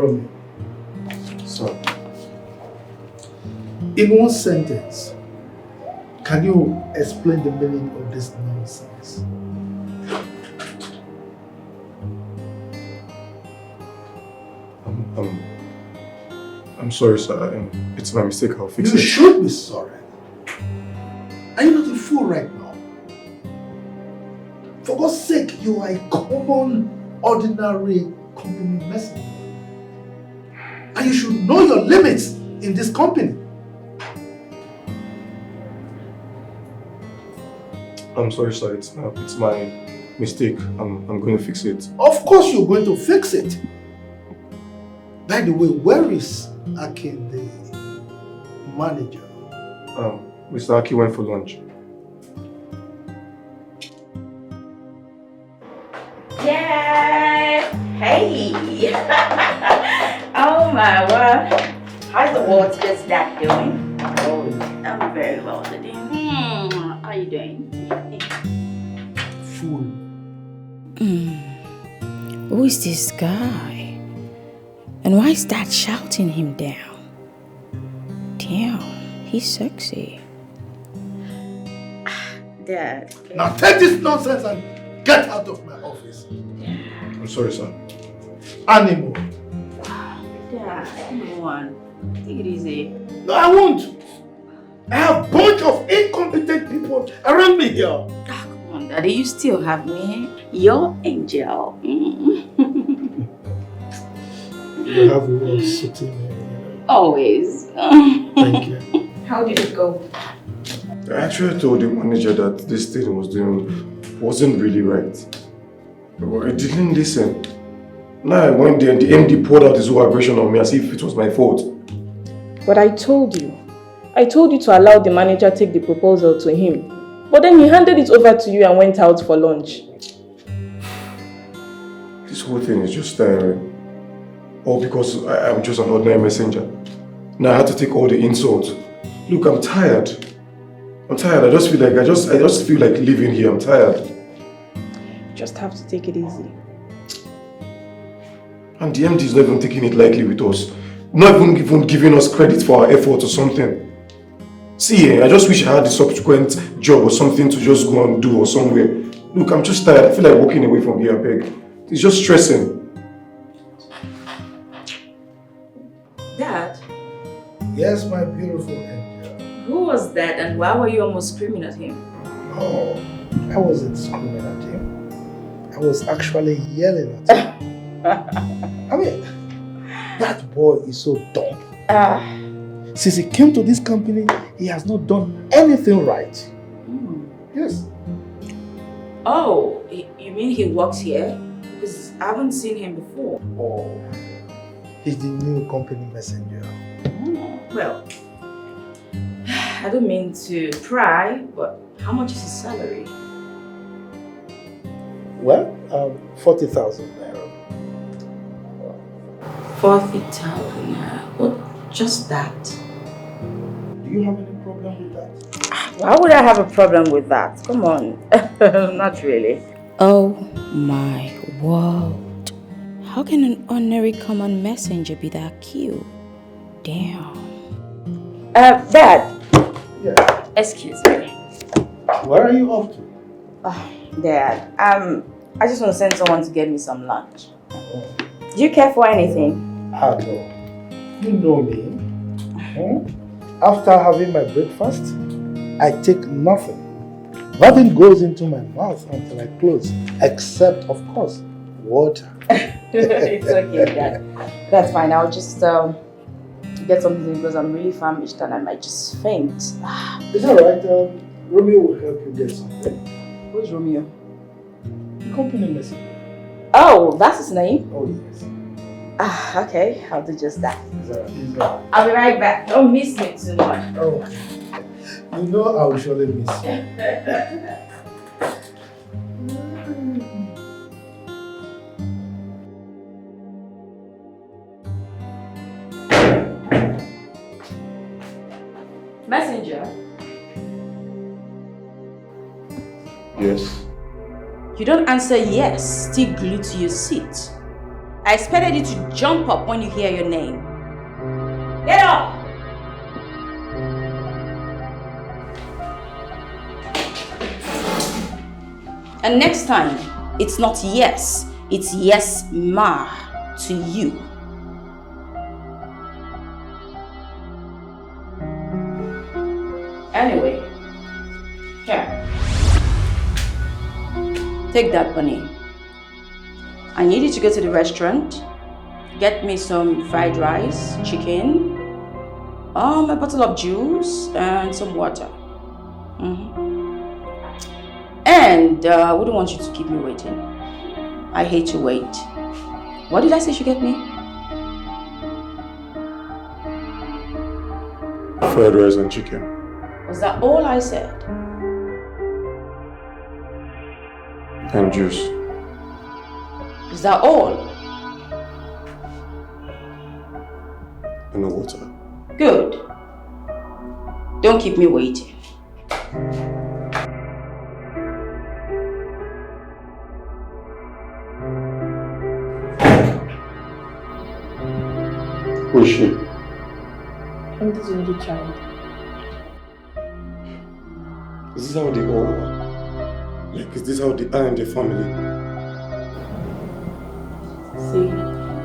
Romeo. Sir. In one sentence, can you explain the meaning of this nonsense? I'm sorry, sir. It's my mistake. I'll fix it. You should be sorry. Are you not a fool right now? For God's sake, you are a common, ordinary company messenger. And you should know your limits in this company. I'm sorry, sir. It's my mistake. I'm going to fix it. Of course you're going to fix it. By the way, where is Aki, the manager? Mr. Aki went for lunch. Yay! Hey! Oh my word! How's the water snack doing? Oh, I'm very well today. How are you doing? Fool. Who is this guy? And why is Dad shouting him down? Damn, he's sexy. Dad. Now take this nonsense and get out of my office. I'm sorry, sir. Animal. Dad, come on. Take it easy. No, I won't. I have a bunch of incompetent people around me here. Oh, come on, Daddy. You still have me. Your angel. You have a way of sitting here. Always. Thank you. How did it go? I actually told the manager that this thing he was doing wasn't really right. But I didn't listen. Now I went there and the MD poured out his whole aggression on me as if it was my fault. But I told you to allow the manager take the proposal to him. But then he handed it over to you and went out for lunch. This whole thing is just tiring. All because I'm just an ordinary messenger. Now I had to take all the insults. Look, I'm tired. I just feel like living here. I'm tired. You just have to take it easy. And the MD is not even taking it lightly with us. Not even giving us credit for our effort or something. See, I just wish I had a subsequent job or something to just go and do or somewhere. Look, I'm just tired. I feel like walking away from here, I beg. It's just stressing. Dad? Yes, my beautiful angel. Who was that and why were you almost screaming at him? Oh, I wasn't screaming at him. I was actually yelling at him. I mean, that boy is so dumb. Since he came to this company, he has not done anything right. Yes. Oh, you mean he works here? Because I haven't seen him before. Oh, he's the new company messenger. Well, I don't mean to pry, but how much is his salary? Well, 40,000 naira. 40,000 naira. What? Just that? Do you have any problem with that? Why would I have a problem with that? Come on. Not really. Oh my world. How can an ordinary common messenger be that cute? Damn. Dad. Yeah. Excuse me. Where are you off to? Dad, I just want to send someone to get me some lunch. Oh. Do you care for anything? No. You know me. After having my breakfast, I take nothing. Nothing goes into my mouth until I close, except, of course, water. It's okay, Dad. That's fine. I'll just get something because I'm really famished and I might just faint. It's alright. Romeo will help you get something. Who's Romeo? The company messenger. Oh, that's his name? Oh, yes. Okay. I'll do just that. Zara. I'll be right back. Don't miss me too much. Oh, you know I will surely miss you. Messenger? Yes. You don't answer yes, still glued to your seat. I expected you to jump up when you hear your name. Get up! And next time, it's not yes, it's yes, ma, to you. Anyway, here. Take that money. I need you to go to the restaurant, get me some fried rice, chicken, a bottle of juice, and some water. And I wouldn't want you to keep me waiting. I hate to wait. What did I say you should get me? Fried rice and chicken. Was that all I said? And juice. Is that all? And no water. Good. Don't keep me waiting. Who is she? I'm this only child. Is this how they all are? Like, is this how they are in the family? See,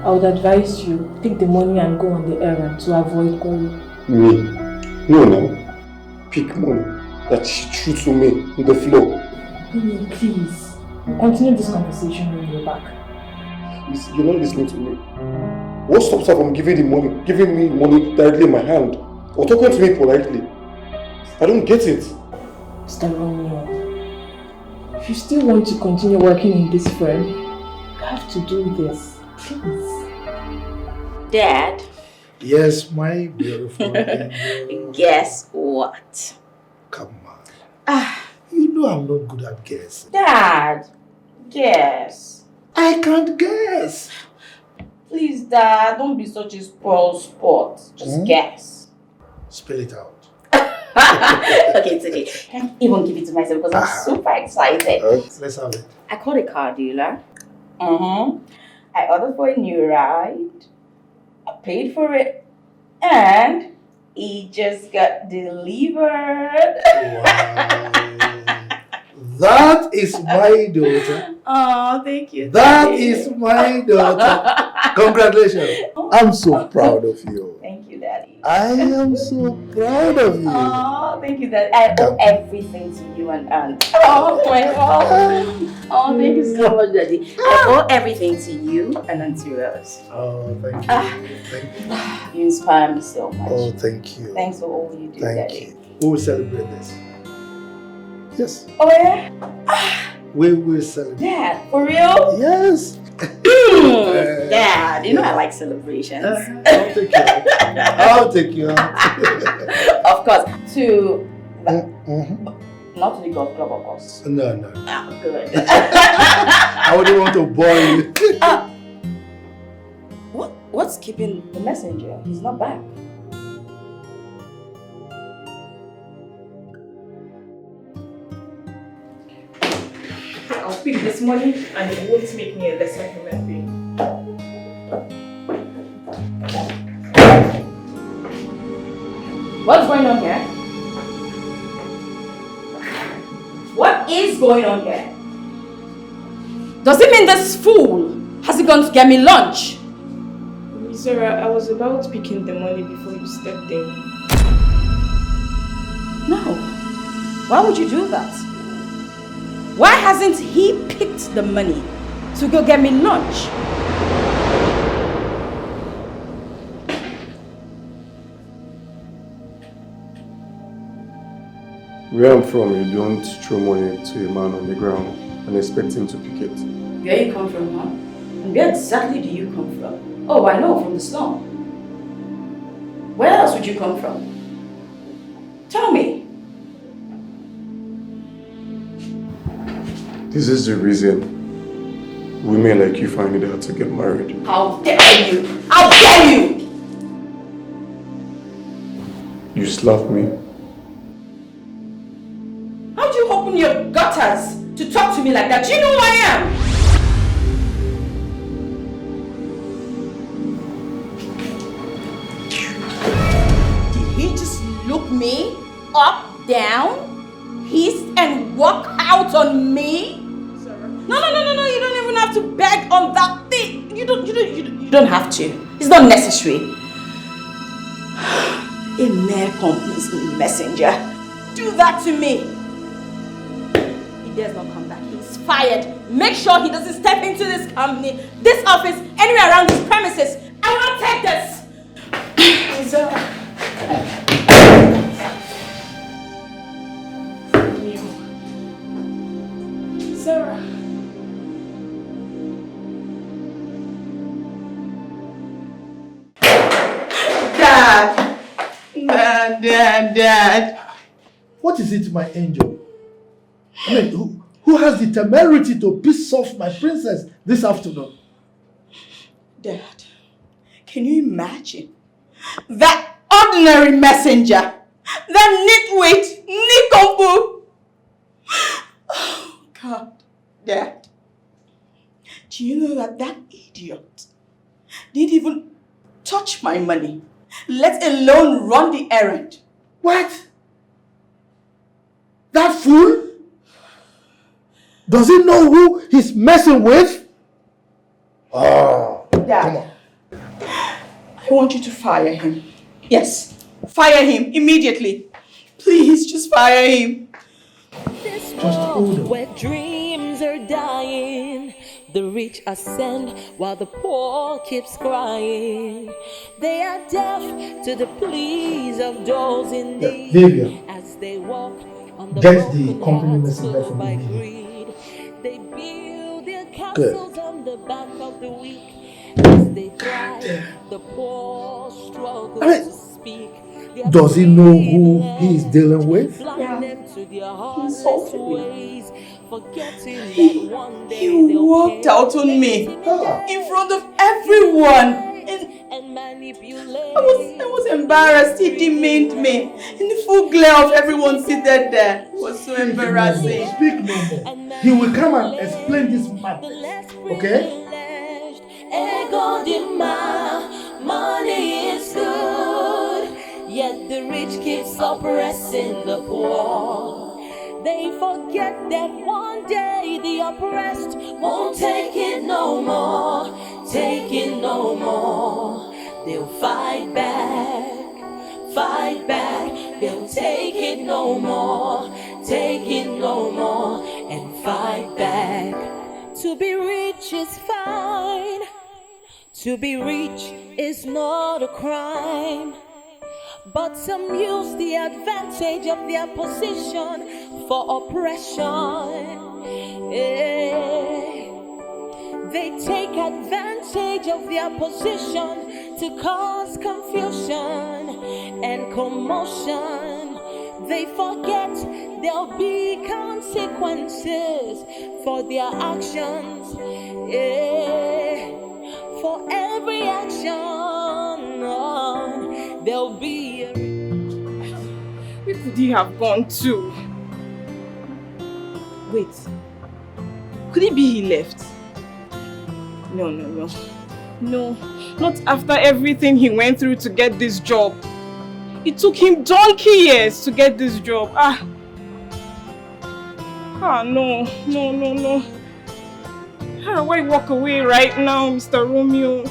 I would advise you, take the money and go on the errand to avoid quarrel. Me? No. Pick money that she threw to me on the floor. No, please. We'll continue this conversation when you're back. You're not listening to me. What stops her from giving me money directly in my hand? Or talking to me politely? I don't get it. Mr. Romeo, if you still want to continue working in this firm, you have to do this. Please. Dad? Yes, my beautiful angel. Guess what? Come on. You know I'm not good at guessing. Dad, guess. I can't guess. Please, Dad, don't be such a spoiled sport. Just guess. Spell it out. Okay, it's okay. I can't even give it to myself because I'm super excited. Let's have it. I called a car dealer. I ordered for a new ride. I paid for it. And it just got delivered. Wow. That is my daughter. Oh, thank you. That is my daughter. Congratulations. I'm so proud of you. Thank you, Daddy. I am so proud of you. Oh, thank you, Daddy. I owe everything to you and Aunt. Oh, my God. Oh, thank you so much, Daddy. I owe everything to you and Auntie Rose. Oh, thank you. Thank you. You inspire me so much. Oh, thank you. Thanks for all you do, Thank Daddy. you. We will celebrate this. Yes. Oh, yeah? We will celebrate. Dad, for real? Yes. Dad, you know I like celebrations. I'll take you out. I'll take you out. Of course. To... Not to the golf club, of course. No. Oh, good. I wouldn't want to bore you. What's keeping the messenger? He's not back. I'll pick this money and it won't make me a lesser human being. What's going on here? What is going on here? Does it mean this fool hasn't gone to get me lunch? Zara, I was about picking the money before you stepped in. No. Why would you do that? Why hasn't he picked the money to go get me lunch? Where I'm from, you don't throw money to a man on the ground and expect him to pick it. Where you come from, huh? And where exactly do you come from? Oh, I know, from the slum. Where else would you come from? Tell me. This is the reason women like you find it hard to get married. How dare you! How dare you! You slapped me. How do you open your gutters to talk to me like that? Do you know who I am? me, up, down, hiss and walk out on me. No, you don't even have to beg on that thing. You don't have to. It's not necessary. A mere company's messenger. Do that to me. He dares not come back. He's fired. Make sure he doesn't step into this company, this office, anywhere around this premises. I won't take this. Zara. Zara. Dad. What is it, my angel? I mean, who has the temerity to piss off my princess this afternoon? Dad, can you imagine? That ordinary messenger, that nitwit, nincompoop. Oh, God. Dad, do you know that idiot didn't even touch my money, let alone run the errand? What? That fool? Does he know who he's messing with? Oh, Dad, come on. I want you to fire him. Yes, fire him immediately. Please, just fire him. This Just hold on. where dreams are dying, the rich ascend while the poor keeps crying. They are deaf to the pleas of those in need. Vivian, As they walk on the get the broken company hearts messenger full from by me. greed. They build their Good. castles on the back of the weak. As they cry, the poor struggle I mean, to speak. does he know who he is dealing with? Yeah. He insulted me. ways, forgetting that He one day He they'll walked pay. out on me Ah. in front of everyone. And manipulate. I was embarrassed. He demeaned me in the full glare of everyone seated there. It was so embarrassing. Speak no more. He will come and explain this madness. Okay? Ego demand, money is good, yet the rich keeps oppressing the poor. They forget that one day the oppressed won't take it no more, take it no more. They'll fight back, they'll take it no more, take it no more, and fight back. To be rich is fine. To be rich is not a crime, but some use the advantage of their position for oppression. They take advantage of their position to cause confusion and commotion. They forget there'll be consequences for their actions. For every action, there'll be a... Where could he have gone to? Wait. Could it be he left? No. No, not after everything he went through to get this job. It took him donkey years to get this job. No. How do I walk away right now, Mr. Romeo?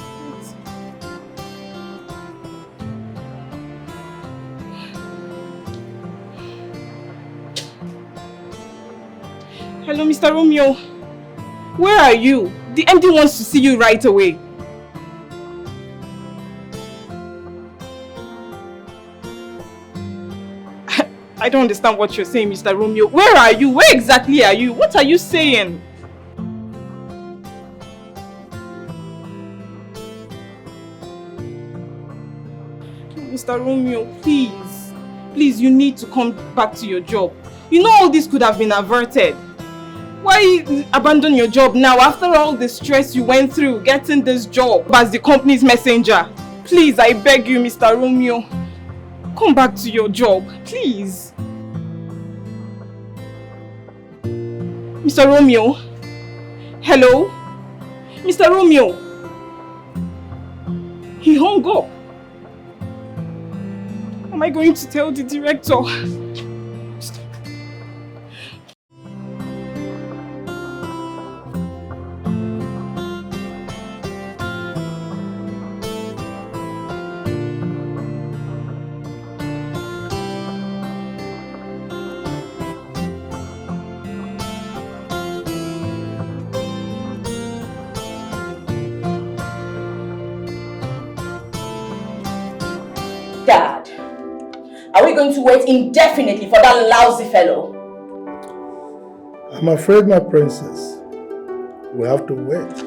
Hello, Mr. Romeo. Where are you? The MD wants to see you right away. I don't understand what you're saying, Mr. Romeo. Where are you? Where exactly are you? What are you saying? Mr. Romeo, please. Please, you need to come back to your job. You know all this could have been averted. Why abandon your job now after all the stress you went through getting this job as the company's messenger? Please, I beg you, Mr. Romeo. Come back to your job, please. Mr. Romeo? Hello? Mr. Romeo? He hung up. am I going to tell the director? Dad, are we going to wait indefinitely for that lousy fellow? I'm afraid, my princess, we have to wait.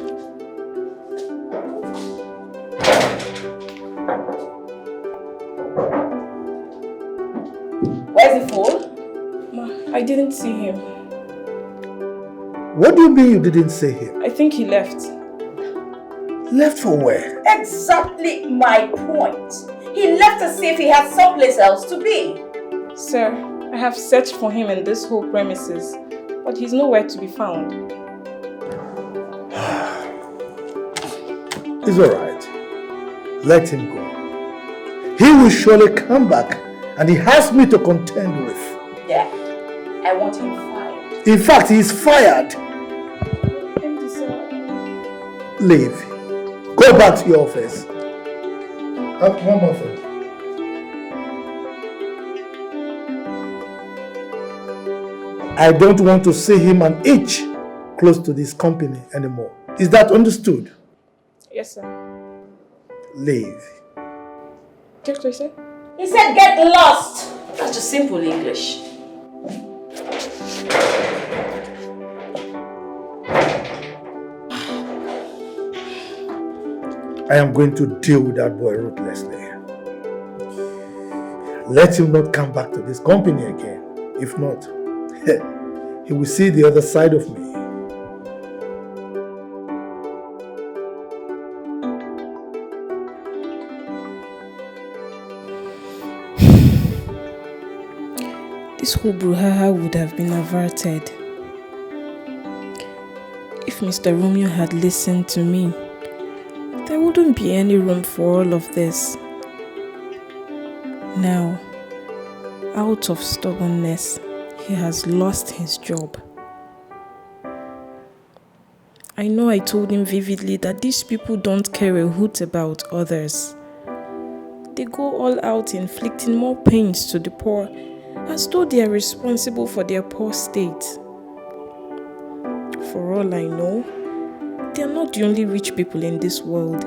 Where's the fool? Ma, I didn't see him. What do you mean you didn't see him? I think he left. Left for where? Exactly my point. He left to see if he had someplace else to be. Sir, I have searched for him in this whole premises, but he's nowhere to be found. It's alright. Let him go. He will surely come back, and he has me to contend with. Yeah, I want him fired. In fact, he is fired. Empty, sir. Leave. Go back to your office. One more thing. I don't want to see him an inch close to this company anymore. Is that understood? Yes, sir. Leave. What did I say? He said get lost. That's just simple English. I am going to deal with that boy ruthlessly. Let him not come back to this company again. If not, he will see the other side of me. This whole brouhaha would have been averted if Mr. Romeo had listened to me. There wouldn't be any room for all of this. Now, out of stubbornness, he has lost his job. I know I told him vividly that these people don't care a hoot about others. They go all out inflicting more pains to the poor, as though they are responsible for their poor state. For all I know, they are not the only rich people in this world.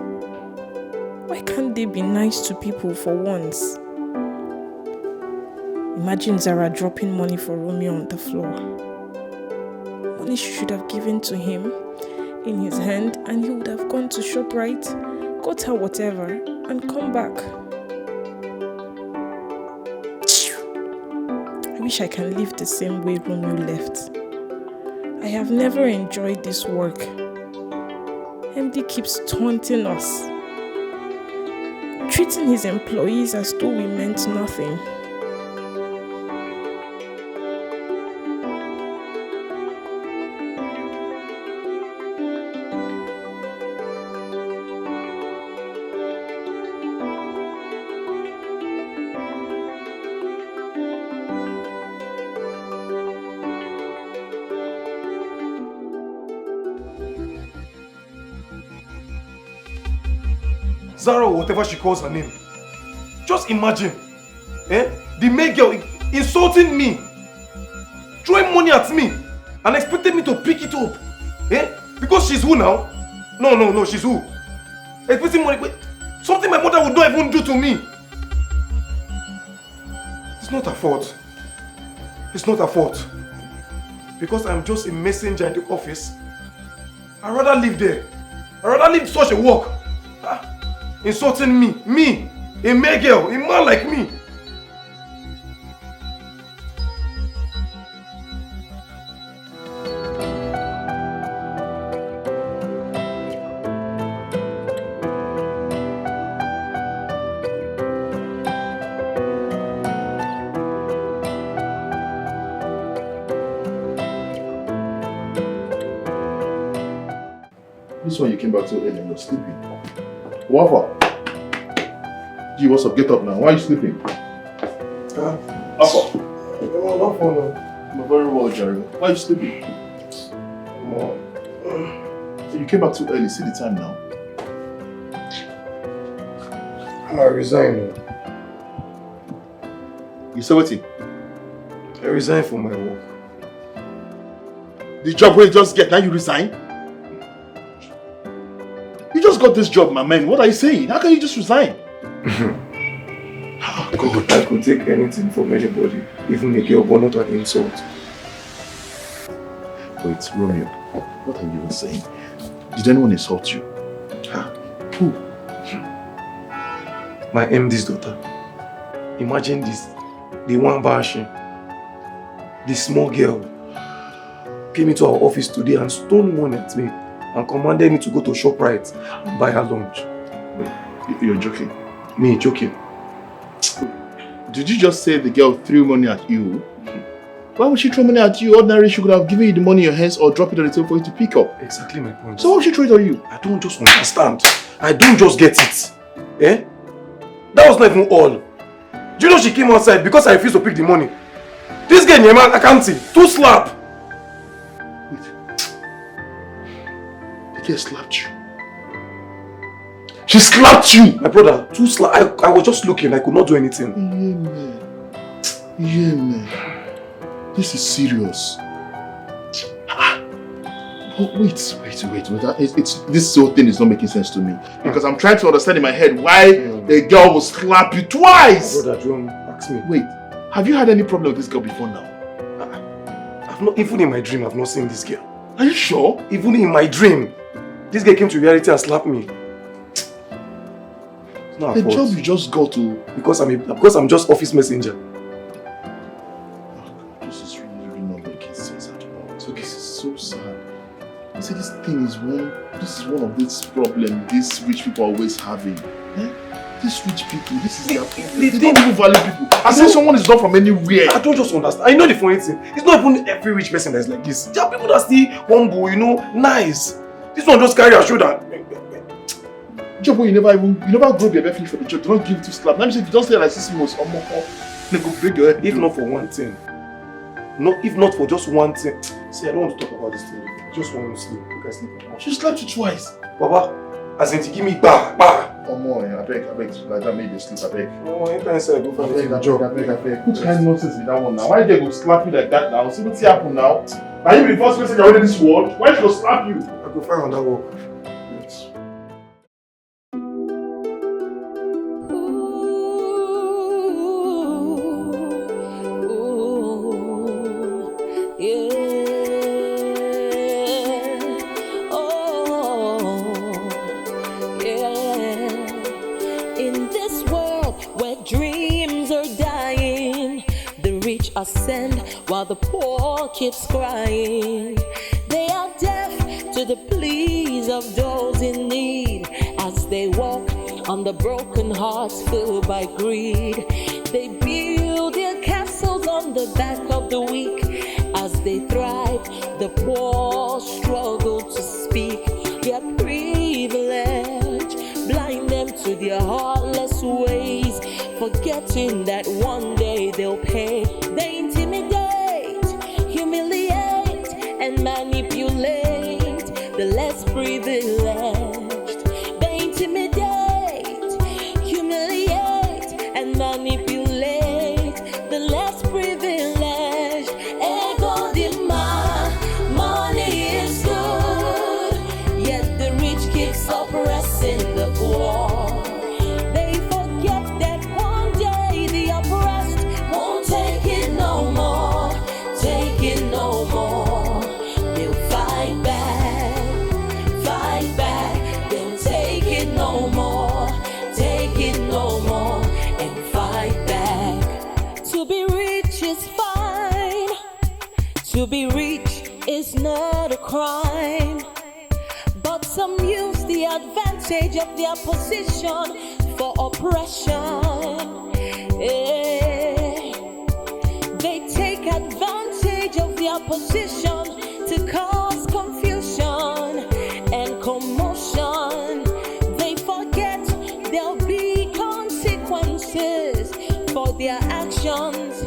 Why can't they be nice to people for once? Imagine Zara dropping money for Romeo on the floor. Money she should have given to him in his hand, and he would have gone to ShopRite, got her whatever, and come back. I wish I can live the same way Romeo left. I have never enjoyed this work. MD keeps taunting us, treating his employees as though we meant nothing. Zara or whatever she calls her name. Just imagine, the maid girl insulting me, throwing money at me, and expecting me to pick it up. Because she's who now? No, she's who? Expecting money, but something my mother would not even do to me. It's not her fault. It's not her fault. Because I'm just a messenger in the office. I'd rather live there. I'd rather live such a work. Insulting me, a maid girl, a man like me. This one you came back so early and you're sleeping. What? Gee, what's up? Get up now. Why are you sleeping? Oh no. I'm very well, Jerry. Why are you sleeping? Oh. So you came back too early. See the time now. I resign. You said what? I resign from my work. The job where you just get, now you resign? You just got this job, my man. What are you saying? How can you just resign? Oh, God, I could take anything from anybody, even a girl, but not an insult. Wait, Romeo, what are you even saying? Did anyone insult you? Who? My MD's daughter. Imagine this. The one bashing. The small girl came into our office today and stole money at me and commanded me to go to ShopRite and buy her lunch. Wait, you're joking? Me joking. Did you just say the girl threw money at you? Why would she throw money at you? Ordinarily, she could have given you the money in your hands or drop it on the table for you to pick up. Exactly my point. So why would she throw it on you? I don't just understand. I don't just get it. Eh? That was not even all. Do you know she came outside because I refused to pick the money? This girl, Nyema, I can't see. 2 slap. Wait. The girl slapped you. She slapped you! My brother, 2 slap. I was just looking. I could not do anything. Yeah, man. This is serious. Oh, wait. This whole thing is not making sense to me. Because I'm trying to understand in my head why the girl will slap you twice! My brother, John, ask me. Wait, have you had any problem with this girl before now? I've not, even in my dream, I've not seen this girl. Are you sure? Even in my dream, this girl came to reality and slapped me. It's not her The fault. job you just got to... Because I'm just office messenger. This is really not making sense at all. So this is so sad. You see, this is one of these problems these rich people are always having. Eh? These rich people, this is their problem. They don't even value people. I say someone is not from anywhere. I don't just understand. I know the funny thing. It's not even every rich person that's like this. There are people that still humble, nice. This one just carry her shoulder. Job where you never grow your finish for the job. Do not give 2 slaps. Let me say if you don't stay like 6 months or more, they go break your head. If not for one thing. If not for just one thing. See, I don't want to talk about this thing. I just want to sleep. You can sleep. She slapped you twice. Baba, as in to give me bah. Oh more, I beg. Like that made you sleep, I beg. Oh, anytime I say I go for the job. I beg. What kind of nonsense is that one now? Why they go slap you like that now? See what's happened now? Are you the first person you're in this world? Why should I slap you? I go find another work. Ascend while the poor keeps crying. They are deaf to the pleas of those in need as they walk on the broken hearts filled by greed. They build their castles on the back of the weak as they thrive. The poor struggle to speak their privilege, blind them to their heartless ways, forgetting that one day they'll pay. They intimidate, humiliate, and manipulate the less privileged. They intimidate, humiliate, and manipulate the less privileged. Ego demand, money is good, yet the rich keeps oppressing the poor. To be rich is not a crime, but some use the advantage of their position for oppression. They take advantage of their position to cause confusion and commotion. They forget there'll be consequences for their actions.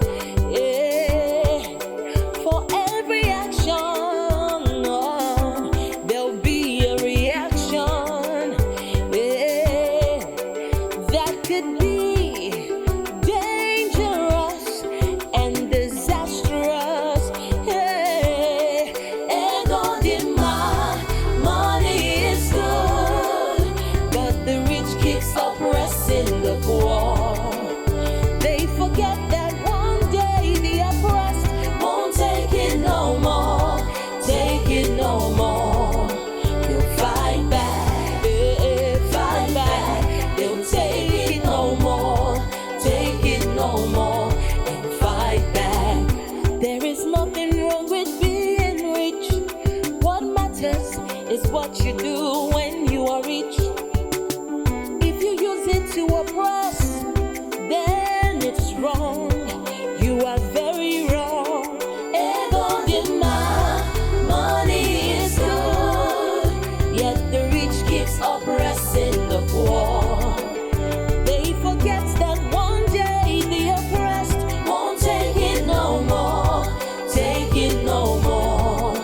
is what you do when you are rich. If you use it to oppress, then it's wrong. You are very wrong. Ego demand, money is good, yet the rich keeps oppressing the poor. They forget that one day the oppressed won't take it no more, take it no more.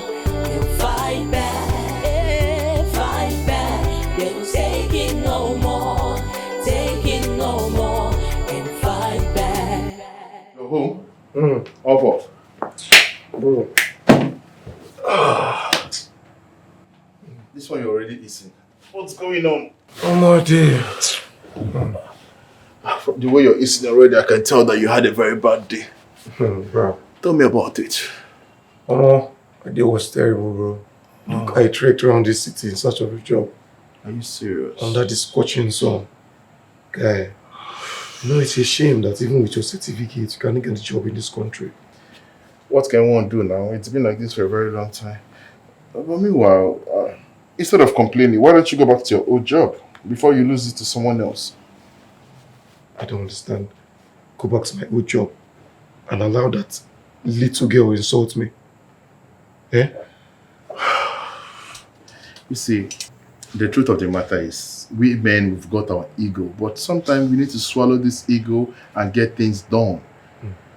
They'll fight back, fight back. They'll take it no more, take it no more, and fight back. You're home? Off. Bro. This one you're already eating. What's going on? Oh my dear. From the way you're eating already, I can tell that you had a very bad day. Bro. Tell me about it. Oh, my day was terrible, bro. Look, I trekked around this city in search of a job. Are you serious? Under this scorching sun. Guy, you know it's a shame that even with your certificate, you can't get a job in this country. What can one do now? It's been like this for a very long time. But meanwhile, instead of complaining, why don't you go back to your old job before you lose it to someone else? I don't understand. Go back to my old job and allow that little girl insult me. Eh? You see, the truth of the matter is, we men, we've got our ego, but sometimes we need to swallow this ego and get things done.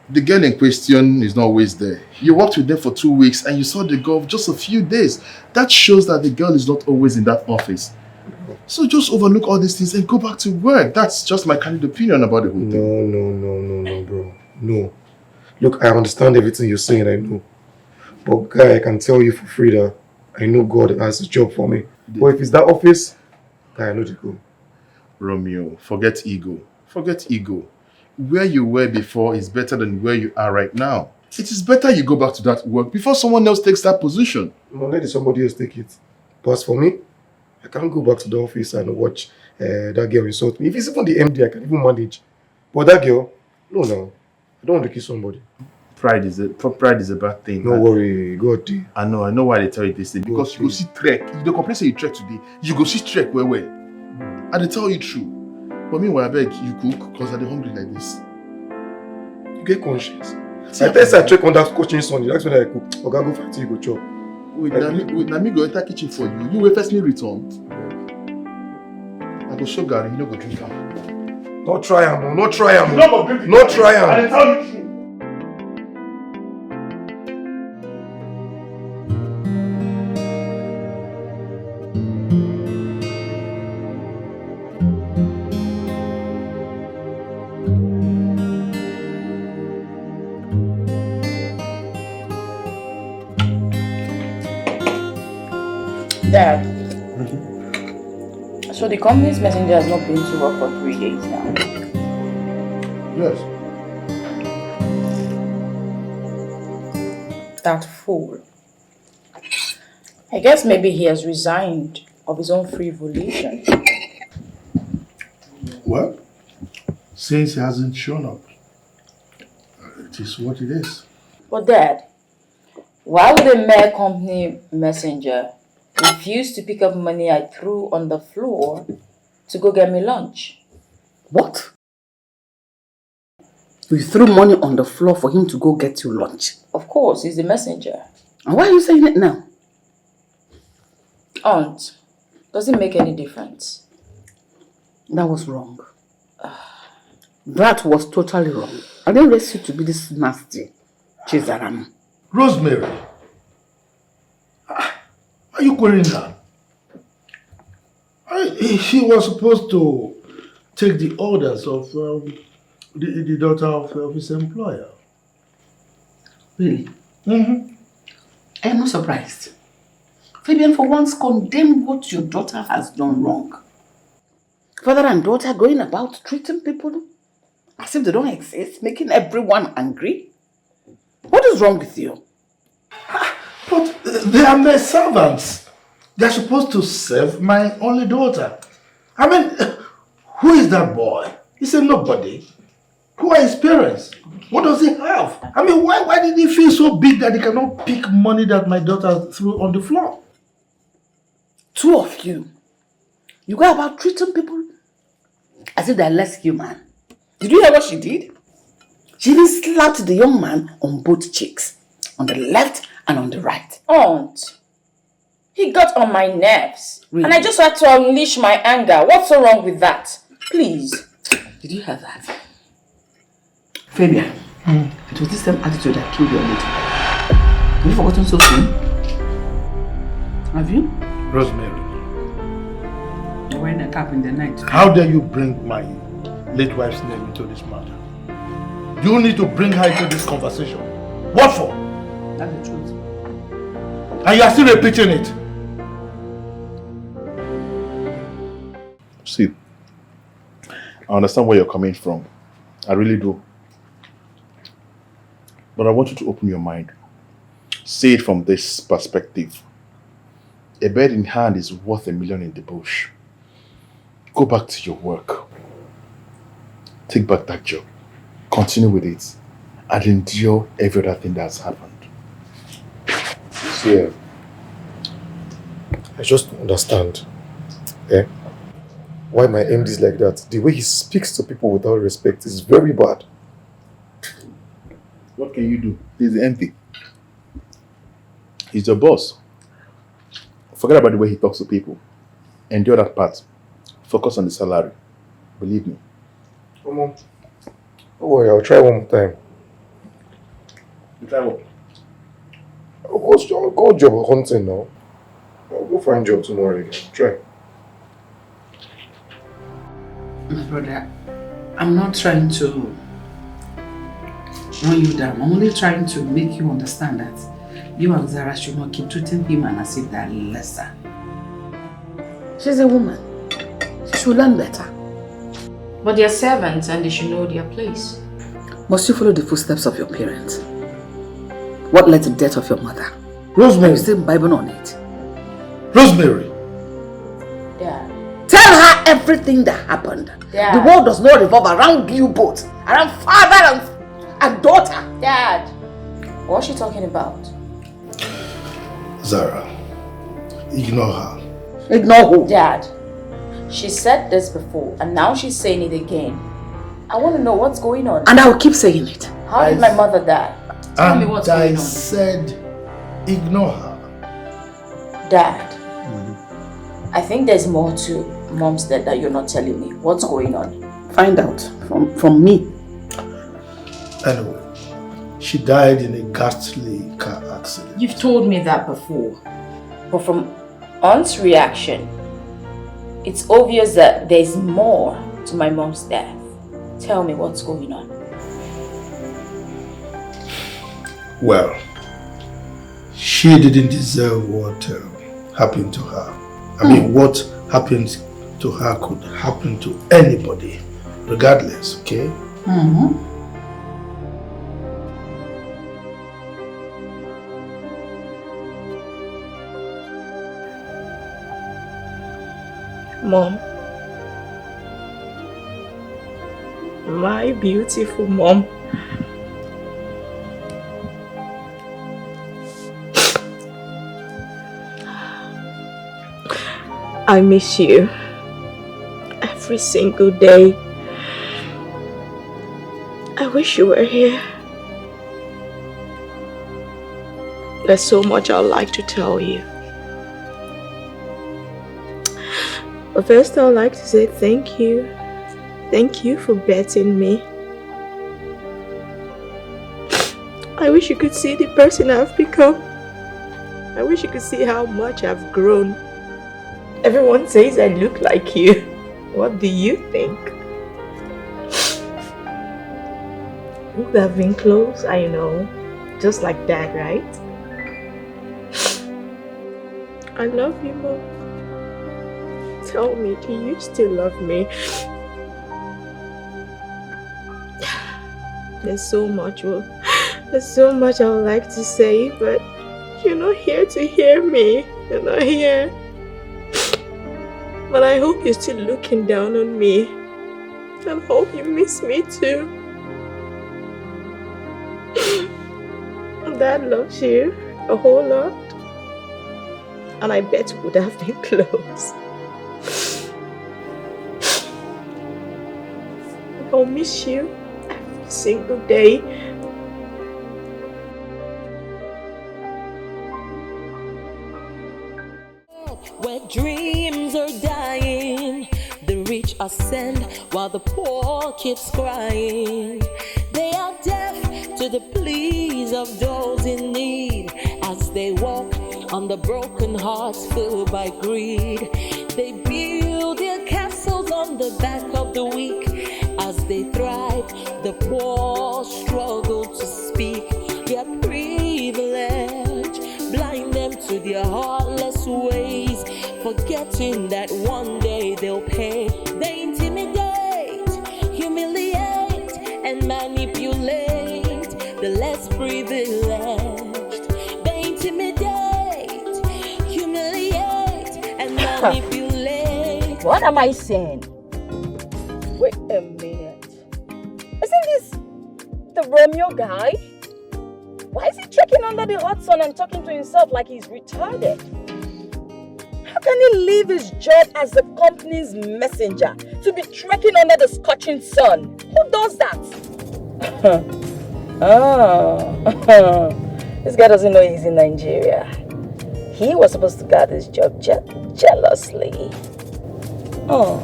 The girl in question is not always there. You worked with them for 2 weeks and you saw the girl just a few days. That shows that the girl is not always in that office. So just overlook all these things and go back to work. That's just my candid opinion about the whole thing. No, bro. No. Look, I understand everything you're saying, I know. But guy, I can tell you for free that I know God has a job for me. But if it's that office, guy, I know to go. Romeo, forget ego. Forget ego. Where you were before is better than where you are right now. It is better you go back to that work before someone else takes that position. No, let somebody else take it. But as for me, I can't go back to the office and watch that girl insult me. If it's even the MD, I can even manage. But that girl, no. I don't want to kill somebody. Pride is a bad thing. No worry, God. I know why they tell you this thing. Because you go see trek. If the complaint say you trek today, you go see trek where. And they tell you true. But meanwhile, I beg you cook because I'm hungry like this. You get conscience. I tell you I check on that coaching Sunday. That's when I cook. Okay, go fight till you go chop. Wait, let me go enter kitchen for you. You will first me return. I go show Gary, you no go drink am. Not try am, not try am. Not try am. I tell you true. Dad, so the company's messenger has not been to work for 3 days now. Yes. That fool. I guess maybe he has resigned of his own free volition. Well, since he hasn't shown up, it is what it is. But Dad, why would a mere company messenger refuse to pick up money I threw on the floor to go get me lunch? What? You threw money on the floor for him to go get you lunch? Of course, he's the messenger. And why are you saying it now? Aunt, does it make any difference? That was wrong. That was totally wrong. I didn't raise you to be this nasty. Chizaram. Rosemary, are you going down? She was supposed to take the orders of the daughter of his employer. Really? Mm-hmm. I am not surprised. Fabian, for once, condemn what your daughter has done wrong. Father and daughter going about treating people as if they don't exist, making everyone angry. What is wrong with you? But they are my servants. They are supposed to serve my only daughter. I mean, who is that boy? He's a nobody. Who are his parents? What does he have? I mean, why did he feel so big that he cannot pick money that my daughter threw on the floor? Two of you. You go about treating people as if they're less human. Did you hear what she did? She even slapped the young man on both cheeks. On the left and on the right. Aunt, he got on my nerves. Really? And I just had to unleash my anger. What's so wrong with that? Please. Did you hear that? Fabian, it was this same attitude that killed your lady. Have you forgotten so soon? Have you? Rosemary, You're wearing a cap in the night. how dare you bring my late wife's name into this matter? You need to bring her into this conversation. What for? That's the truth. And you are still repeating it. See, I understand where you're coming from. I really do. But I want you to open your mind. See it from this perspective. A bird in hand is worth a million in the bush. Go back to your work. Take back that job. Continue with it. And endure every other thing that has happened. See, I just don't understand. Why my MD is like that. The way he speaks to people without respect is very bad. What can you do? He's empty. He's your boss. Forget about the way he talks to people. Endure that part. Focus on the salary. Believe me. Come on. Don't worry, I'll try one more time. You try what? I'll go job hunting now. I'll go find job tomorrow again. Try. My brother, I'm not trying to run you down. I'm only trying to make you understand that you and Zara should not keep treating him as if they're lesser. She's a woman. She should learn better. But they're servants and they should know their place. Must you follow the footsteps of your parents? What led to the death of your mother? Rosemary. You still Bible on it. Rosemary. Dad. Tell her everything that happened. Dad. The world does not revolve around you both. Around father and daughter. Dad. What's she talking about? Zara, ignore her. Ignore who? Dad. She said this before and now she's saying it again. I want to know what's going on. And I will keep saying it. How did my mother die? Tell me what's going on. I said ignore her. Dad. I think there's more to Mom's death that you're not telling me. What's going on? Find out from me. Anyway, she died in a ghastly car accident. You've told me that before. But from Aunt's reaction, it's obvious that there's more to my mom's death. Tell me what's going on. Well, she didn't deserve what happened to her. I mean, what happened to her could happen to anybody, regardless, okay? Mom. My beautiful mom. I miss you every single day. I wish you were here. There's so much I'd like to tell you. But first, I'd like to say thank you. Thank you for betting me. I wish you could see the person I've become. I wish you could see how much I've grown. Everyone says I look like you. What do you think? We could have been close, I know. Just like Dad, right? I love you, Mom. Tell me, do you still love me? There's so much I would like to say, but you're not here to hear me. You're not here. But I hope you're still looking down on me. I hope you miss me too. Dad loves you a whole lot. And I bet we would have been close. I'll miss you every single day. Where dreams are dying, the rich ascend while the poor keeps crying. They are deaf to the pleas of those in need as they walk on the broken hearts filled by greed. They build their castles on the back of the weak. As they thrive, the poor struggle to speak. Their privilege blind them to their heartless ways, forgetting that one day they'll pay. They intimidate, humiliate, and manipulate the less privileged. They intimidate, humiliate, and manipulate. What am I saying? Wait a minute. Isn't this the Romeo guy? Why is he trekking under the hot sun and talking to himself like he's retarded? How can he leave his job as the company's messenger to be trekking under the scorching sun? Who does that? This guy doesn't know he's in Nigeria. He was supposed to guard his job jealously. Oh,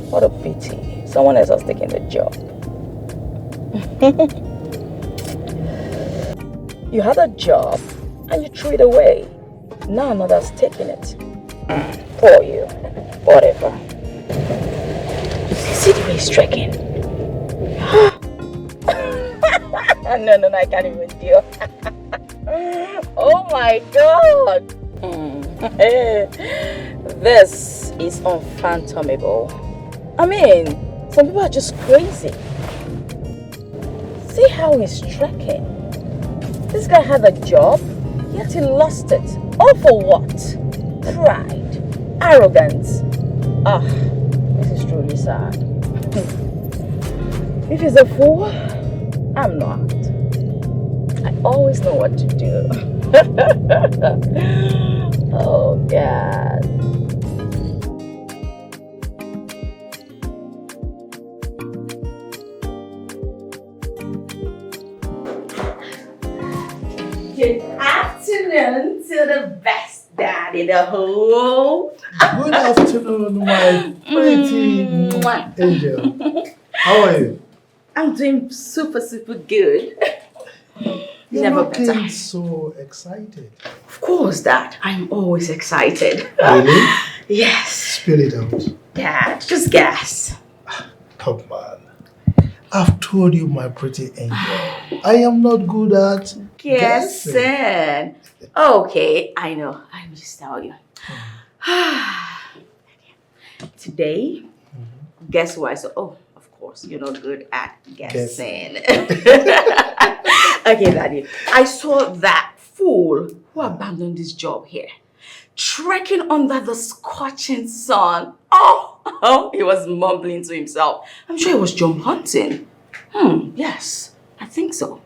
what a pity. Someone else has taken the job. You had a job and you threw it away. Now another's taking it. Poor you. Whatever. See the way he's trekking. No, I can't even deal. Oh my God. This is unfathomable. I mean, some people are just crazy. See how he's trekking. This guy had a job, yet he lost it. All for what? Pride, arrogance. This is truly sad. If he's a fool, I'm not. I always know what to do. Oh God. Good afternoon to the best dad in the whole. Good afternoon, my pretty angel. How are you? I'm doing super good. You're Never looking better. so excited. Of course, Dad. I'm always excited. Really? Yes. Spill it out. Dad, just guess. Come on. I've told you, my pretty angel, I am not good at Guessing. Okay, I know. Let me just tell you. Today, guess who I saw? Oh, of course, you're not good at guessing. Okay, Daddy. I saw that fool who abandoned his job here, trekking under the scorching sun. Oh, he was mumbling to himself. I'm sure he was jump hunting. Yes, I think so.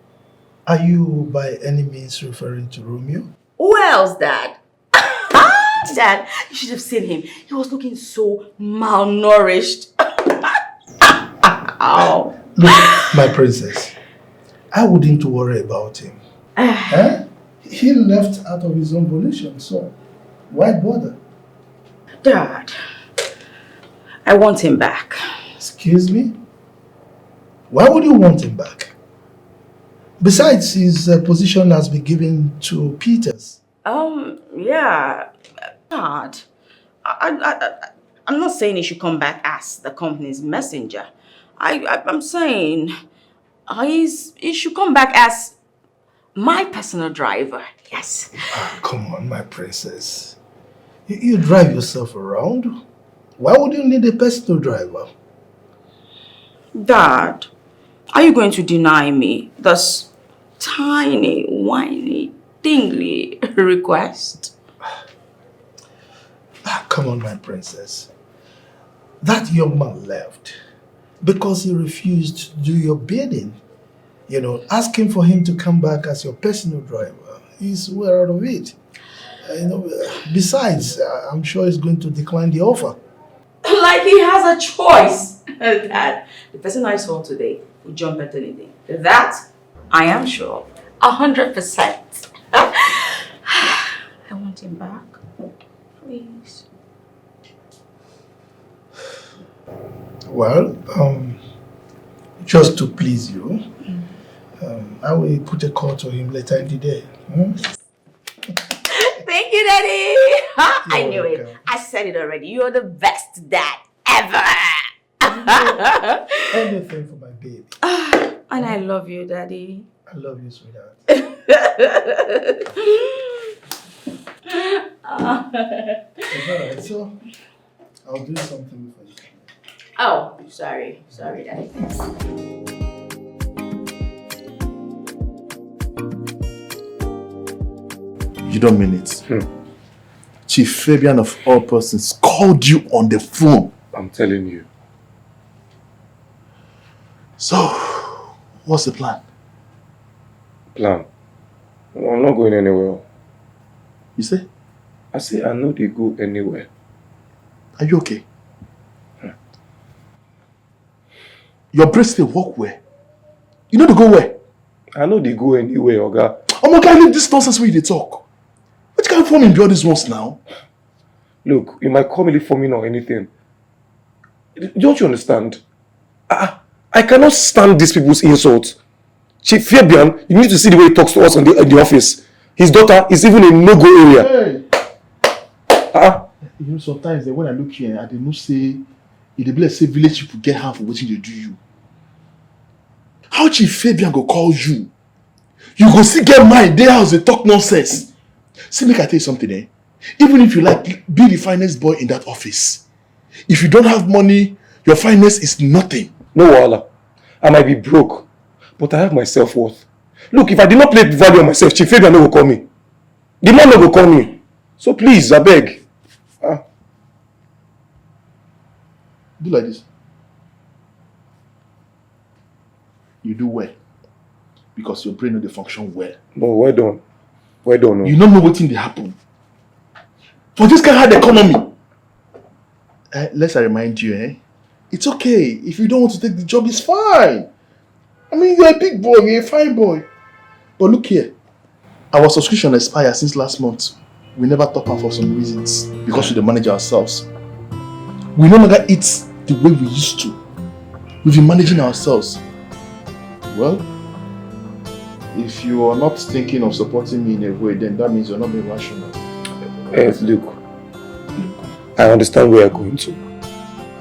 Are you by any means referring to Romeo? Who else, Dad? Dad, you should have seen him. He was looking so malnourished. Ow. Look, my princess, I wouldn't worry about him. He left out of his own volition, so why bother? Dad, I want him back. Excuse me? Why would you want him back? Besides, his position has been given to Peters. Yeah. Dad, I'm not saying he should come back as the company's messenger. I'm saying he should come back as my personal driver. Yes. Come on, my princess. You drive yourself around. Why would you need a personal driver? Dad, are you going to deny me this tiny, whiny, tingly request? Come on, my princess. That young man left because he refused to do your bidding. Asking for him to come back as your personal driver is well out of it. Besides, I'm sure he's going to decline the offer. Like he has a choice. That the person I saw today would jump at anything. That I am sure. 100%. I want him back. Please. Well, just to please you, I will put a call to him later in the day. Thank you, Daddy. I knew it. I said it already. You're the best dad ever. Anything for my baby. And I love you, Daddy. I love you, sweetheart. It's alright, so I'll do something before you come. Oh, sorry. Sorry, Daddy. You don't mean it. Chief Fabian of all persons called you on the phone. I'm telling you. So, what's the plan? Plan? I'm not going anywhere. You say? I say I know they go anywhere. Are you okay? Your brace they walk where? You know they go where? I know they go anywhere, Oga. Oh my God, leave this nonsense where they talk. What kind of form in all these ones now? Look, you might call me forming or anything. Don't you understand? I cannot stand these people's insults. Chief Fabian, you need to see the way he talks to us in the office. His daughter is even in no-go area. Hey. You know, sometimes when I look here, I did not say, if the blessed village people get half of what they do you. How Chief Fabian go call you? You go see get my day house, they talk nonsense. See, make I tell you something, eh? Even if you like, be the finest boy in that office. If you don't have money, your finance is nothing. No wahala. I might be broke, but I have my self-worth. Look, if I did not play value on myself, Chief Fabian no go call me. The man no go call me. So please, I beg. Do like this. You do well. Because your brain no dey function well. No, well done. Well done. No. You don't know what thing dey happen. For this kind of hard economy. Let's remind you, it's okay. If you don't want to take the job, it's fine. I mean, you're a big boy, you're a fine boy. But look here. Our subscription expired since last month. We never top up for some reasons. Because we don't manage ourselves. We no longer eat the way we used to. We've been managing ourselves. Well, if you are not thinking of supporting me in a way, then that means you're not being rational. Yes, look. I understand where you're going to.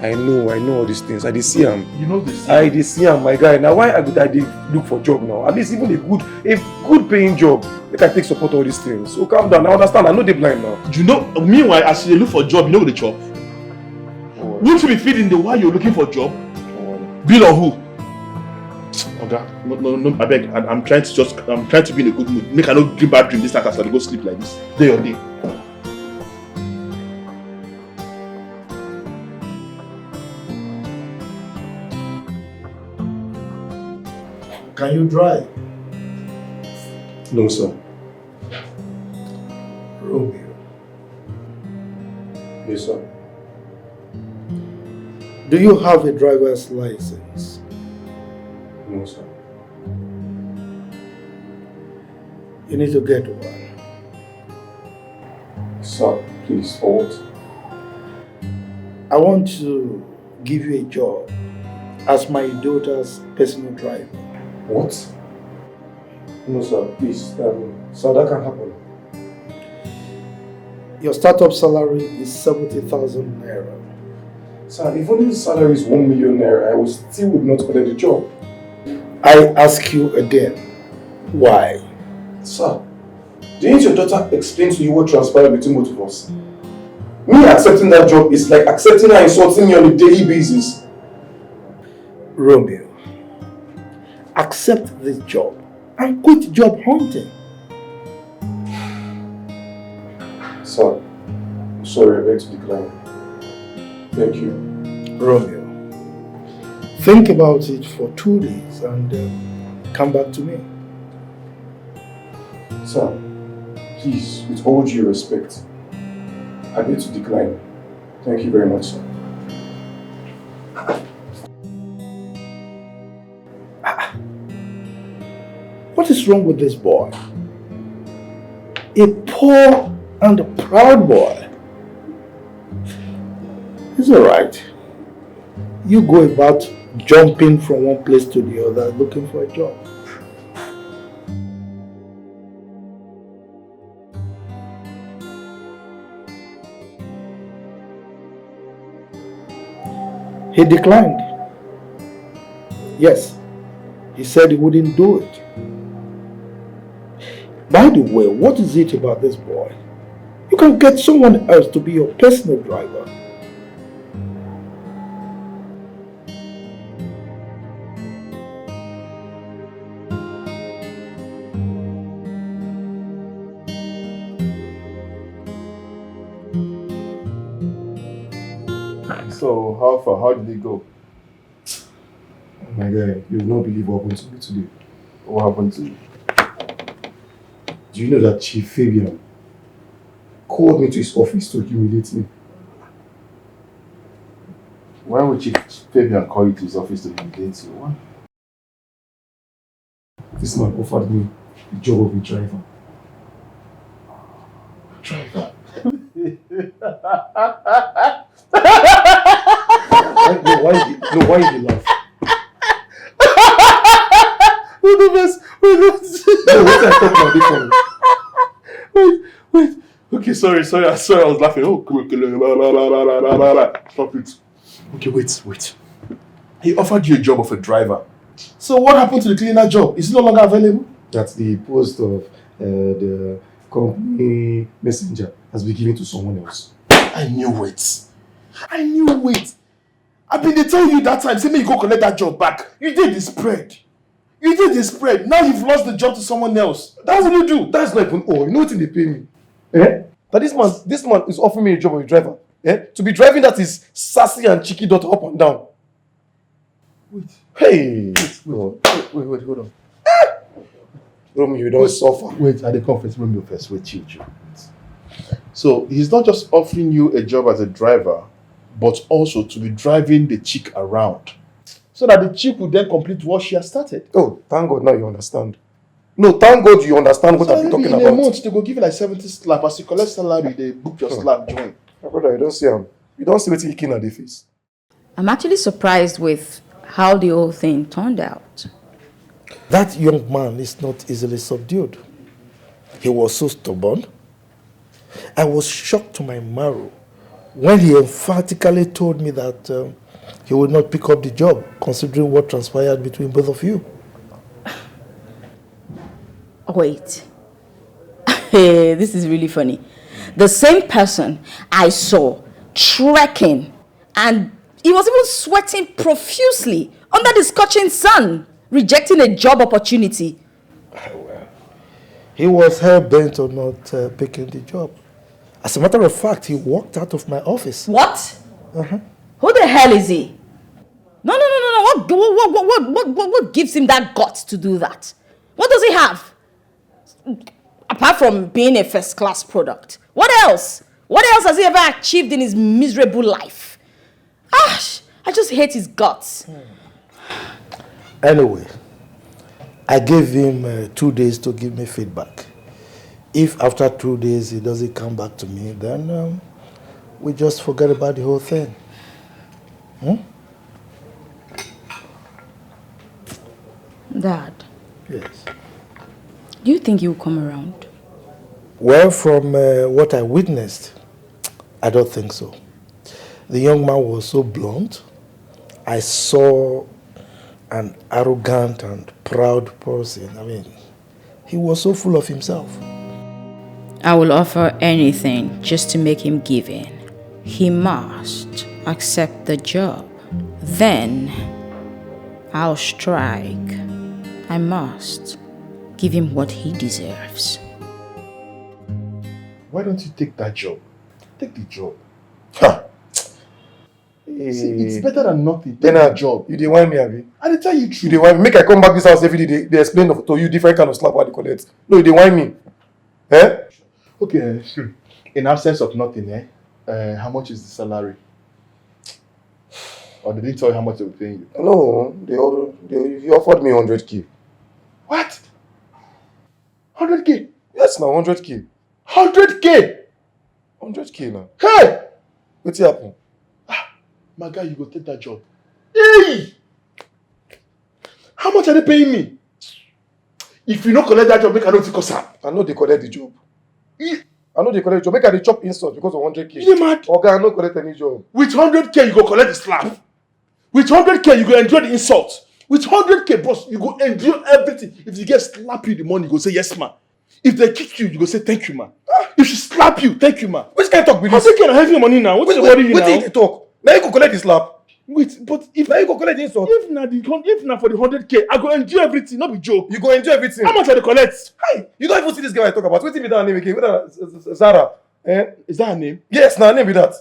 I know all these things. I did see him. You know this. I did see him, my guy. Now why I did look for a job now? At least even a good paying job. Make I take support all these things. So calm down. I understand. I know they're blind now. You know, meanwhile, as you look for a job, you know the job. Won't you be feeding the while you're looking for a job? Bill or who? Okay. No, I beg. I'm trying to be in a good mood. Make I not dream bad dream this night after I go sleep like this. Day or day. Can you drive? No, sir. Romeo. Yes, sir. Do you have a driver's license? No, sir. You need to get one. Sir, please, for what? I want to give you a job as my daughter's personal driver. What? No, sir, please. Sir, that can't happen. Your startup salary is 70,000 naira. Sir, if only the salary is 1 million naira, I would not collect the job. I ask you again, why? Sir, didn't your daughter explain to you what transpired between both of us? Me accepting that job is like accepting her insulting me on a daily basis. Romeo, accept this job and quit job hunting. Sir, I'm sorry, I beg to decline. Thank you. Romeo, think about it for 2 days and come back to me. Sir, Please, with all due respect, I need to decline. Thank you very much, sir. What is wrong with this boy? A poor and a proud boy. It's alright. You go about jumping from one place to the other looking for a job. He declined. Yes, he said he wouldn't do it. By the way, what is it about this boy? You can get someone else to be your personal driver. So, how far? How did it go? Oh my God, you will not believe what happened to me today. What happened to you? Do you know that Chief Fabian called me to his office to humiliate me? Why would Chief Fabian call you to his office to humiliate you? Why? This man offered me the job of a driver. Driver? Why did you laugh? Wait, okay, sorry, I was laughing. Oh, stop it. Okay, wait. He offered you a job of a driver. So what happened to the cleaner job? Is it no longer available? That the post of the company messenger has been given to someone else. I knew it. I've been telling you that time, say me you go collect that job back. You did the spread. Now you've lost the job to someone else. That's what you do. That's not even all. You know what they pay me? But this man is offering me a job of a driver. To be driving that is sassy and cheeky daughter up and down. Wait. Hey! Wait, hold on. Romeo, you don't suffer. Wait, at the conference, Romeo first. Wait, chill. So, he's not just offering you a job as a driver, but also to be driving the chick around. So that the chick will then complete what she has started. Oh, thank God now you understand. No, thank God you understand what I've been talking about. In a month, they go give you like 70 slap. As you collect salary, they book your slap join. My brother, you don't see him. You don't see what he king at the face. I'm actually surprised with how the whole thing turned out. That young man is not easily subdued. He was so stubborn. I was shocked to my marrow when he emphatically told me that he would not pick up the job, considering what transpired between both of you. Wait. Hey, this is really funny. The same person I saw trekking, and he was even sweating profusely under the scorching sun, rejecting a job opportunity. Well, he was hell-bent on not picking the job. As a matter of fact, he walked out of my office. What? Uh-huh. Who the hell is he? No. What gives him that guts to do that? What does he have? Apart from being a first-class product. What else? What else has he ever achieved in his miserable life? I just hate his guts. Anyway, I gave him 2 days to give me feedback. If after 2 days he doesn't come back to me, then we just forget about the whole thing. Dad. Yes. Do you think he will come around? Well, from what I witnessed, I don't think so. The young man was so blunt. I saw an arrogant and proud person. I mean, he was so full of himself. I will offer anything just to make him give in. He must accept the job. Then I'll strike. I must give him what he deserves. Why don't you take that job? Take the job. See, it's better than nothing. Take that job. You didn't want me, Abi. I didn't tell you true. You didn't want me. Make I come back this house every day. They explain to you different kind of slap what they collect. No, you didn't want me. Okay, sure. In absence of nothing, how much is the salary? Or they didn't tell you how much they were paying you? No, he offered me 100k. What? 100k? Yes, now 100k. 100k? 100k now. Hey! What's happened? My guy, you go take that job. Hey! How much are they paying me? If you don't collect that job, make I don't take us out. I know they collect the job. I know they collect the job. Make I dey chop insult because of 100k. You mad? Okay, I no collect any job. With 100k, you go collect the slap. With 100k, you go endure the insult. With 100k, boss, you go endure everything. If you get slap you in the morning, you go say yes, ma. If they kick you, you go say thank you, ma. If she slap you, thank you, ma. Which kind of talk be this? I'm taking heavy money now. What's the worry you now? Wait till they talk. Now you go collect the slap. Wait, but if Now you go collect the insult. if not for the 100k, I go endure everything, not be joke. You go enjoy everything. How much are they collect? Hey, you don't even see this girl I talk about. Wait till me that name again. Zara. Is that her name? Yes, now name be that.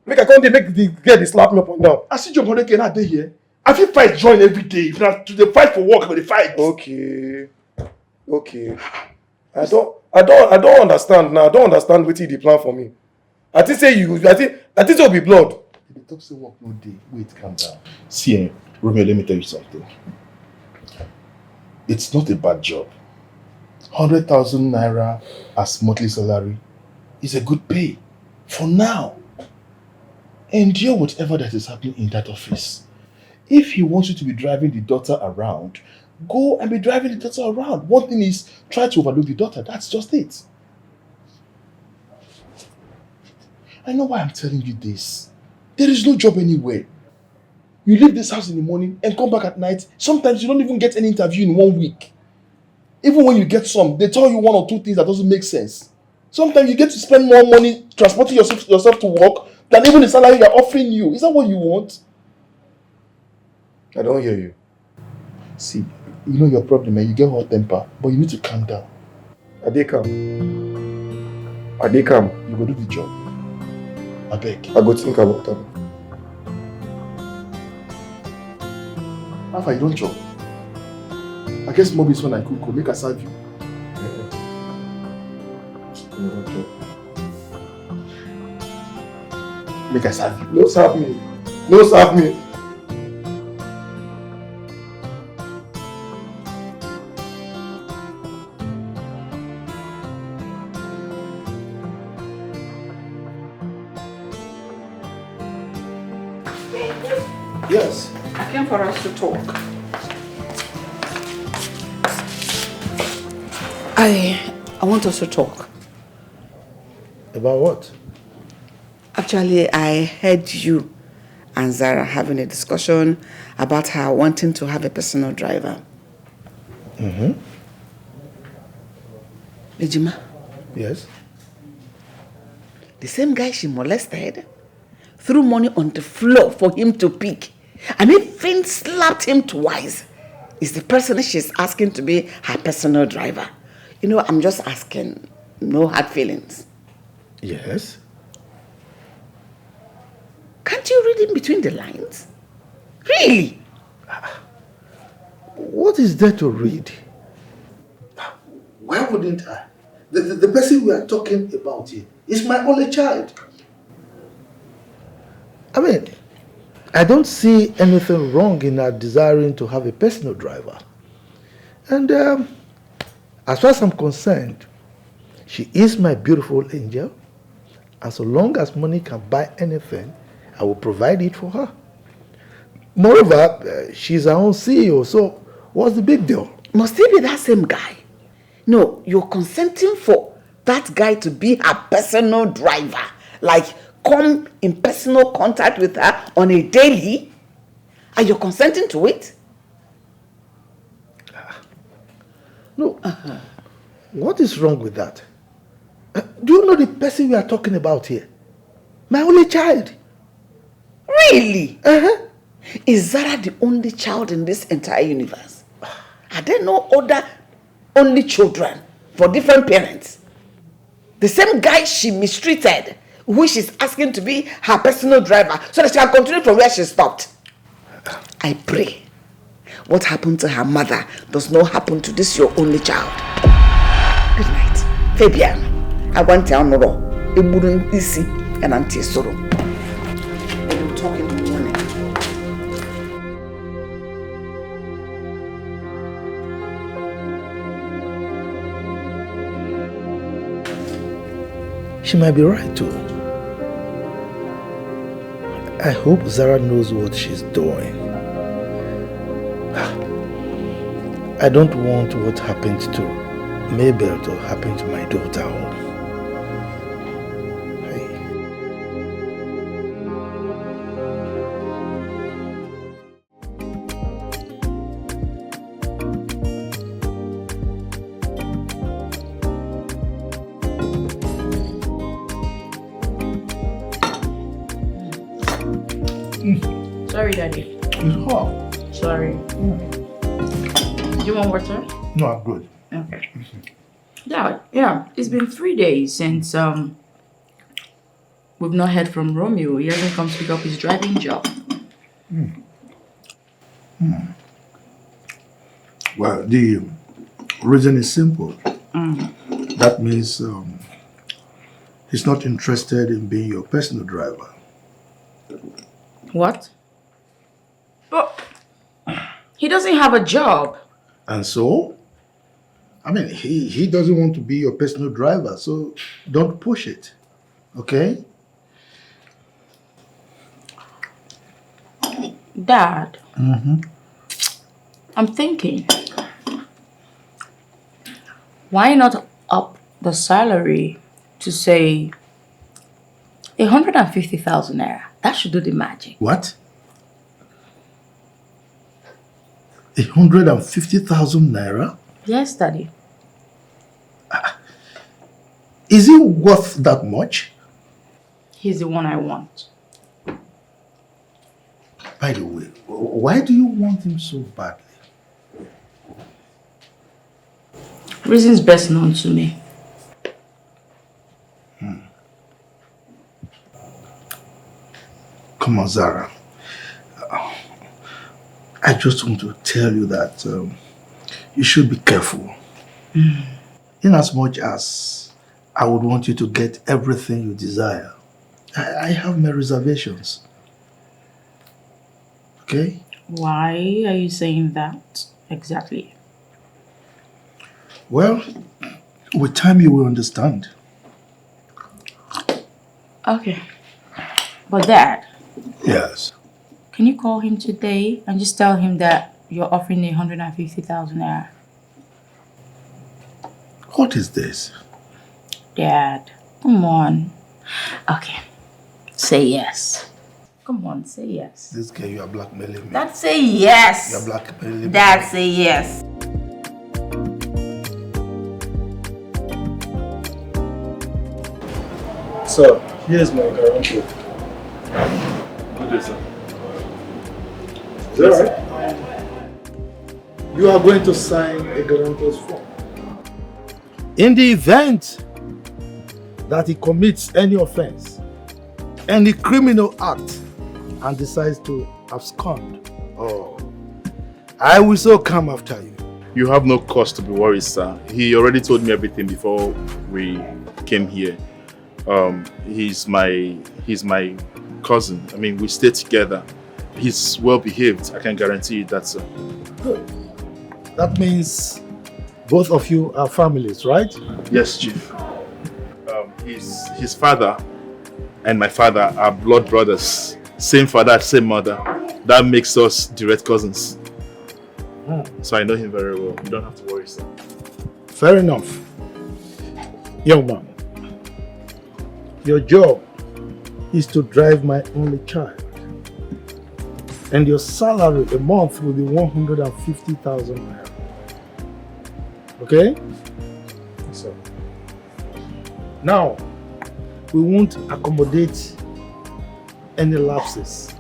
Make I come there, make the girl dey slap me up and down. I see job 100k now dey here. I feel fight join every day. If not to the fight for work, but the fight. Okay. I don't understand now. I don't understand wetin the plan for me. I think say it will be blood. The talk say work no day. Wait, calm down. See, Romeo, let me tell you something. It's not a bad job. 100,000 naira as monthly salary is a good pay for now. Endure whatever that is happening in that office. If he wants you to be driving the daughter around, go and be driving the daughter around. One thing is try to overlook the daughter. That's just it. I know why I'm telling you this. There is no job anywhere. You leave this house in the morning and come back at night. Sometimes you don't even get any interview in 1 week. Even when you get some, they tell you 1 or 2 things that doesn't make sense. Sometimes you get to spend more money transporting yourself to work than even the salary they're offering you. Is that what you want? I don't hear you. See, you know your problem, and you get hot temper, but you need to calm down. I dey calm. You go do the job. I beg. I go think about that. How far you don't chop? I guess maybe it's when I cook, make I serve you. Make I serve you. No serve me. No serve me. Yes. I came for us to talk. I want us to talk. About what? Actually, I heard you and Zara having a discussion about her wanting to have a personal driver. Mm-hmm. Ejima, Yes. the same guy she molested threw money on the floor for him to pick and even slapped him twice is the person she's asking to be her personal driver. You know, I'm just asking, no hard feelings. Yes. Can't you read in between the lines? Really? What is there to read? Why wouldn't I? The person we are talking about here is my only child. I mean, I don't see anything wrong in her desiring to have a personal driver. And as far as I'm concerned, she is my beautiful angel. And so long as money can buy anything, I will provide it for her. Moreover, she's her own CEO, so what's the big deal? Must it be that same guy? No, you're consenting for that guy to be her personal driver. Like, come in personal contact with her on a daily, and you're consenting to it? No. What is wrong with that? Do you know the person we are talking about here? My only child. Really? Is Zara the only child in this entire universe? Are there no other only children for different parents? The same guy she mistreated, who she's asking to be her personal driver, so that she can continue from where she stopped. I pray what happened to her mother does not happen to this your only child. Good night, Fabian. I want to know. It wouldn't easy and anti sorrow. We'll talk in the morning. She might be right too. I hope Zara knows what she's doing. I don't want what happened to Mabel to happen to my daughter. Sorry, Daddy. It's hot. Sorry. Do you want water? No, I'm good. Okay. Yeah. It's been 3 days since we've not heard from Romeo. He hasn't come to pick up his driving job. Well, the reason is simple. That means he's not interested in being your personal driver. What? But he doesn't have a job. And so? I mean, he doesn't want to be your personal driver, so don't push it. Okay? Dad. I'm thinking, why not up the salary to say 150,000 naira? That should do the magic. What? 150,000 naira? Yes, Daddy. Is it worth that much? He's the one I want. By the way, why do you want him so badly? Reasons best known to me. Come on, Zara. I just want to tell you that you should be careful. In as much as I would want you to get everything you desire, I have my reservations. Okay? Why are you saying that exactly? Well, with time you will understand. Okay. But Dad. Yes. Can you call him today and just tell him that you're offering 150,000 naira? What is this? Dad, come on. Okay. Say yes. Come on, say yes. This girl, you are blackmailing me. Dad, say yes. You are blackmailing me. Dad, say yes. Sir, here's my guarantee. Good day, sir. Is that right? You are going to sign a guarantor's form. In the event that he commits any offense, any criminal act, and decides to abscond, I will so come after you. You have no cause to be worried, sir. He already told me everything before we came here. He's my cousin. I mean, we stay together. He's well behaved. I can guarantee you that, sir. Good. That means both of you are families, right? Yes, Chief. His father and my father are blood brothers. Same father, same mother. That makes us direct cousins. So I know him very well. You don't have to worry, sir. Fair enough. Young man, your job is to drive my only child. And your salary a month will be 150,000 naira. Okay? So, now, we won't accommodate any lapses.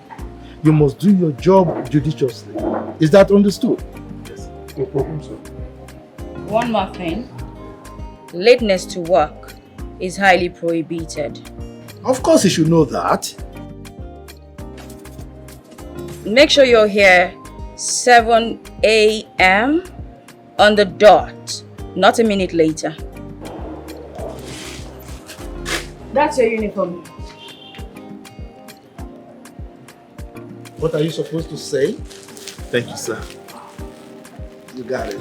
You must do your job judiciously. Is that understood? Yes. No problem, sir. One more thing. Lateness to work is highly prohibited. Of course you should know that. Make sure you're here 7 a.m. on the dot, not a minute later. That's your uniform. What are you supposed to say? Thank you, sir. You got it.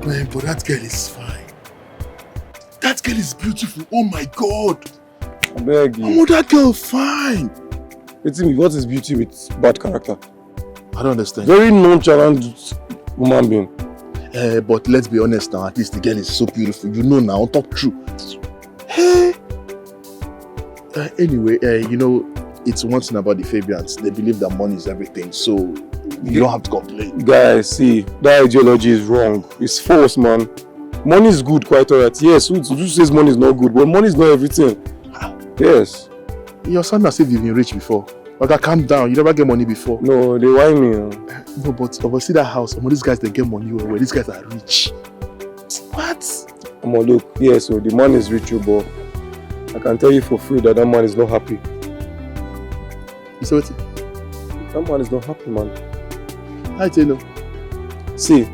Man, but that girl is fine. That girl is beautiful. Oh my God. I beg you. Oh, that girl fine. What is beauty with bad character? I don't understand. Very nonchalant woman being. But let's be honest now, at least the girl is so beautiful. You know now, talk true. Hey. Anyway, you know, it's one thing about the Fabians. They believe that money is everything, so you don't have to complain. Guys, see, that ideology is wrong. It's false, man. Money is good, quite alright. Yes, who says money is not good? But money is not everything. Yes. You sound as if you've been rich before. Like, calm down. You never get money before. No, they whine me. No, but see that house. These guys, they get money where these guys are rich. What? Look, yes, so the man is rich, but I can tell you for free that man is not happy. You say what? That man is not happy, man. I tell you. See,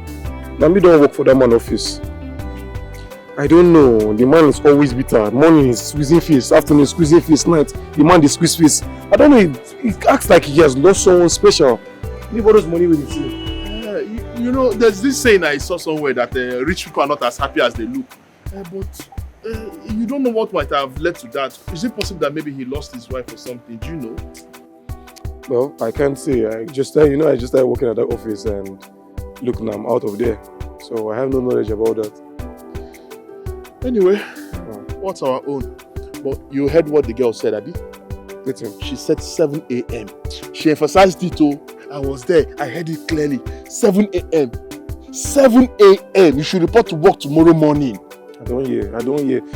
Mami don't work for that man office. I don't know. The man is always bitter. Morning is squeezing face, afternoon squeezing face, night the man is squeeze face. I don't know. He acts like he has lost someone special. He borrows money with his you know, there's this saying I saw somewhere that rich people are not as happy as they look. But you don't know what might have led to that. Is it possible that maybe he lost his wife or something? Do you know? Well, I can't say. I just started working at that office and look, now I'm out of there. So I have no knowledge about that. Anyway, what's our own? But you heard what the girl said, Abi? Listen. She said 7 a.m. She emphasized it too. I was there. I heard it clearly. 7 a.m. 7 a.m. You should report to work tomorrow morning. I don't hear.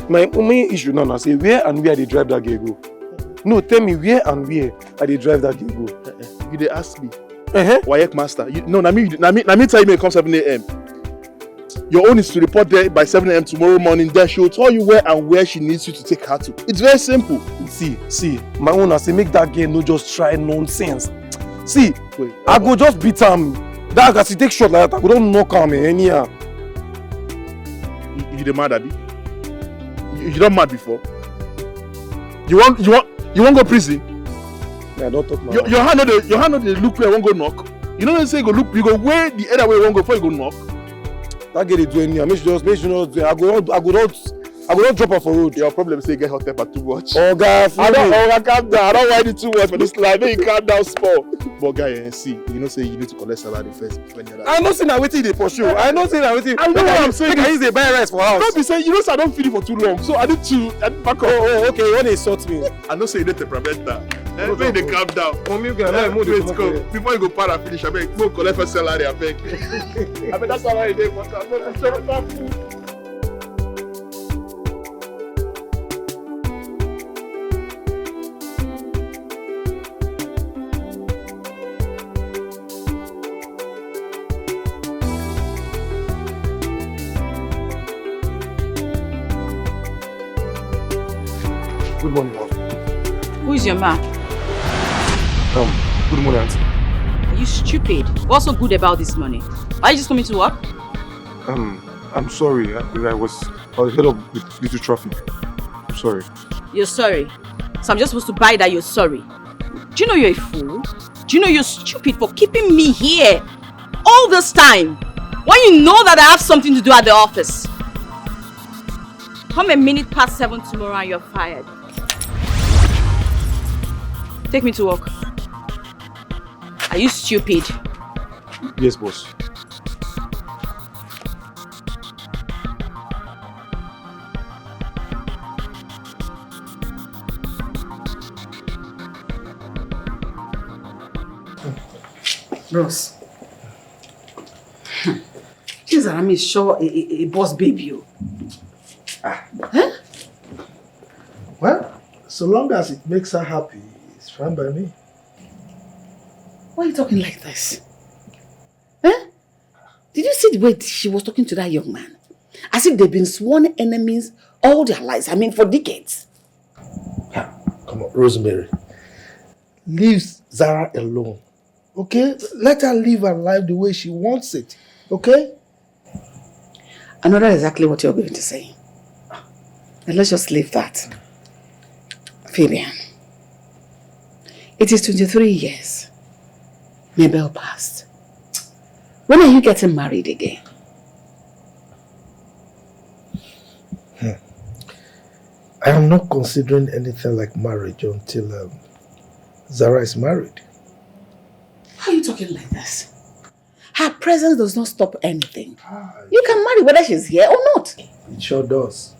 My main issue now, I say, where and where they drive that girl go? No, tell me where and where they drive that girl go? You they ask me. Wayek master. I mean tell you may come 7 a.m. Your own is to report there by 7 a.m. tomorrow morning. There she will tell you where she needs you to take her to. It's very simple. See, my own I say make that girl no just try nonsense. See, wait, I go just beat him. That as he take shot like that, I go don't knock him anyhow. You the mad, Abi? You don't mad before? You want go prison? Yeah, don't talk now. Your hand no dey look where I won't go knock. You know when say go look, you go where the other way you won't go before you go knock. That girl is doing here. Make sure not do. I go not drop her for road. Your problem is you get hot temper too much. Oh guy, calm down. I don't want it too much for this life. Make you calm down small. But guy, see, you know say you need to collect salary first before any other. I know saying that waiting they pursue. I know saying that waiting. I know what I'm saying. I use the buy rice for house. Don't be saying you know say I don't feel it for too long, so I need back up. Oh, okay. When they insult me, I know say you need temperamental. When they calm down. Mommy, go before you go para finish, I beg, go collect for salary. I beg. I mean that's how I dey. But I'm not food. Good morning, Mom. Who is your man? Good morning, Auntie. Are you stupid? What's so good about this money? Are you just coming to work? I'm sorry. I was head up with little traffic. I'm sorry. You're sorry. So I'm just supposed to buy that you're sorry. Do you know you're a fool? Do you know you're stupid for keeping me here all this time when you know that I have something to do at the office? Come a minute past 7 tomorrow and you're fired. Take me to work. Are you stupid? Yes, boss. Bros. Zara is sure a boss baby. Huh? Well, so long as it makes her happy, it's fine by me. Why are you talking like this? Huh? Did you see the way she was talking to that young man? As if they've been sworn enemies all their lives. I mean, for decades. Yeah, come Come on, Rosemary. Leave Zara alone. Okay? Let her live her life the way she wants it. Okay? I know that's exactly what you're going to say. And let's just leave that. Fabian, it is 23 years. Mabel passed. When are you getting married again? I am not considering anything like marriage until Zara is married. How are you talking like this? Her presence does not stop anything. You can marry whether she's here or not. It sure does.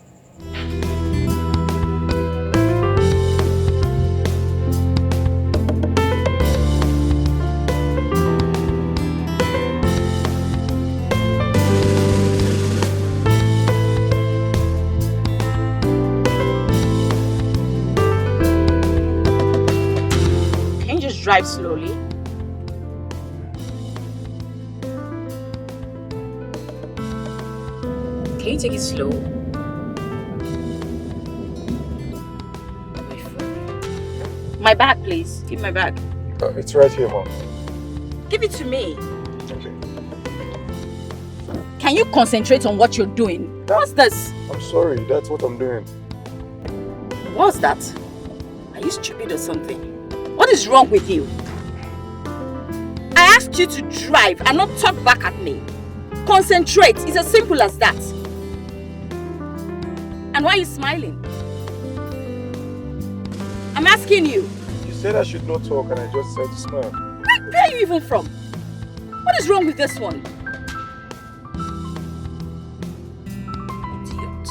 Drive slowly. Can you take it slow? My bag, please. Give me my bag. It's right here, Mom. Give it to me. Okay. Can you concentrate on what you're doing? What's this? I'm sorry, that's what I'm doing. What's that? Are you stupid or something? What is wrong with you? I asked you to drive and not talk back at me. Concentrate. It's as simple as that. And why are you smiling? I'm asking you. You said I should not talk and I just said to smile. Where are you even from? What is wrong with this one? Idiot.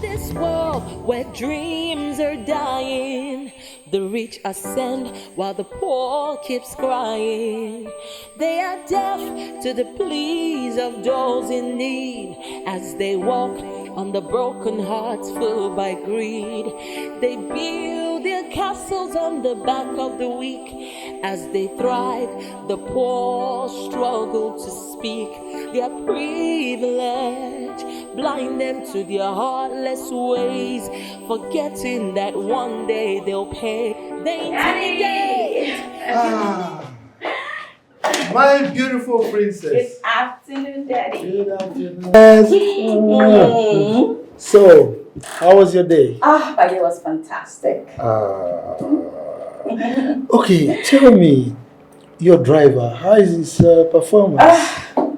This world where dreams are dying, the rich ascend while the poor keeps crying. They are deaf to the pleas of those in need as they walk on the broken hearts full by greed. They build their castles on the back of the weak. As they thrive, the poor struggle to speak. Their privilege blind them to their heartless ways, forgetting that one day they'll pay. They intimidate. My beautiful princess. Good afternoon, Daddy. Good afternoon. Yes. So, how was your day? My day was fantastic. Okay, tell me, your driver, how is his performance?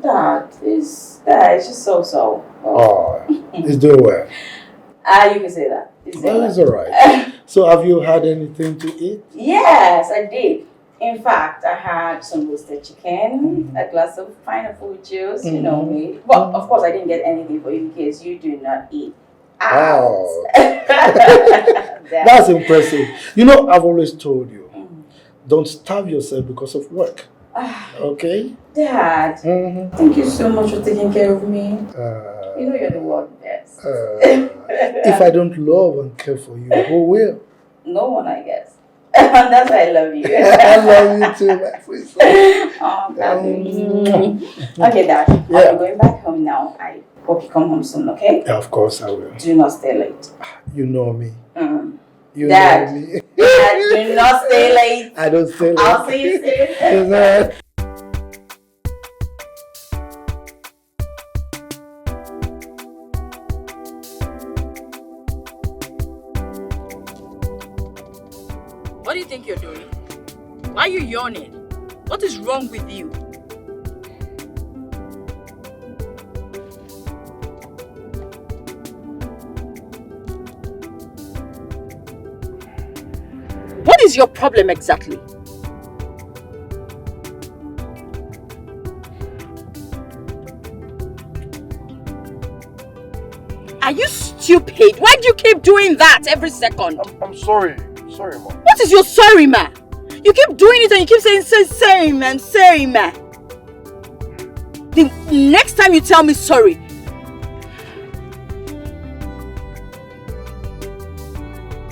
Dad, it's just so. He's doing well. You can say that. Well, it's alright. So, have you had anything to eat? Yes, I did. In fact, I had some roasted chicken, a glass of pineapple juice, you know me. Well, of course, I didn't get anything for you because you do not eat out. Oh. That's impressive. You know, I've always told you, don't starve yourself because of work. Okay? Dad, thank you so much for taking care of me. You know you're the world best. If I don't love and care for you, who will? No one, I guess. That's why I love you. I love you too, my princess. Okay, Dad. Yeah. I'm going back home now. I hope you come home soon, okay? Yeah, of course I will. Do not stay late. You know me. You Dad, know me. Dad, do not stay late. I don't stay late. I'll see you soon. What do you think you're doing? Why are you yawning? What is wrong with you? What is your problem exactly? Are you stupid? Why do you keep doing that every second? I'm sorry. Sorry, Mom. What is your sorry, ma? You keep doing it and you keep saying same and same, ma. The next time you tell me sorry,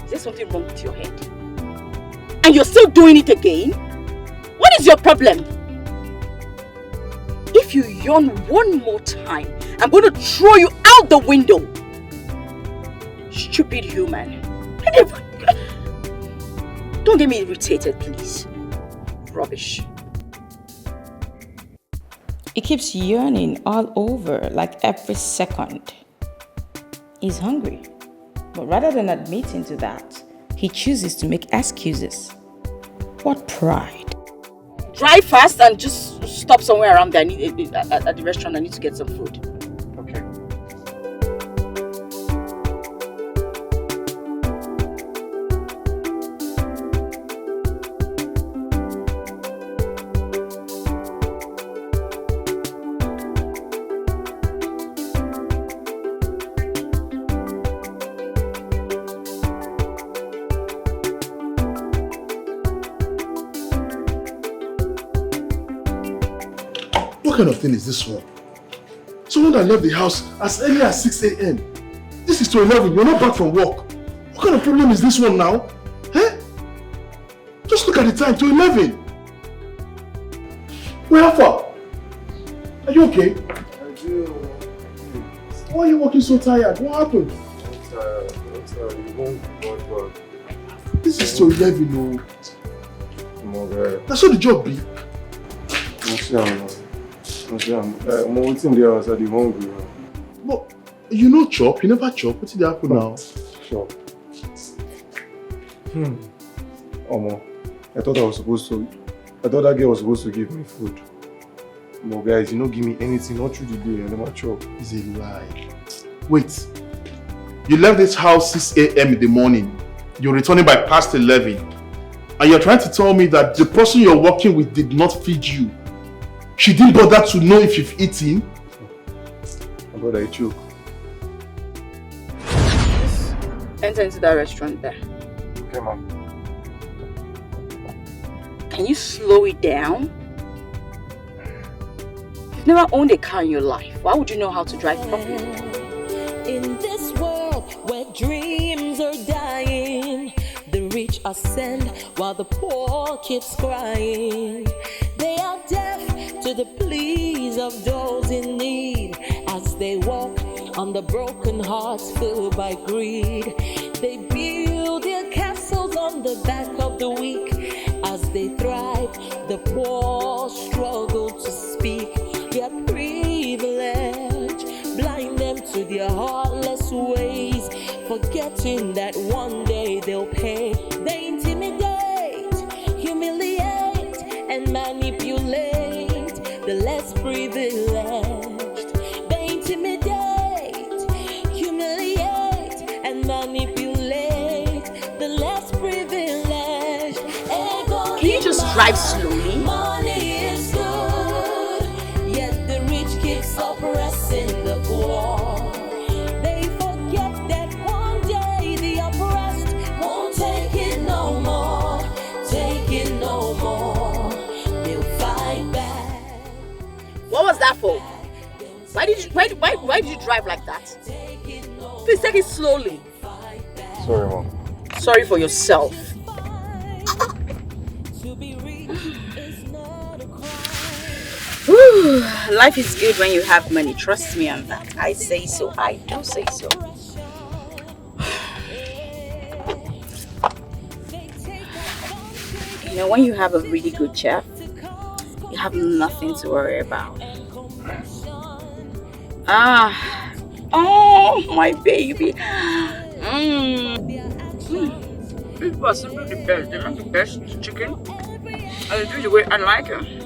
is there something wrong with your head? And you're still doing it again? What is your problem? If you yawn one more time, I'm going to throw you out the window. Stupid human. Don't get me irritated, please. Rubbish. He keeps yearning all over, like every second. He's hungry. But rather than admitting to that, he chooses to make excuses. What pride. Drive fast and just stop somewhere around there. At the restaurant. I need to get some food. Okay. What kind of thing is this one? Someone that left the house as early as 6 a.m. This is to 11. You're not back from work. What kind of problem is this one now? Eh? Just look at the time, to 11. Where far? Are you okay? I do. Why are you walking so tired? What happened? I'm tired. You won't go back. This is to 11, no. Come on, guy. That's what the job be. I'm waiting there outside the hungry. But you know chop, you never chop. What's the happen now? Sure. Omo, I thought that girl was supposed to give me food. But guys, you don't give me anything, not through the day, I never chop. It's a lie. Wait. You left this house 6 a.m. in the morning. You're returning by past 11. And you're trying to tell me that the person you're working with did not feed you. She didn't bother to know if you've eaten. My brother, I choke. Enter into that restaurant there. Okay, ma'am. Can you slow it down? You've never owned a car in your life. Why would you know how to drive properly? In this world where dreams are dying, the rich ascend while the poor keeps crying. They are deaf to the pleas of those in need as they walk on the broken hearts filled by greed. They build their castles on the back of the weak. As they thrive, the poor struggle to speak. Their privilege blind them to their heartless ways, forgetting that one day they'll pay. They intimidate, humiliate, and manipulate the less privileged. They intimidate, humiliate, and manipulate the less privileged. Can you just drive slowly? Money is good, yet the rich keeps oppressing the poor. They forget that one day the oppressed won't take it no more. Take it no more. They'll fight back. What was that for? Why did you drive like that? Please take it slowly. Sorry, mom. Sorry for yourself. Life is good when you have money. Trust me on that. I say so. I do say so. You know, when you have a really good chef, you have nothing to worry about. Oh, my baby. This was simply the best. They make the best chicken. And they do the way I like it.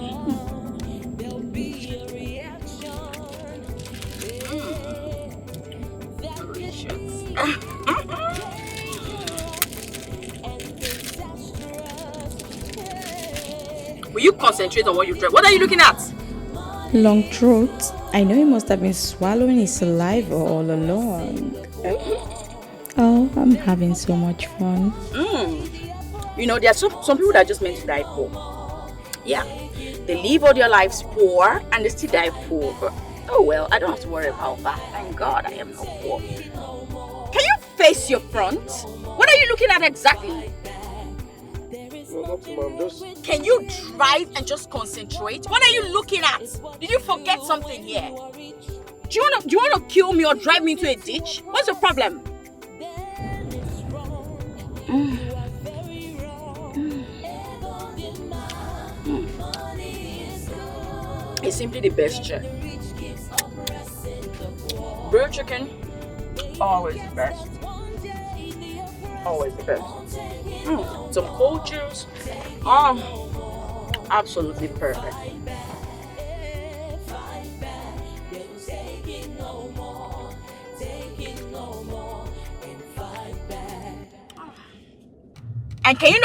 Will you concentrate on what you drink? What are you looking at? Long throat. I know he must have been swallowing his saliva all along. Oh, I'm having so much fun. You know, there are some people that are just meant to die poor. Yeah. They live all their lives poor and they still die poor. But, oh well, I don't have to worry about that. Thank God I am not poor. Can you face your front? What are you looking at exactly? No, nothing, ma'am. Just... Can you drive and just concentrate? What are you looking at? Did you forget something here? Do you want to kill me or drive me into a ditch? What's your problem? is simply the best chef. Grilled chicken, always the best. Always the best. Some cold juice, absolutely perfect. And can you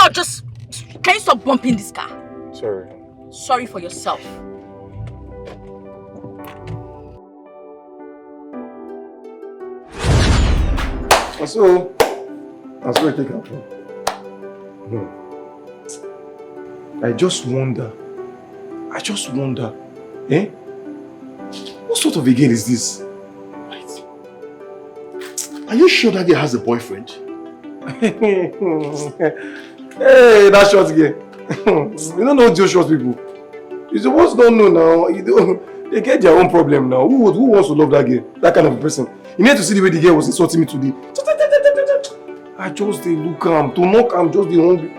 stop bumping this car? Sorry. Sorry for yourself. So I take her phone. I just wonder, eh? What sort of a girl is this? Are you sure that girl has a boyfriend? Hey, that short girl. You don't know those short people. You supposed don't know now. They get their own problem now. Who wants to love that girl? That kind of a person. You need to see the way the girl was insulting me today. I just dey look am. To knock am, just dey hungry.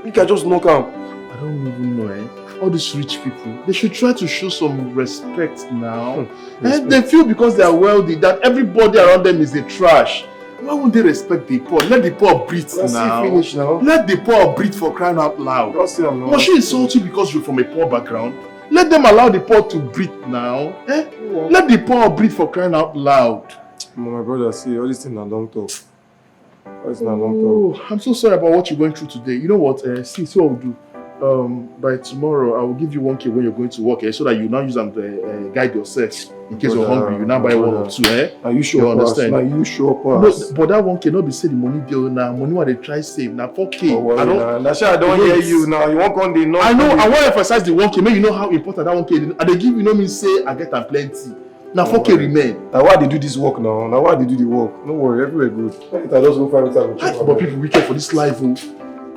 You can just knock am. I don't even know, eh? All these rich people, they should try to show some respect now. And they feel because they are wealthy that everybody around them is a trash. Why won't they respect the poor? Let the poor breathe now. Finish now. Let the poor breathe for crying out loud. Must she insult you because you're from a poor background? Let them allow the poor to breathe now. Eh? Yeah. Let the poor breathe for crying out loud. My brother, see, all these things are long talk. I'm so sorry about what you're going through today. You know what? See what we'll do. By tomorrow, I will give you 1K when you're going to work, so that you now use them to guide yourself. In case you're hungry, you now buy 1 or 2, eh? Are you sure? You understand? Are you sure? No, but that 1K not be say the money deal now. Money what they try save now 4K. Oh, well, I don't hear you now. You won't come the no. I know. I want to emphasize the 1K. Make you know how important that 1K is. And they give you no mean say I get them plenty. Now 4K remain. Now why they do this work now? Now why they do the work? No worry, everywhere good. I just go find time. But people wicked for this life. Oh.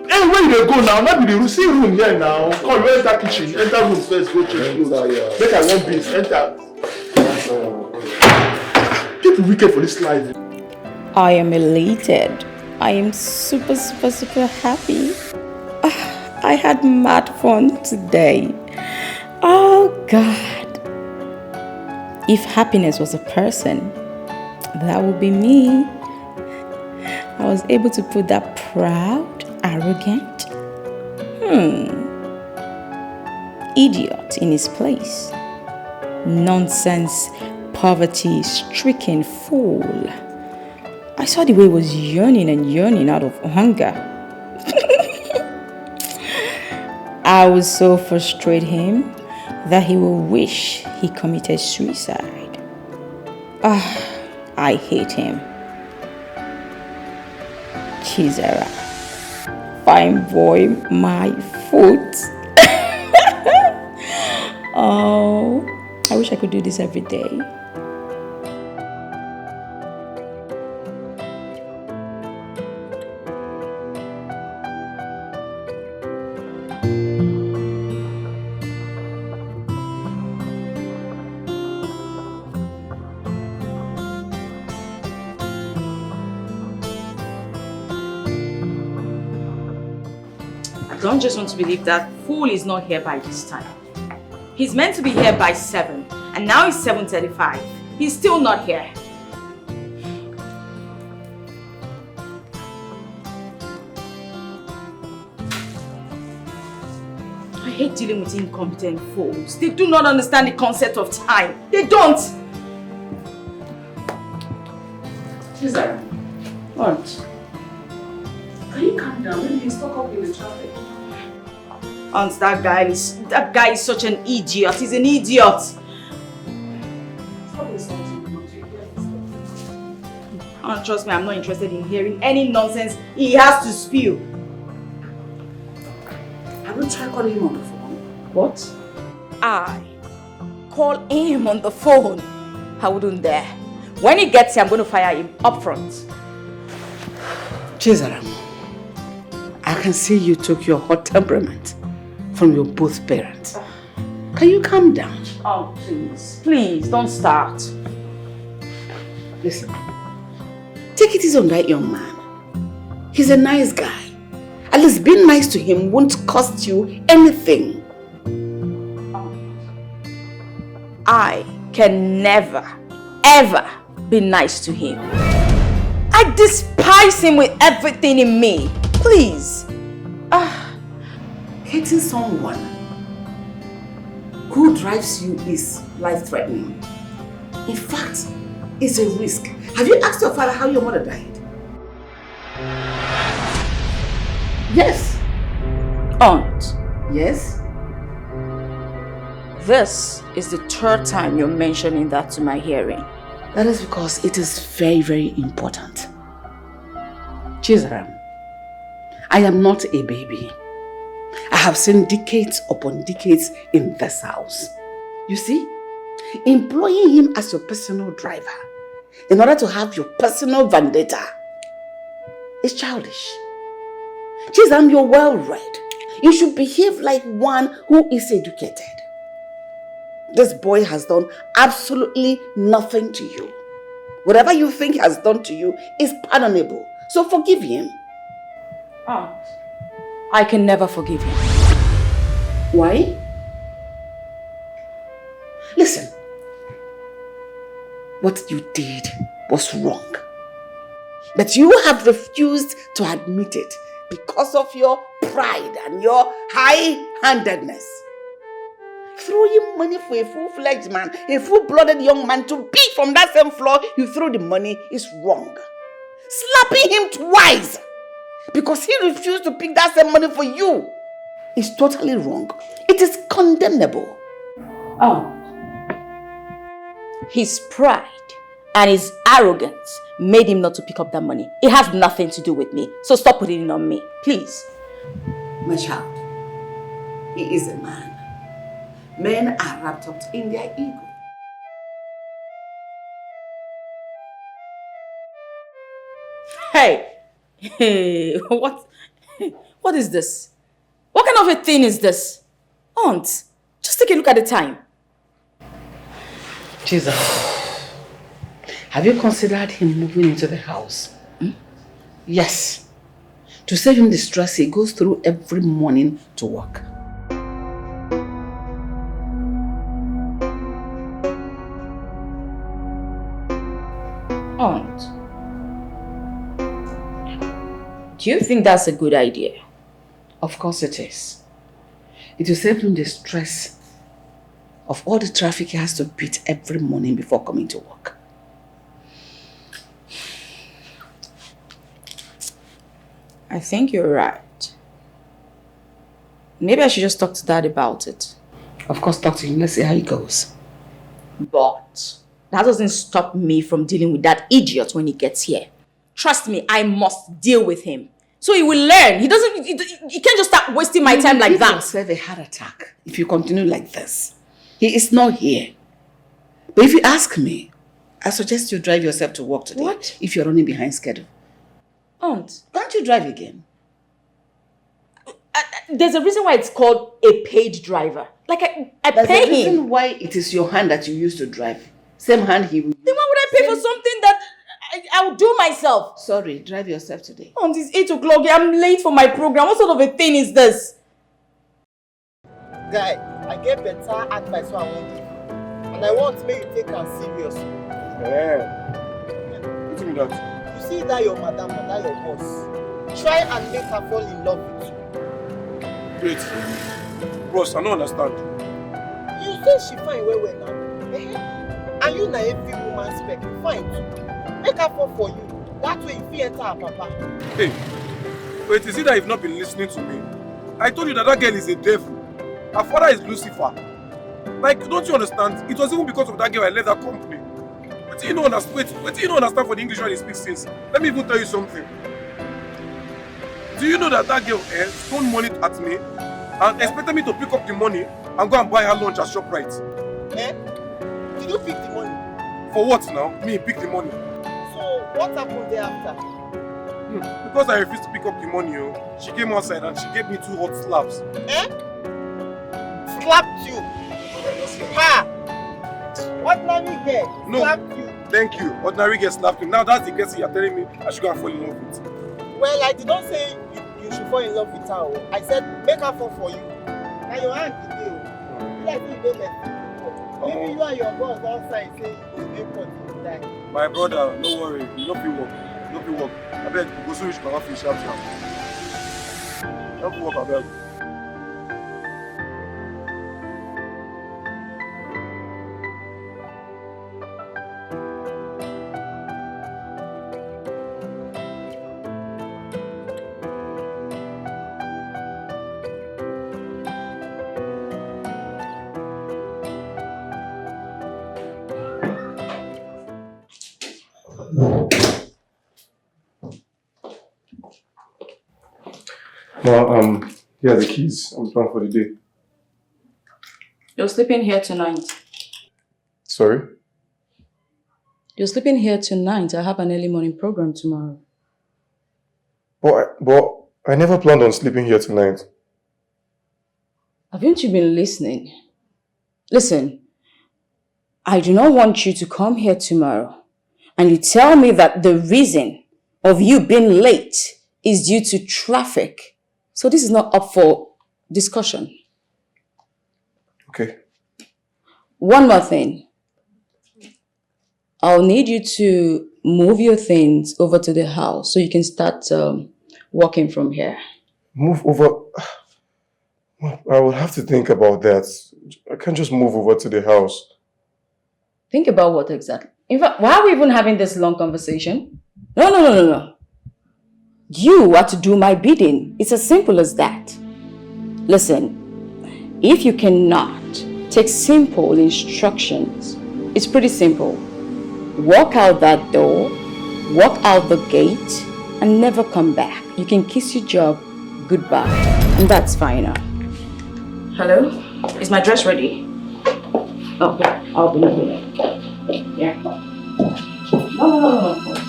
Hey, where you go now? Not be the room. See room here now. Come, where's that kitchen? Enter room first. Go change clothes. Make I one beans. Enter. People wicked for this life. I am elated. I am super happy. I had mad fun today. Oh God. If happiness was a person, that would be me. I was able to put that proud, arrogant, idiot in his place. Nonsense, poverty-stricken fool. I saw the way he was yearning out of hunger. I would so frustrate him that he will wish he committed suicide. I hate him. Zara, fine boy, my foot. Oh, I wish I could do this every day. I don't just want to believe that fool is not here by this time. He's meant to be here by 7, and now it's 7:35. He's still not here. I hate dealing with incompetent fools. They do not understand the concept of time. They don't. Who's that? What? Can you calm down? Maybe you stuck up in the traffic. Aunt, that guy is such an idiot. He's an idiot. Stop insulting me. Aunt, trust me, I'm not interested in hearing any nonsense he has to spew. I will try calling him on the phone. What? I call him on the phone? I wouldn't dare. When he gets here, I'm going to fire him up front. Zara, I can see you took your hot temperament from your both parents. Can you calm down? Oh, please. Please, don't start. Listen, take it easy on that young man. He's a nice guy. At least being nice to him won't cost you anything. I can never, ever be nice to him. I despise him with everything in me. Please. Hating someone who drives you is life-threatening. In fact, it's a risk. Have you asked your father how your mother died? Yes. Aunt. Yes? This is the third time you're mentioning that to my hearing. That is because it is very, very important. Zara, I am not a baby. I have seen decades upon decades in this house. You see, employing him as your personal driver in order to have your personal vendetta is childish. Zara, you're well-read. You should behave like one who is educated. This boy has done absolutely nothing to you. Whatever you think he has done to you is pardonable. So forgive him. Aunt, I can never forgive him. Why? Listen. What you did was wrong. But you have refused to admit it because of your pride and your high-handedness. Throwing money for a full-fledged man, a full-blooded young man to pick from that same floor you threw the money is wrong. Slapping him twice because he refused to pick that same money for you is totally wrong. It is condemnable. His pride and his arrogance made him not to pick up that money. It has nothing to do with me. So stop putting it on me, please. My child, he is a man. Men are wrapped up in their ego. Hey, what is this? What kind of a thing is this? Aunt, just take a look at the time. Jesus, have you considered him moving into the house? Yes. To save him the stress he goes through every morning to work. Aunt, do you think that's a good idea? Of course it is. It will save him the stress of all the traffic he has to beat every morning before coming to work. I think you're right. Maybe I should just talk to Dad about it. Of course, talk to him. Let's see how it goes. But that doesn't stop me from dealing with that idiot when he gets here. Trust me, I must deal with him. So he will learn. He can't just start wasting my time like that. Give yourself a heart attack if you continue like this. He is not here. But if you ask me, I suggest you drive yourself to work today. What? If you're running behind schedule. Aunt, Can't you drive again? there's a reason why it's called a paid driver. Like I There's pay a reason him. why it is your hand that you use to drive. Same hand he will use. Then why would I pay for something that I will do myself? Sorry, drive yourself today. Aunt, it's 8 o'clock. I'm late for my program. What sort of a thing is this? Guy, I get better advice so I want you. And I want me to take am serious. What do you mean that? You see that your madam and that your boss. Try and make her fall in love with you. Wait, Ross, I don't understand. You say she fine well now. And you na every woman spec, fine too. Make her fall for you. That way if you enter her papa. Hey, wait, is it that you've not been listening to me? I told you that that girl is a devil. Her father is Lucifer. Like, don't you understand? It was even because of that girl I left that company. What do you not understand? Wait, what do you not understand for the English when he speaks since? Let me even tell you something. Do you know that that girl thrown money at me and expected me to pick up the money and go and buy her lunch at ShopRite? Did you pick the money? For what now? Me pick the money. So what happened thereafter? Because I refused to pick up the money, she came outside and she gave me 2 hot slaps. Slapped you? Ha! Ordinary girl slapped you. Thank you. Ordinary girl slapped me. Now that's the person you're telling me I should go and fall in love with. Well, I did not say you should fall in love with her. I said make her fall for you. Now your hand is there. You like you don't let me. Maybe you and your boss outside say you go make money die. My brother, no worry. You no fit work. No fit work. I beg, you go so reach my office sharp sharp. No fit work, I beg. Now, here are the keys. I'm done for the day. You're sleeping here tonight. Sorry? You're sleeping here tonight. I have an early morning program tomorrow. But I never planned on sleeping here tonight. Haven't you been listening? Listen, I do not want you to come here tomorrow and you tell me that the reason of you being late is due to traffic. So this is not up for discussion. Okay. One more thing. I'll need you to move your things over to the house so you can start walking from here. Move over? I will have to think about that. I can't just move over to the house. Think about what exactly? In fact, why are we even having this long conversation? No. You are to do my bidding. It's as simple as that. Listen, if you cannot take simple instructions, it's pretty simple. Walk out that door, walk out the gate, and never come back. You can kiss your job goodbye, and that's final. Hello? Is my dress ready? Oh, yeah, I'll be ready. Yeah. No.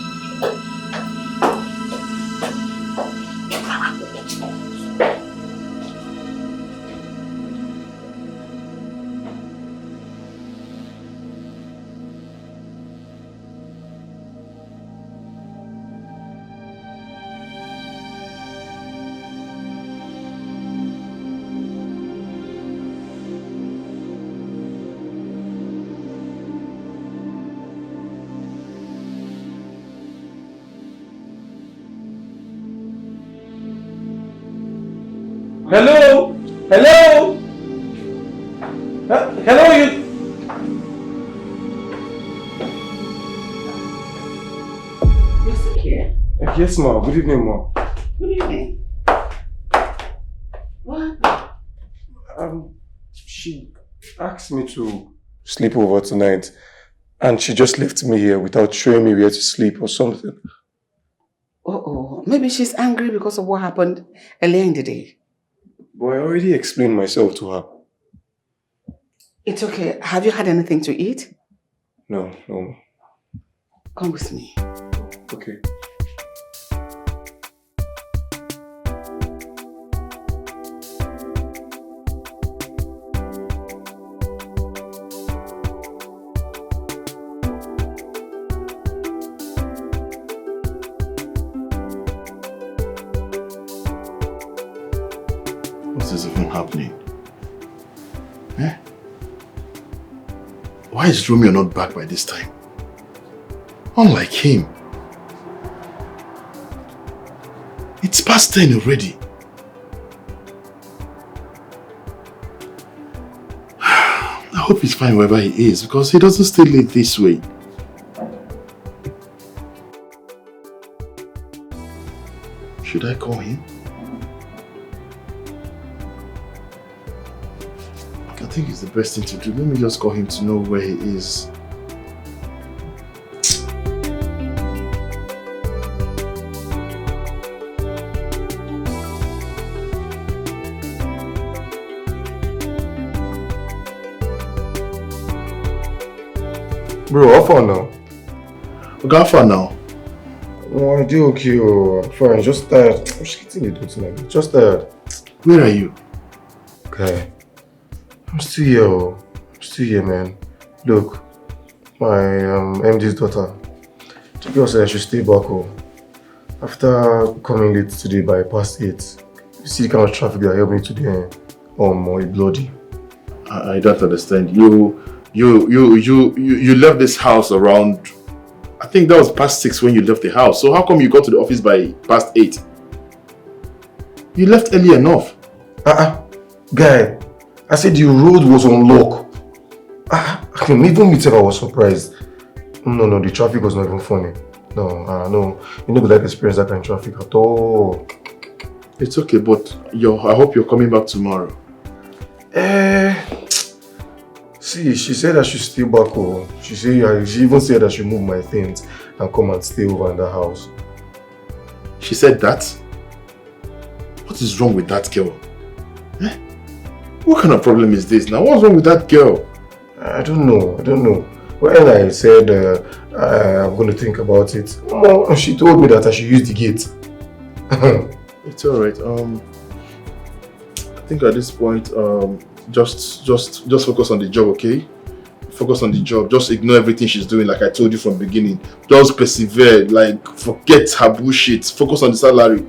Hello? Hello? Hello, you? You're still here? Yes, ma. Good evening, ma. Good evening. What? She asked me to sleep over tonight, and she just left me here without showing me where to sleep or something. Maybe she's angry because of what happened earlier in the day. But I already explained myself to her. It's okay. Have you had anything to eat? No. Come with me. Okay. What is even happening? Eh? Why is Romeo not back by this time? Unlike him. It's past 10 already. I hope he's fine wherever he is because he doesn't stay late this way. Should I call him? I think it's the best thing to do. Let me just call him to know where he is. Bro, how far now? Okay, how far now? Oh, I do okay. I'm fine. Just tired. I'm just getting the door tonight. Just tired. Where are you? Okay. I'm still here. I'm still here, man. Look, my MD's daughter. She said I should stay back home. After coming late today by past 8, you see the kind of traffic that helped me today. Or bloody. I don't understand. You You left this house around, I think that was past 6 when you left the house. So how come you got to the office by past 8? You left early enough. Guy, I said the road was on lock. Even myself I was surprised. No, the traffic was not even funny. No, you never like experience that kind of traffic at all. It's okay, but I hope you're coming back tomorrow. See, she said I should stay back home. She even said I should move my things and come and stay over in the house. She said that? What is wrong with that girl? What kind of problem is this now? What's wrong with that girl? I don't know. When I said I'm going to think about it, she told me that I should use the gate. It's alright. I think at this point, just focus on the job, okay? Focus on the job. Just ignore everything she's doing, like I told you from the beginning. Just persevere. Like, forget her bullshit. Focus on the salary.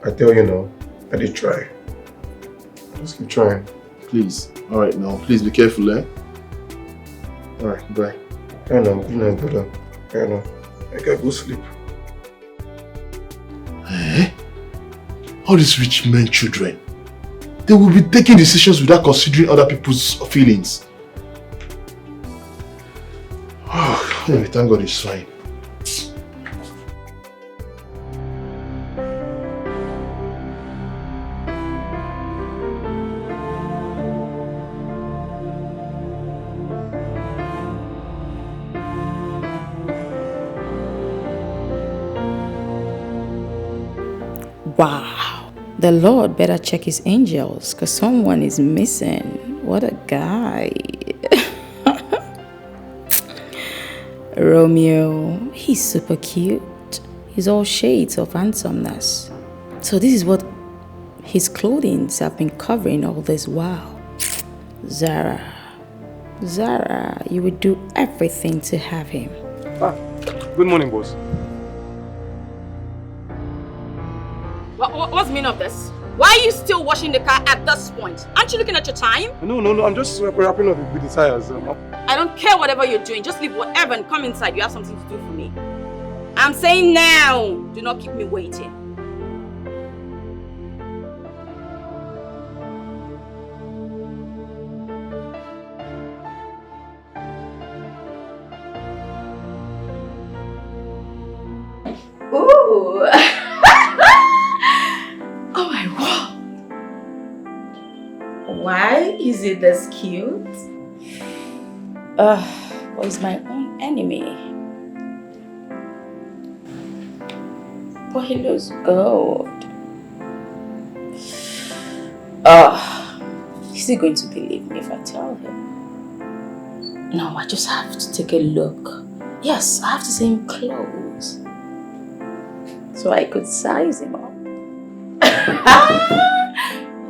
I tell you now, I did try. Just keep trying. Please. Alright now, please be careful, eh? Alright, bye. I know, good night, brother. I know. I gotta go sleep. All these rich men children, they will be taking decisions without considering other people's feelings. Anyway, thank God it's fine. Wow, the Lord better check his angels because someone is missing. What a guy. Romeo, he's super cute. He's all shades of handsomeness. So this is what his clothing have been covering all this while. Zara, you would do everything to have him. Good morning, boss. What's the meaning of this? Why are you still washing the car at this point? Aren't you looking at your time? No, I'm just wrapping up with the tires. I don't care whatever you're doing. Just leave whatever and come inside. You have something to do for me. I'm saying now. Do not keep me waiting. Ooh. Oh my God. Why is it this cute? Well, he's my own enemy. But he looks good. Is he going to believe me if I tell him? No, I just have to take a look. Yes, I have to see him close. So I could size him up. Oh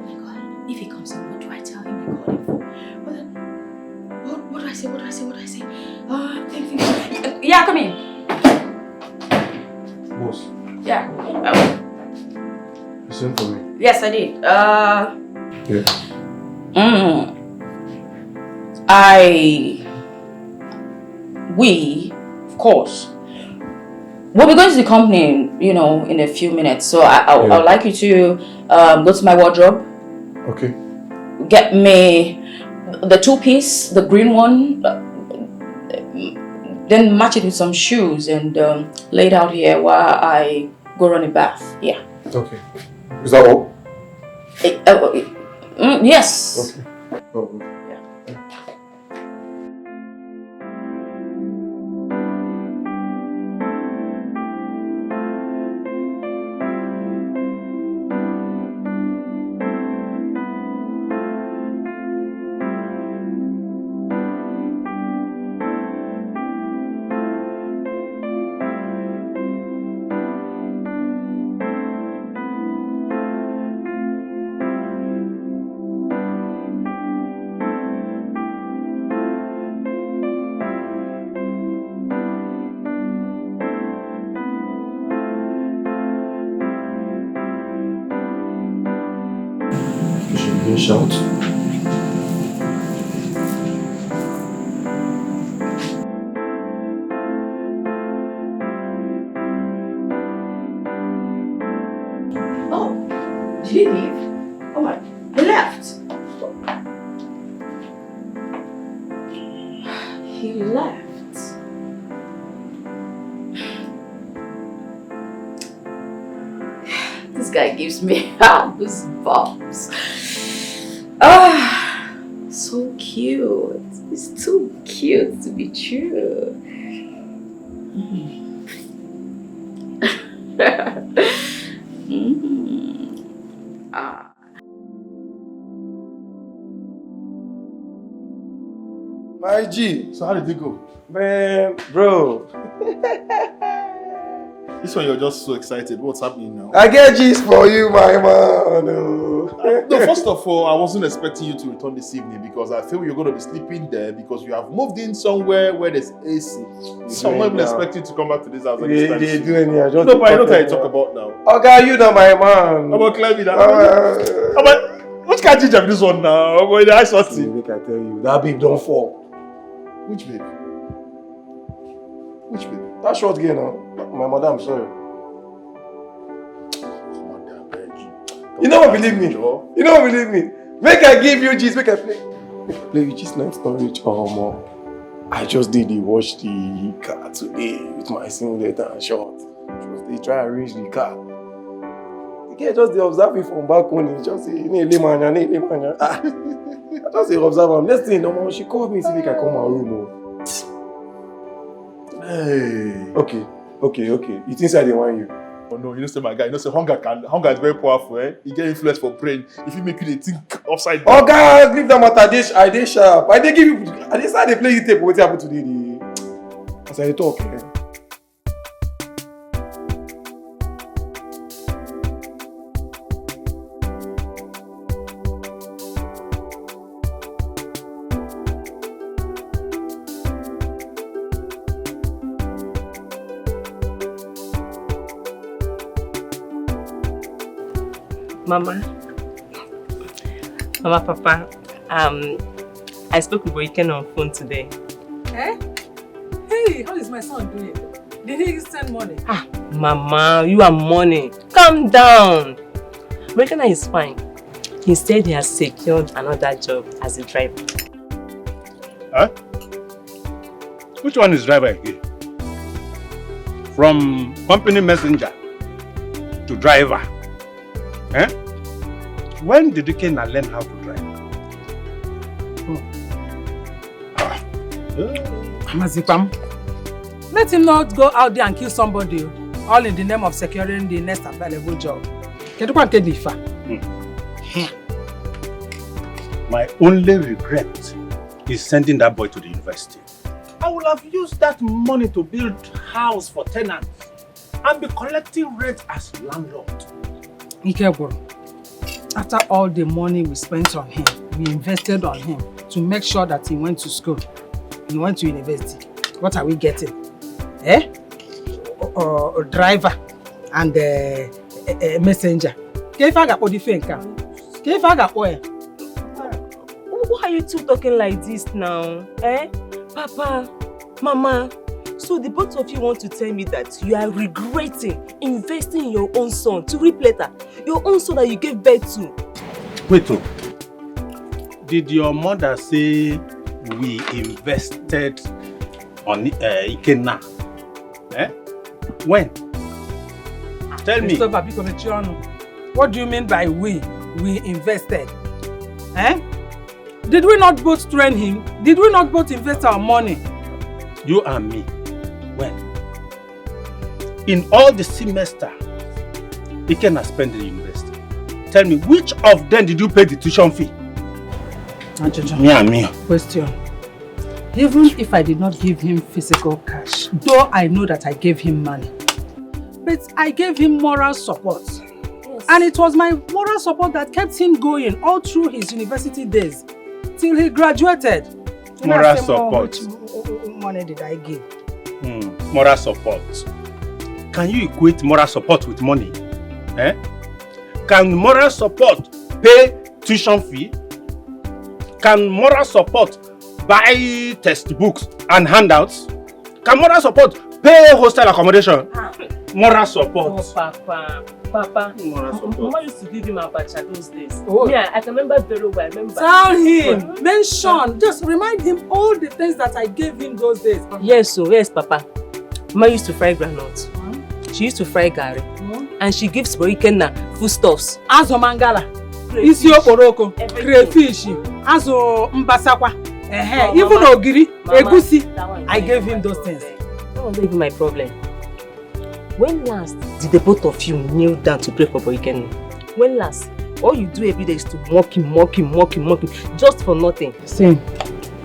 my God, if he comes in, what do I tell him I called him for? What do I say? Think. Yeah, come in. Boss. Yeah. You sent for me? Yes, I did. Yeah. We, of course, we'll be going to the company, in a few minutes. So I'd like you to go to my wardrobe. Okay. Get me the 2-piece, the green one. Then match it with some shoes and lay it out here while I go run a bath. Yeah. Okay. Is that all? Yes. Okay. Oh. Shout. Did he leave? Oh my, he left. He left. This guy gives me goosebumps. Ah, so cute. It's too cute to be true. My G. So how did it go? Man, bro. This one you're just so excited. What's happening now? I get G's for you, my man. Oh. No, first of all, I wasn't expecting you to return this evening because I feel you're going to be sleeping there because you have moved in somewhere where there's AC. So I'm not even expecting you to come back to this house anytime They soon. do any. I just No, but I know what you talk about now. Okay, you know my man. How about climbing that? Which can't change this one now? How about the ice See, make I tell you, that babe don't fall. Which babe? Which babe? That short girl now. My mother, I'm sorry. You don't believe me. You don't believe me. Make I give you G's, make I play. Play with G's night storage. Oh, mom. I just did wash the car today with my singlet and short. They try to arrange the car. The girl just observe me from back home. He just say, I just say observe him. Next thing, no, she called me and said, make I come my room. Hey. Okay. It's inside the one you. Oh no, you know, say my guy, you know, say hunger is very powerful, eh? You get influence for brain. If you make you think upside down. Oh God, leave that matter. I did sharp. I did give you. I did start to play you tape. What happened today? As I talk, eh? Mama, Papa, I spoke with Weekend on phone today. Eh? Hey, how is my son doing? Did he send money? Mama, you are money. Calm down. Weekend is fine. He said he has secured another job as a driver. Huh? Which one is driver again? From company messenger to driver. Eh? When did Ikenna learn how to drive? Mazipam, let him not go out there and kill somebody, all in the name of securing the next available job. My only regret is sending that boy to the university. I would have used that money to build house for tenants and be collecting rent as landlord. Ikeboro, after all the money we spent on him, we invested on him to make sure that he went to school, he went to university. What are we getting? A driver and a messenger. Why are you two talking like this now? Eh? Papa, Mama, so the both of you want to tell me that you are regretting investing in your own son to reap later? Your own son that you gave birth to? Wait, did your mother say we invested on Ikenna? Eh? When? Tell me. What do you mean by we? We invested. Eh? Did we not both train him? Did we not both invest our money? You and me. When? In all the semester Ikenna spent in the university. Tell me, which of them did you pay the tuition fee? Me and me. Question. Even if I did not give him physical cash, though I know that I gave him money, but I gave him moral support. Yes. And it was my moral support that kept him going all through his university days till he graduated. Moral support. How much money did I give? Moral support. Can you equate moral support with money? Eh? Can moral support pay tuition fee? Can moral support buy textbooks and handouts? Can moral support pay hostel accommodation? Moral support. Oh, Papa. Papa, Mama used to give him abacha those days. Oh. Me, I can remember very well. I remember. Tell him, mention, just remind him all the things that I gave him those days. Yes, so yes, Papa. Mama used to fry groundnuts. She used to fry gari. And she gives Boikenna foodstuffs. Azo mangala, isi oporoko, crayfish, azo mbasakwa, even ogiri, egusi. I gave him those things. That wasn't even my problem. When last did the both of you kneel down to pray for Boikenna? When last? All you do every day is to mock him, just for nothing. See,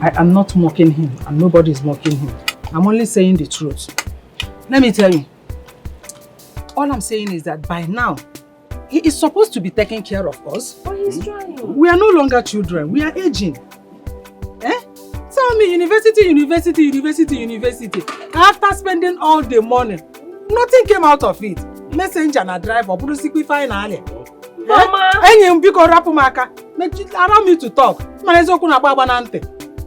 I am not mocking him, and nobody is mocking him. I'm only saying the truth. Let me tell you. All I'm saying is that by now, he is supposed to be taking care of us. But he's trying. We are no longer children. We are aging. Tell me, university. After spending all the money, nothing came out of it. Messenger na drive or Brusikwi finally. Mama! Allow me to talk.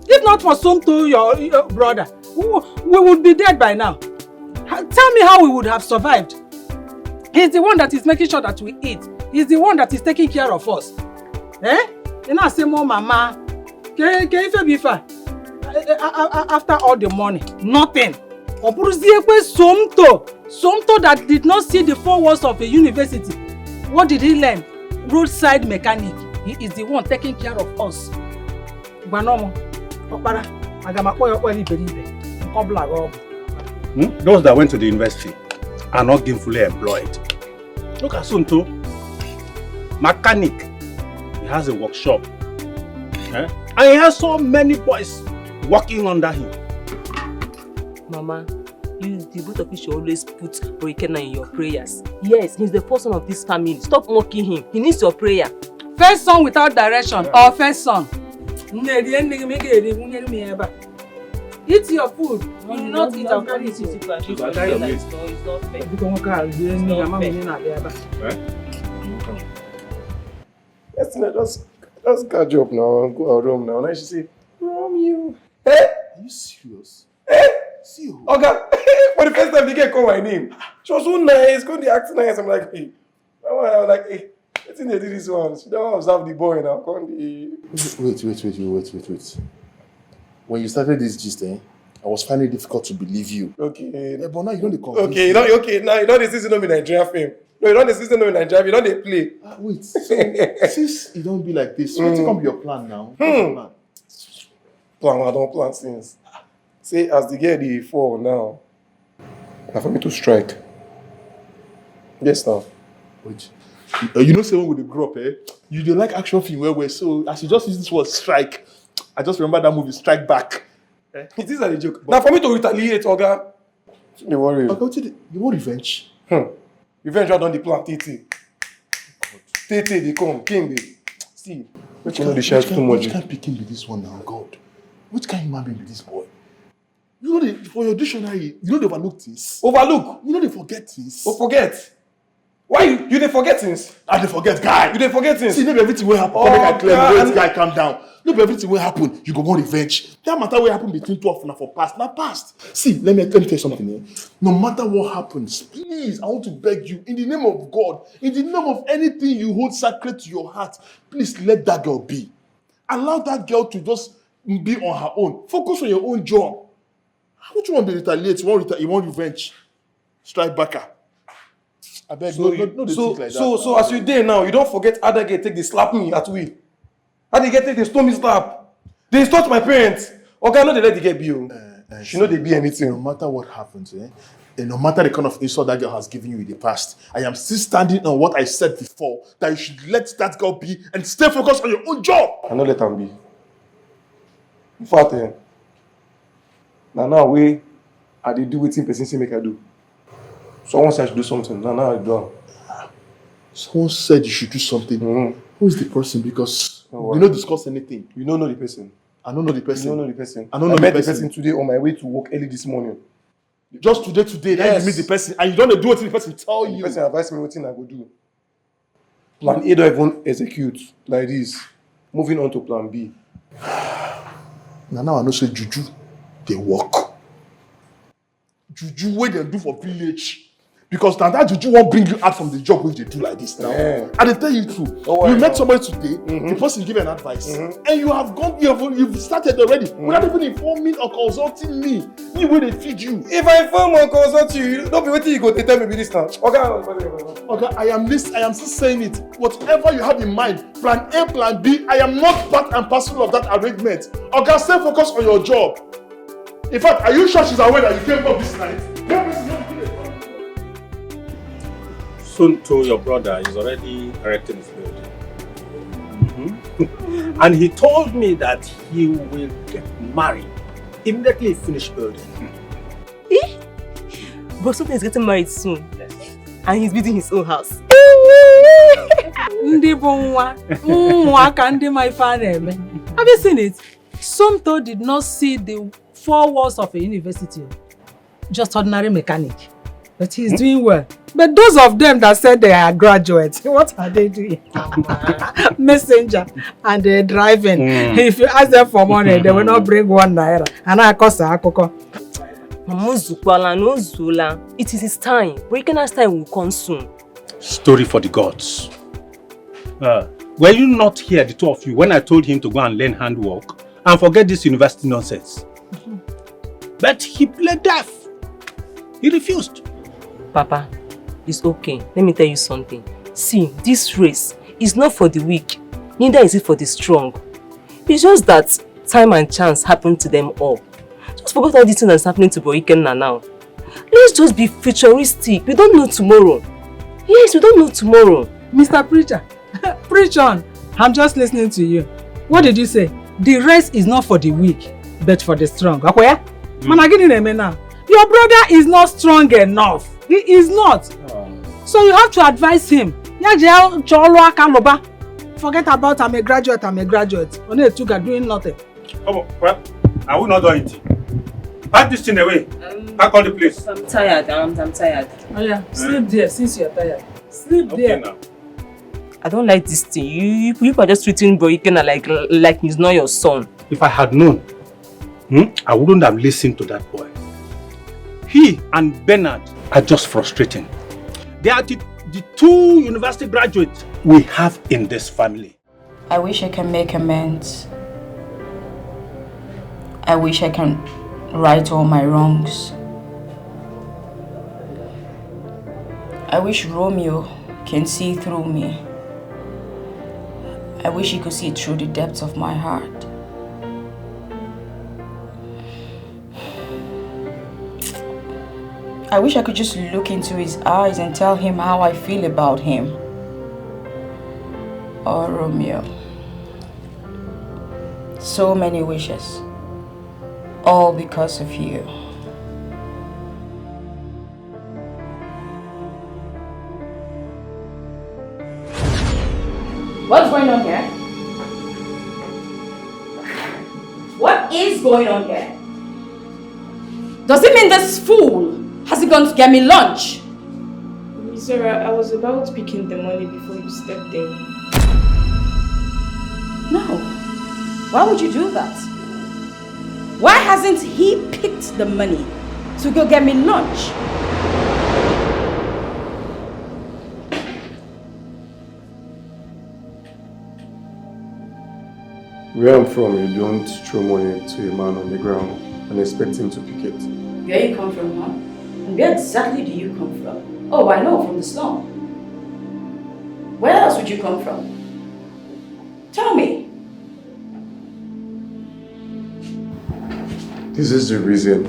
If not for Somto, your brother, we would be dead by now. Tell me how we would have survived. He's the one that is making sure that we eat. He's the one that is taking care of us. You know, I say more mama. After all the money, nothing. Somto that did not see the 4 walls of a university. What did he learn? Roadside mechanic. He is the one taking care of us. Those that went to the university are not gainfully employed. Look at Sunto. Mechanic. He has a workshop. And he has so many boys working under him. Mama, the both of you should always put Boikenna in your prayers. Yes, he's the first son of this family. Stop mocking him. He needs your prayer. First son without direction or first son? Eat your food. You will not eat our carry it. It's not fair. Let's catch up now and go our room now. And she say, Romeo. Hey! Are you serious? Hey! See you. Okay. For the first time, they get call my name. She was so nice, going to act nice. I'm like, hey. I was like, hey, I think they did this one. She don't observe the boy now. Wait. When you started this gist, I was finding it difficult to believe you. Okay. Yeah, but now you don't convince me. Now you don't season on me Nigerian film. No, you don't season on me Nigerian. You don't they play. Wait. So, since you don't be like this, what's going to be your plan now? Plan, I don't plan since. Say, as the girl they fall now, now for me to strike. Yes, now. Wait. You know, say when we grow up, you don't like action film where so as you just use this word strike, I just remember that movie Strike Back. It is a joke. Now for me to retaliate, Oga. Don't worry. Okay, you want revenge? Revenge I done the plan, TT. They come, King they. See, which kind of share too much. Which kind of picking be this one now, God? Which kind of human being be this boy? You know for your dictionary, you know they overlook things. Overlook? You know they forget things. Oh, forget? Why you they forget things? I they forget, guy. You they forget things? See, maybe everything will happen. Oh, make I claim, wait, guy, calm down. Maybe everything will happen. You go want revenge. That matter will happen between 12 and for past. Now past. See, let me tell you something. No matter what happens, please, I want to beg you, in the name of God, in the name of anything you hold sacred to your heart, please let that girl be. Allow that girl to just be on her own. Focus on your own job. How do you want to retaliate? You want revenge? Strike backer. I beg so so as you there now, you don't forget how that girl take they slap me at will. How they get take they stone me slap. They insult my parents. Okay, no they let the girl be. She know they be anything. No matter what happens, and no matter the kind of insult that girl has given you in the past, I am still standing on what I said before, that you should let that girl be and stay focused on your own job. I know let them be. In fact, now way I did do wetin person say make I do. Someone said I should do something. Now I do. Someone said you should do something. Who is the person? Because we don't discuss anything. You don't know the person. I don't know the person. You don't know the person. I don't know met the person today on my way to work early this morning. Just today, then you meet the person and you don't do what the person tell you. The person advised me what thing I go do. Plan A don't even execute like this. Moving on to plan B. Now I know say juju, they work. Juju what they do for village. Because now that juju won't bring you out from the job when you do like this now. And they tell you true. You met somebody today, the person give an advice, and you have gone, you've started already without even informing or consulting me. Me where they feed you. If I inform or consult you, don't be waiting you go to tell me this now. Okay, I am still saying it. Whatever you have in mind, plan A, plan B, I am not part and parcel of that arrangement. Okay, stay focused on your job. In fact, are you sure she's aware that you came up this night? Soon to your brother is already erecting his building. And he told me that he will get married immediately he finished building. But something is getting married soon. Yes. And he's building his own house. Have you seen it? Somto did not see the 4 walls of a university. Just ordinary mechanic. But he's doing well. But those of them that said they are graduates, what are they doing? Messenger and they're driving. If you ask them for money, they will not bring 1 naira. And I cost a cocoa. It is his time. Breaking time will come soon. Story for the gods. Were you not here, the two of you, when I told him to go and learn handwork and forget this university nonsense? But he played deaf. He refused. Papa, it's okay. Let me tell you something. See, this race is not for the weak. Neither is it for the strong. It's just that time and chance happen to them all. Just forget all these things that's happening to Boikenna now. Let's just be futuristic. We don't know tomorrow. Yes, we don't know tomorrow. Mr. Preacher, preach on. I'm just listening to you. What did you say? The race is not for the weak, but for the strong. Okay? Your brother is not strong enough. He is not. So you have to advise him. Forget about I'm a graduate. Only two are doing nothing. Oh, well, I will not do anything. Pack this thing away. Pack all the place. I'm tired. I'm tired. Oh yeah, sleep there since you're tired. Sleep there. Now. I don't like this thing. You are just treating Boikenna like he's not your son. If I had known, I wouldn't have listened to that boy. He and Bernard are just frustrating. They are the 2 university graduates we have in this family. I wish I can make amends. I wish I can right all my wrongs. I wish Romeo can see through me. I wish he could see through the depths of my heart. I wish I could just look into his eyes and tell him how I feel about him. Oh, Romeo. So many wishes. All because of you. What's going on here? What is going on here? Does it mean this fool has he gone to get me lunch? Zara, I was about picking the money before you stepped in. No. Why would you do that? Why hasn't he picked the money to go get me lunch? Where I'm from, you don't throw money to a man on the ground and expect him to pick it. Where you come from, huh? And where exactly do you come from? Oh, I know, from the slum. Where else would you come from? Tell me. This is the reason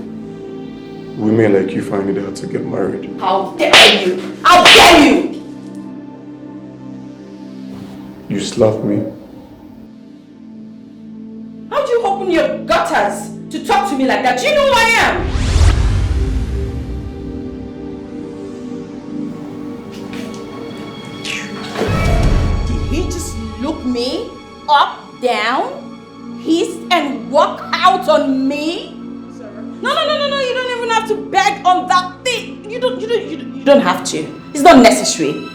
women like you find it hard to get married. How dare you! How dare you! You slapped me. How do you open your gutters to talk to me like that? Do you know who I am? Did he just look me up, down, hiss and walk out on me? No, you don't even have to beg on that thing. You don't have to. It's not necessary.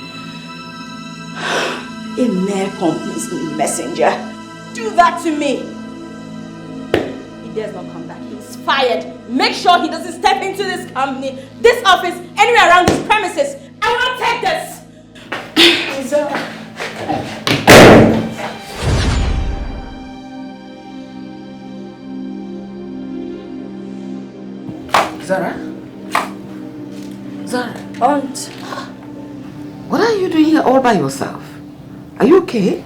A mere company's messenger. Do that to me. He dares not come back, he's fired. Make sure he doesn't step into this company, this office, anywhere around this premises. I won't take this! Zara. Zara? Aunt. What are you doing here all by yourself? Are you okay?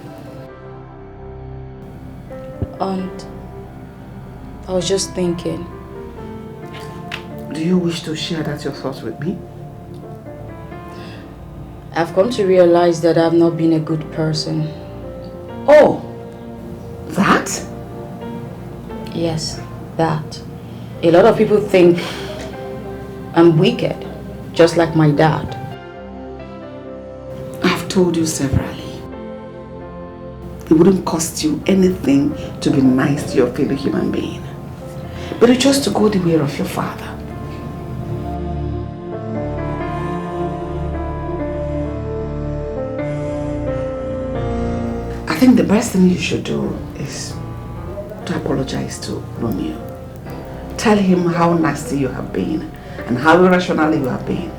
Aunt, I was just thinking. Do you wish to share that your thoughts with me? I've come to realize that I've not been a good person. Oh, that? Yes, that. A lot of people think I'm wicked, just like my dad. I've told you severally. It wouldn't cost you anything to be nice to your fellow human being. But you chose to go the way of your father. I think the best thing you should do is to apologize to Romeo. Tell him how nasty you have been and how irrational you have been.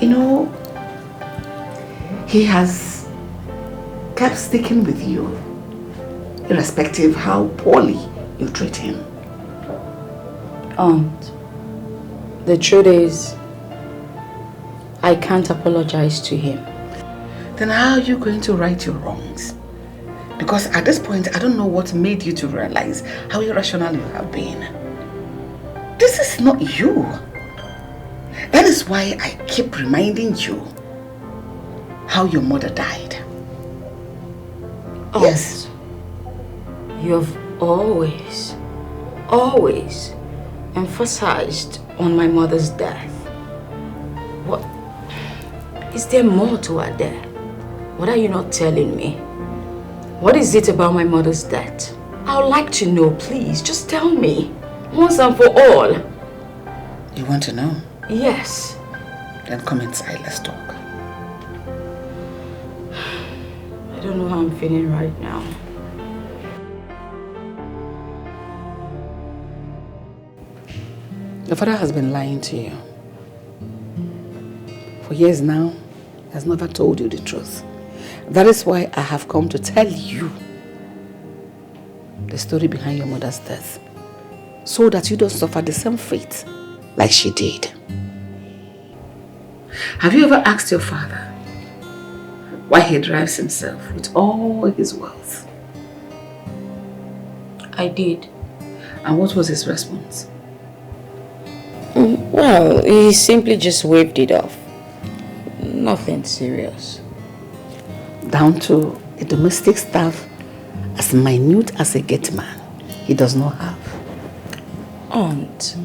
You know, he has kept sticking with you, irrespective how poorly you treat him. Aunt, the truth is, I can't apologize to him. Then how are you going to right your wrongs? Because at this point, I don't know what made you to realize how irrational you have been. This is not you. That is why I keep reminding you how your mother died. Aunt, yes. You have always emphasized on my mother's death. What? Is there more to her death? What are you not telling me? What is it about my mother's death? I would like to know, please. Just tell me. Once and for all. You want to know? Yes. Then come inside, let's talk. I don't know how I'm feeling right now. Your father has been lying to you. For years now, he has never told you the truth. That is why I have come to tell you the story behind your mother's death, so that you don't suffer the same fate like she did. Have you ever asked your father why he drives himself with all his wealth? I did. And what was his response? Well, he simply just waved it off. Nothing serious. Down to a domestic staff as minute as a gate man he does not have. Aunt,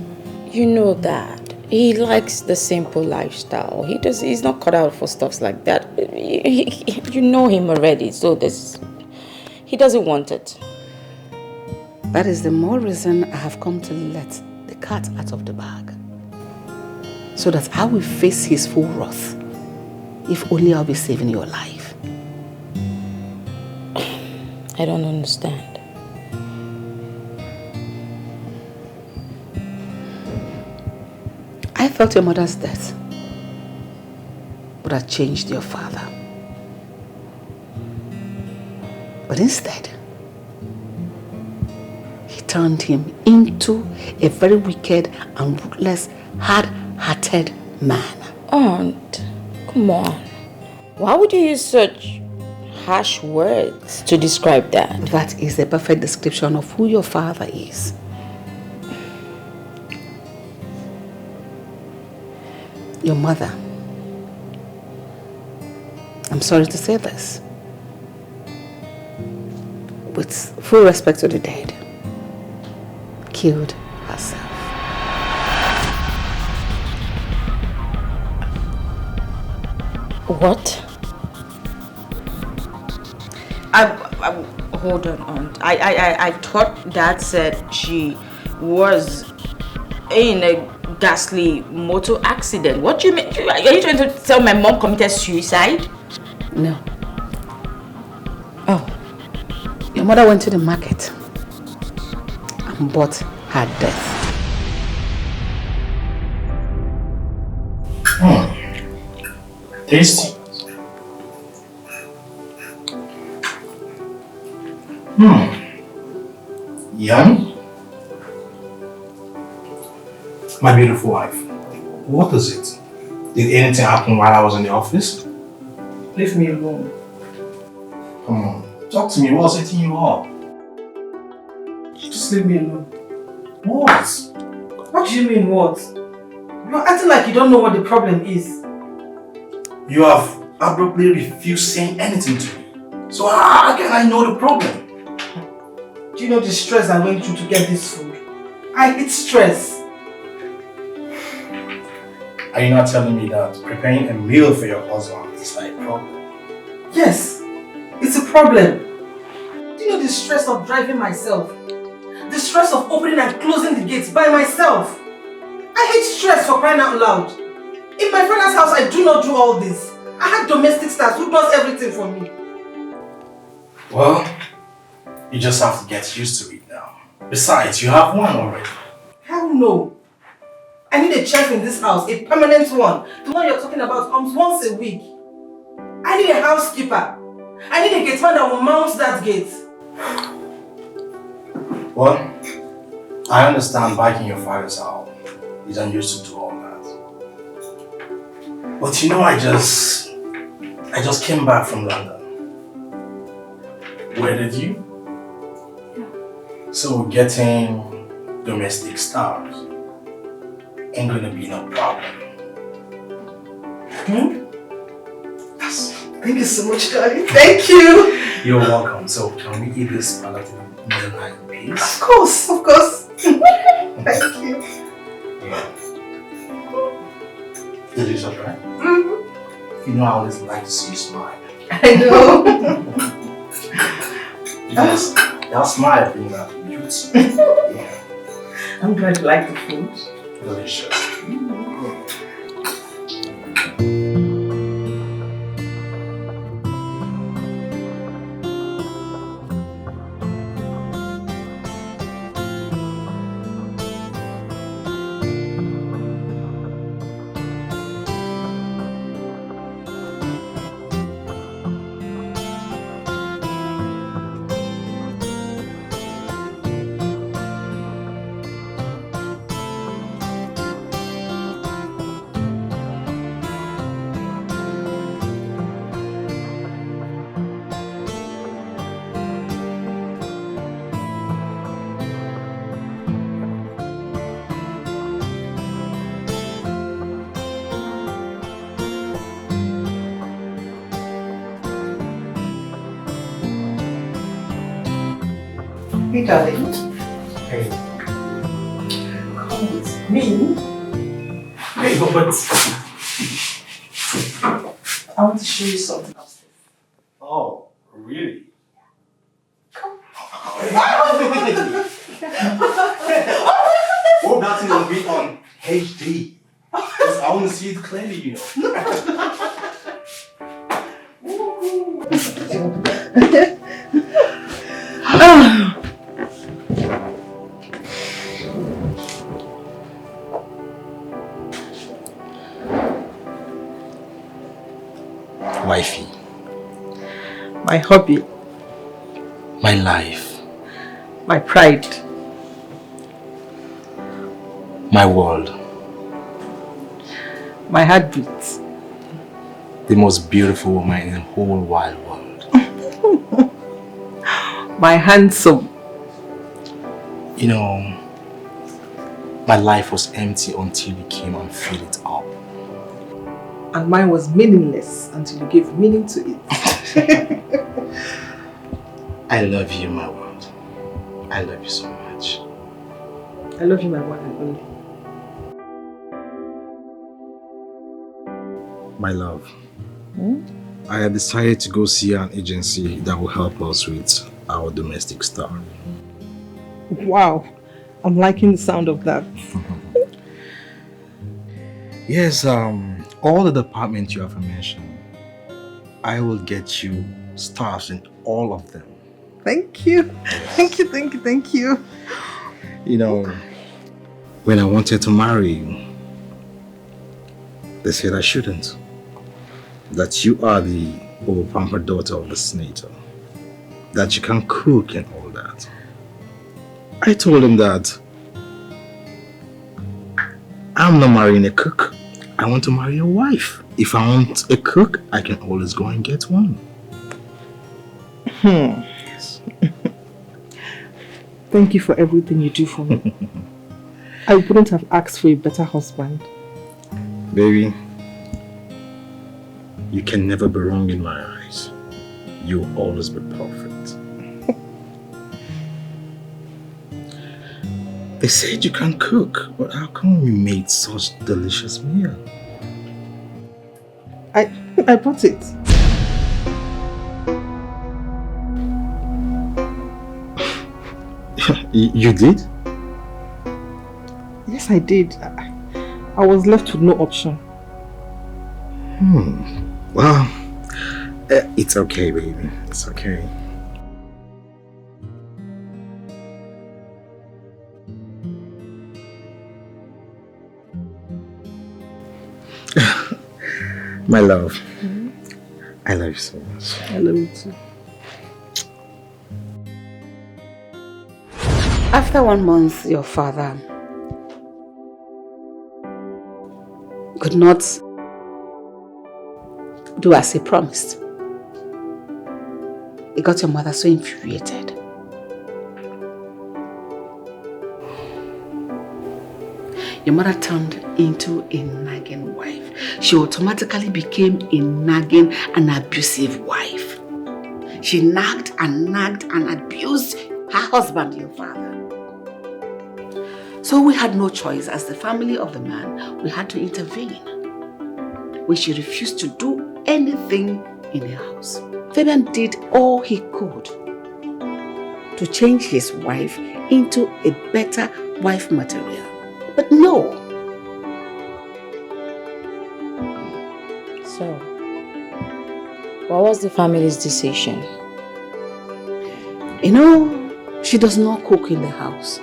you know that. He likes the simple lifestyle. He's not cut out for stuff like that. You know him already, so he doesn't want it. That is the more reason I have come to let the cat out of the bag. So that I will face his full wrath. If only I'll be saving your life. I don't understand. I felt your mother's death would have changed your father. But instead, he turned him into a very wicked and ruthless, hard-hearted man. Aunt, come on. Why would you use such harsh words to describe that? That is a perfect description of who your father is. Your mother, I'm sorry to say this, with full respect to the dead, killed herself. What? Hold on, Aunt. I thought Dad said she was in a ghastly motor accident. What do you mean? Are you trying to tell my mom committed suicide? No. Oh. Your mother went to the market and bought her death. Tasty. Yum. My beautiful wife, what is it? Did anything happen while I was in the office? Leave me alone. Come on, talk to me. What's eating you up? Just leave me alone. What? What do you mean what? You're acting like you don't know what the problem is. You have abruptly refused saying anything to me. So how can I know the problem? Do you know the stress I went through to get this food? I hate stress. Are you not telling me that preparing a meal for your husband is like a problem? Yes, it's a problem. Do you know the stress of driving myself? The stress of opening and closing the gates by myself? I hate stress, for crying out loud. In my father's house, I do not do all this. I have domestic staff who does everything for me. Well, you just have to get used to it now. Besides, you have one already. Hell no. I need a chef in this house, a permanent one. The one you're talking about comes once a week. I need a housekeeper. I need a gateman that will mount that gate. Well, I understand back in your father's house, you don't used to do all that. But you know, I just came back from London. Where did you? So getting domestic staff ain't gonna be no problem. Yes. Thank you so much, darling. Thank you. You're welcome. So can we eat this palatable meal in peace? Of course, of course. Thank you. Yeah. Delicious, right? Mm-hmm. You know I always like to see you smile. I know. Yes, that smile brings out the beauty. Yeah. I'm glad you like the food. Delicious. Hey, darling. Hey. Come with me. Hey, but I want to show you something upstairs. oh, really? Hope that thing will be on HD. Because I want to see it clearly, you know. Wifey. My hobby. My life. My pride. My world. My heartbeat. The most beautiful woman in the whole wide world. My handsome. You know, my life was empty until you came and filled it up. And mine was meaningless until you gave meaning to it. I love you, my world. I love you so much. I love you, my one and only. My love, I have decided to go see an agency that will help us with our domestic stuff. Wow, I'm liking the sound of that. Yes, all the departments you have mentioned, I will get you staffs in all of them. Thank you. Thank you, thank you, thank you. You know, when I wanted to marry you, they said I shouldn't. That you are the over-pampered daughter of the senator. That you can cook and all that. I told him that I'm not marrying a cook. I want to marry a wife. If I want a cook, I can always go and get one. Yes. Thank you for everything you do for me. I wouldn't have asked for a better husband. Baby, you can never be wrong in my eyes. You'll always be perfect. They said you can cook, but how come you made such delicious meal? I bought it. You did? Yes, I did. I was left with no option. Well, it's okay, baby. It's okay. My love, I love you so much. I love you too. After 1 month, your father could not do as he promised. It got your mother so infuriated. Your mother turned into a nagging wife. She automatically became a nagging and abusive wife. She nagged and abused her husband, your father. So we had no choice. As the family of the man, we had to intervene. When she refused to do anything in the house, Fabian did all he could to change his wife into a better wife material. But no. So, what was the family's decision? You know, she does not cook in the house.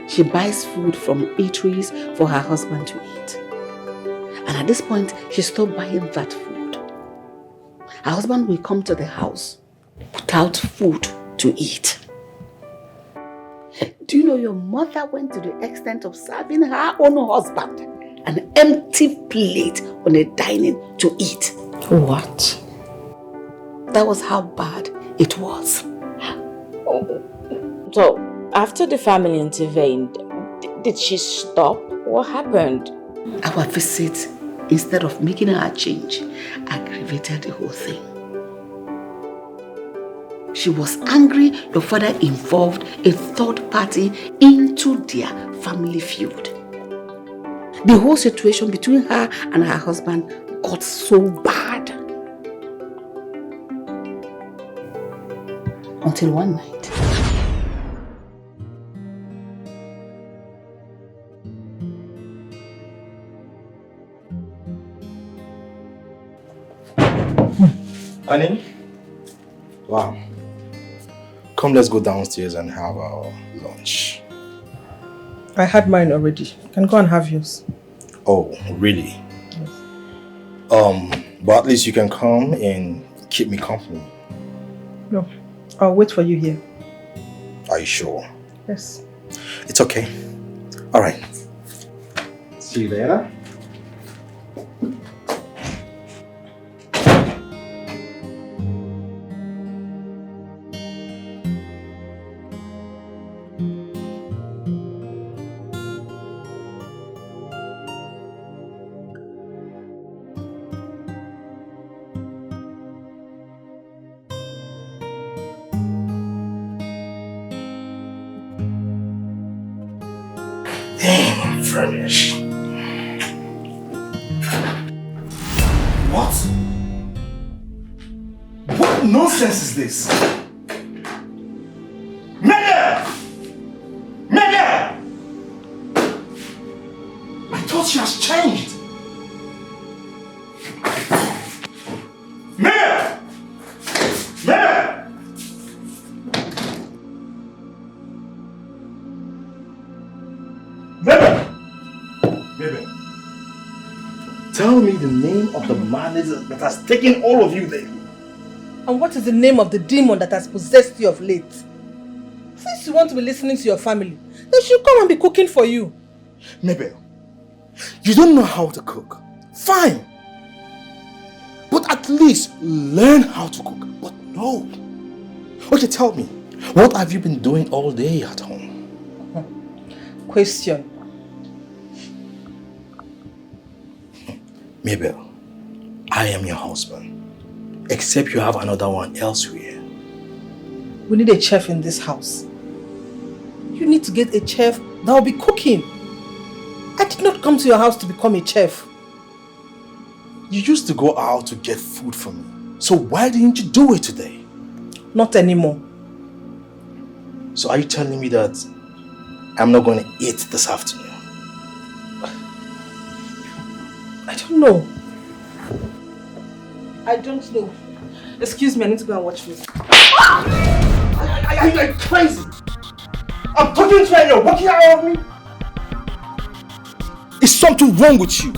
She buys food from eateries for her husband to eat. And at this point, she stopped buying that food. Her husband will come to the house without food to eat. Do you know your mother went to the extent of serving her own husband an empty plate on a dining to eat? What? That was how bad it was. So, after the family intervened, did she stop? What happened? Our visit, instead of making her change, aggravated the whole thing. She was angry your father involved a third party into their family feud. The whole situation between her and her husband got so bad. Until one night. Honey? Wow. Come, let's go downstairs and have our lunch. I had mine already. You can go and have yours. Oh, really? Yes. But at least you can come and keep me company. No, I'll wait for you here. Are you sure? Yes. It's okay. All right. See you later. Damn, I'm famished. What? What nonsense is this? Maid! Maid! I thought she has changed. Maid! Maid! Tell me the name of the man that has taken all of you there. And what is the name of the demon that has possessed you of late? Since you want to be listening to your family, they should come and be cooking for you. Mabel, you don't know how to cook. Fine. But at least learn how to cook. But no. Okay, tell me, what have you been doing all day at home? Question. Mabel, I am your husband. Except you have another one elsewhere. We need a chef in this house. You need to get a chef that will be cooking. I did not come to your house to become a chef. You used to go out to get food for me. So why didn't you do it today? Not anymore. So are you telling me that I'm not going to eat this afternoon? I don't know. I don't know. Excuse me, I need to go and watch this. Are you like crazy? I'm talking to you and you're walking out of me? Is something wrong with you?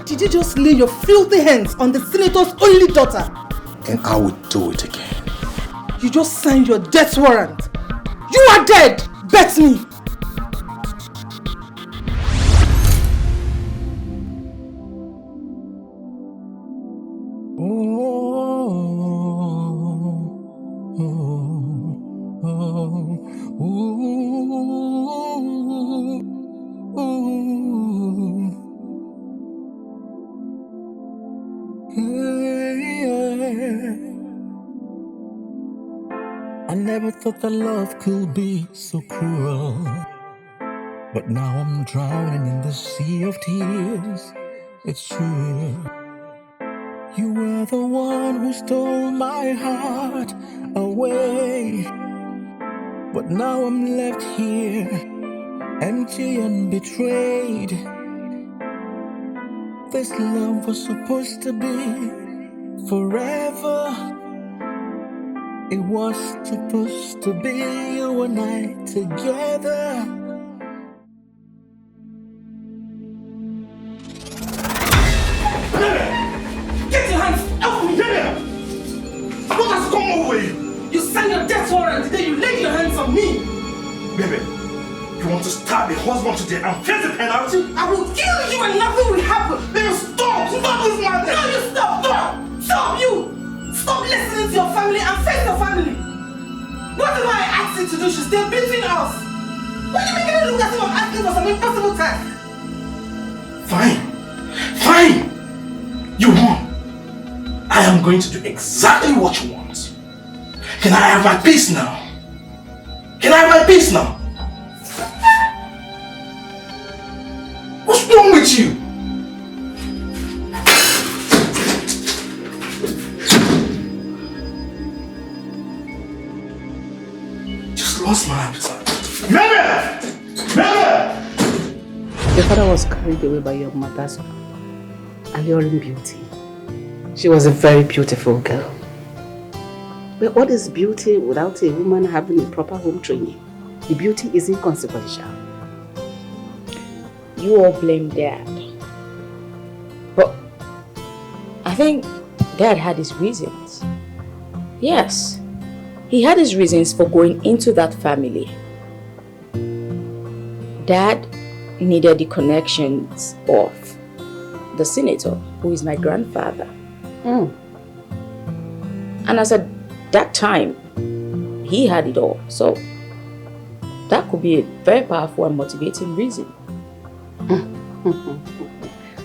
Did you just lay your filthy hands on the senator's only daughter? And I will do it again. You just signed your death warrant. You are dead! Bet me! I never thought that love could be so cruel, but now I'm drowning in the sea of tears. It's true. You were the one who stole my heart away, but now I'm left here, empty and betrayed. This love was supposed to be forever. It was supposed to be you and I together. Get your hands off me! What has come over you? You signed your death warrant, then you laid your hands on me! Baby, you want to stab a husband today and face the penalty? I will kill you and nothing will happen! Then stop! Stop this madness! No, you stop! Stop! Stop you! Stop listening to your family and face your family! Whatever I asked you to do should stay between us! Why are you making me look as if I'm asking for some impossible task? Fine! Fine! You won! I am going to do exactly what you want. Can I have my peace now? Can I have my peace now? What's wrong with you? Lost my appetite. Mama! Your father was carried away by your mother's alluring beauty. She was a very beautiful girl. But what is beauty without a woman having a proper home training? The beauty is inconsequential. You all blame Dad. But I think Dad had his reasons. Yes. He had his reasons for going into that family. Dad needed the connections of the senator, who is my grandfather. And as at that time, he had it all. So that could be a very powerful and motivating reason.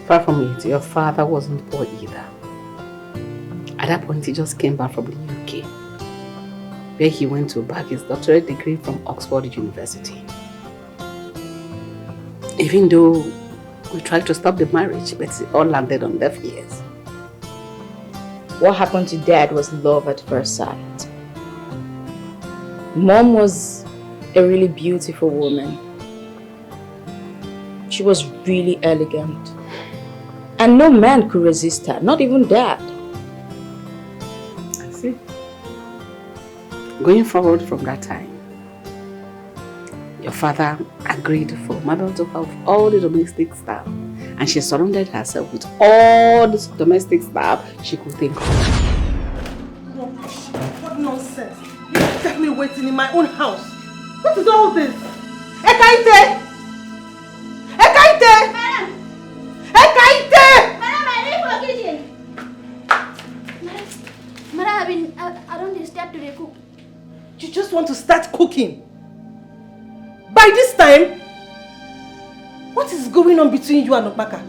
Far from it, your father wasn't poor either. At that point, he just came back from the UK, where he went to bag his doctorate degree from Oxford University. Even though we tried to stop the marriage, but it all landed on deaf ears. What happened to Dad was love at first sight. Mom was a really beautiful woman. She was really elegant. And no man could resist her, not even Dad. I see. Going forward from that time, your father agreed for Mabel to have all the domestic staff and she surrounded herself with all this domestic stuff she could think of. What nonsense! You kept me waiting in my own house. What is all this? Ekaite! Ekaite! Madam! Ekaite! Madam, I need for kitchen. Madam, I don't start to cook. You just want to start cooking? By this time? What is going on between you and Okpaka?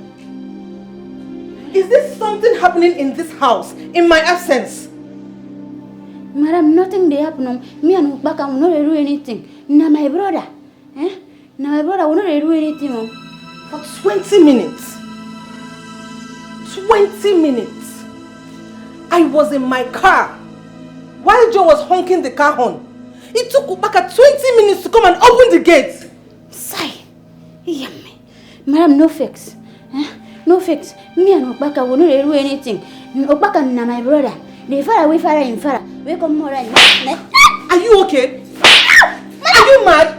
Is there something happening in this house in my absence? Madam, nothing they happen. Me and Okpaka will not do anything. Now my brother. Now my brother will not do anything. For 20 minutes. 20 minutes. I was in my car while Joe was honking the car horn. It took Okpaka 20 minutes to come and open the gate. Sigh. Yummy. Madam, no fix. No fix. Me and Okpaka will not do anything. Okpaka and my brother. They far away, far in far. We come more and Are you okay? Are you mad?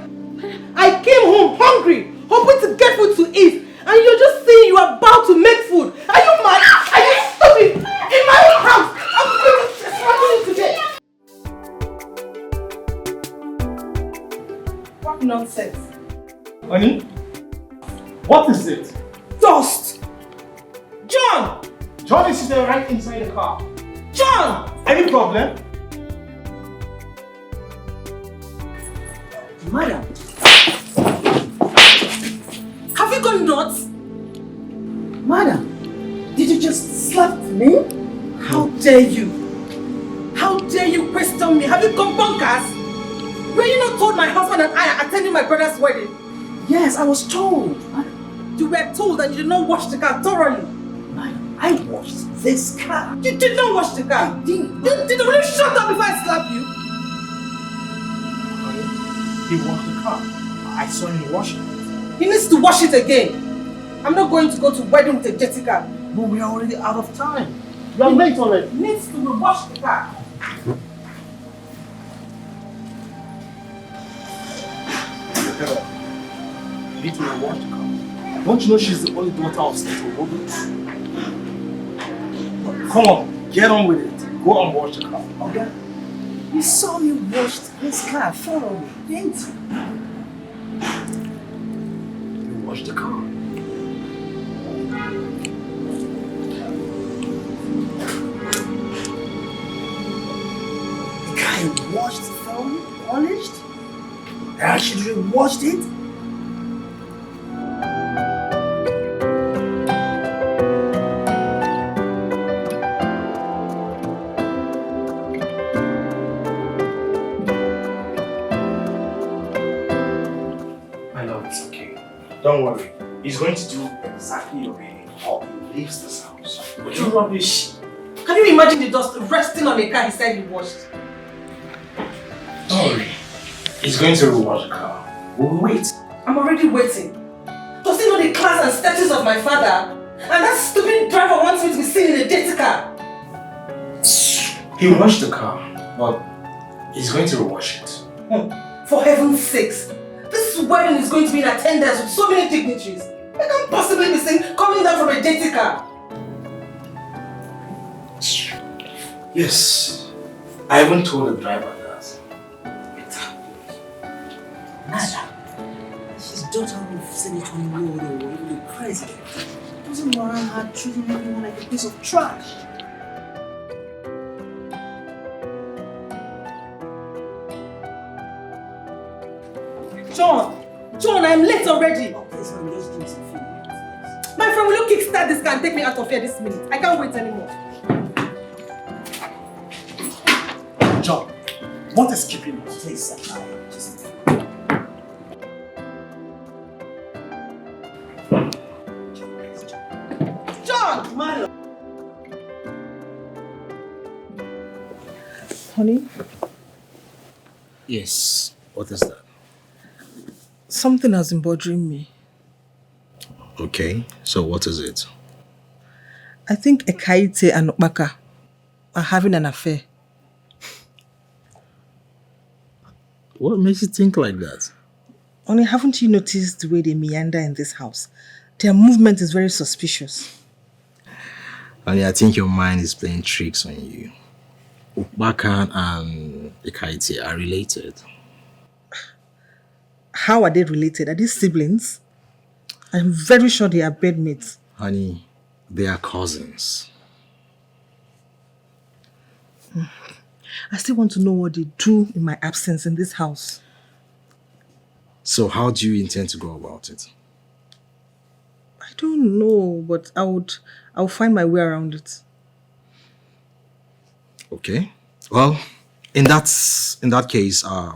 I came home hungry, hoping to get food to eat, and you're just saying you are about to make food. Are you mad? Are you stupid? In my own house, I'm going to struggle you today. What nonsense? Honey, what is it? Dust! John! John is sitting right inside the car. John! Any problem? Madam, have you gone nuts? Madam, did you just slap me? How dare you? How dare you question me? Have you gone bonkers? Were you not told my husband and I are attending my brother's wedding? Yes, I was told. You were told and you did not wash the car thoroughly. Madam, I washed this car. You did not wash the car. Will you shut up before I slap you? He washed the car. I saw him washing it. He needs to wash it again. I'm not going to go to wedding with a jetty car. But we are already out of time. We are late already. He needs to wash the car. You need to wash the car. Don't you know she's the only daughter of Senator Robert? Come on, get on with it. Go and wash the car. Okay? You saw me wash this car thoroughly, didn't you? You washed the car. The guy washed thoroughly, polished? I actually washed it? Don't worry. He's going to do exactly your bidding or he leaves this house. What rubbish. Can you imagine the dust resting on a car he said he washed? Don't worry. He's going to rewash the car. We'll wait. I'm already waiting. Does he know the class and status of my father? And that stupid driver wants me to be seen in a dirty car. He washed the car, but he's going to rewash it. For heaven's sakes. This wedding is going to be in attendance with so many dignitaries. I can't possibly be seen coming down from a dirty car. Yes. I haven't told the driver that. Nada. She's daughter of Senator Romeo, the president. Doesn't warrant her treating everyone like a piece of trash. John, I'm late already. Okay, so I'm just doing some few minutes. My friend, will you kickstart this car and take me out of here this minute? I can't wait anymore. John, what is keeping us? Please, sir. John! Honey? Yes, what is that? Something has been bothering me. Okay, so what is it? I think Ekaite and Okpaka are having an affair. What makes you think like that? Only haven't you noticed the way they meander in this house? Their movement is very suspicious. Honey, I think your mind is playing tricks on you. Ukbakan and Ekaite are related. How are they related? Are these siblings? I'm very sure they are bedmates. Honey, they are cousins. I still want to know what they do in my absence in this house. So how do you intend to go about it? I don't know, but I'll find my way around it. Okay. Well, in that case, I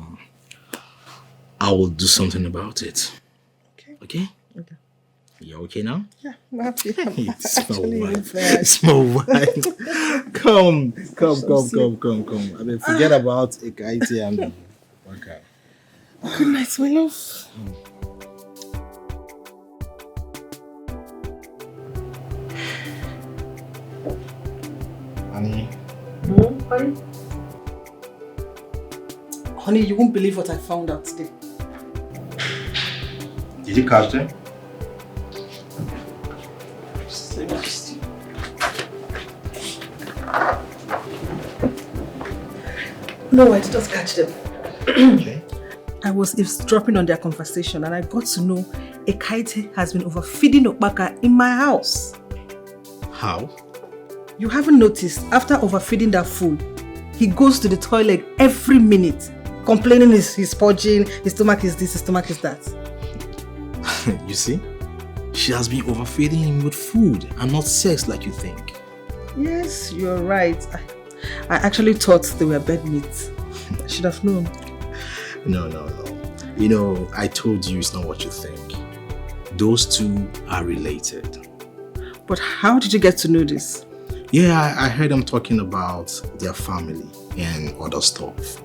will do something about it. Okay? Okay. You okay now? Yeah, I'm happy. Small wine. Come. I mean, forget about Ekaite and okay. Good night, my love. Honey. Honey? Honey, you won't believe what I found out today. Did you catch them? No, I did not catch them. Okay. I was eavesdropping on their conversation and I got to know Ekaite has been overfeeding Okpaka in my house. How? You haven't noticed, after overfeeding that fool, he goes to the toilet every minute, complaining he's purging, his stomach is this, his stomach is that. You see? She has been overfeeding him with food and not sex like you think. Yes, you're right. I actually thought they were bedmates. I should have known. No. You know, I told you it's not what you think. Those two are related. But how did you get to know this? Yeah, I heard them talking about their family and other stuff.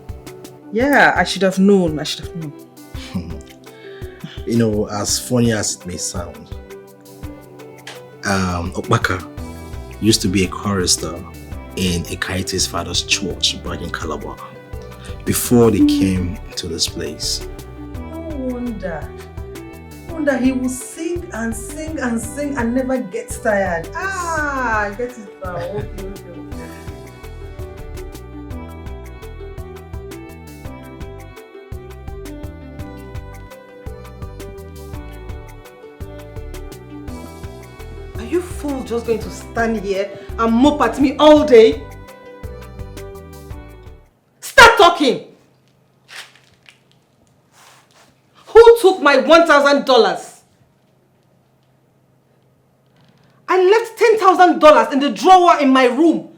Yeah, I should have known. You know, as funny as it may sound, Okpaka used to be a chorister in Ekaite's father's church back in Calabar before they came to this place. No wonder. He will sing and sing and sing and never gets tired. I get it now. Okay. Are you fool just going to stand here and mope at me all day? Start talking! Who took my $1,000? I left $10,000 in the drawer in my room.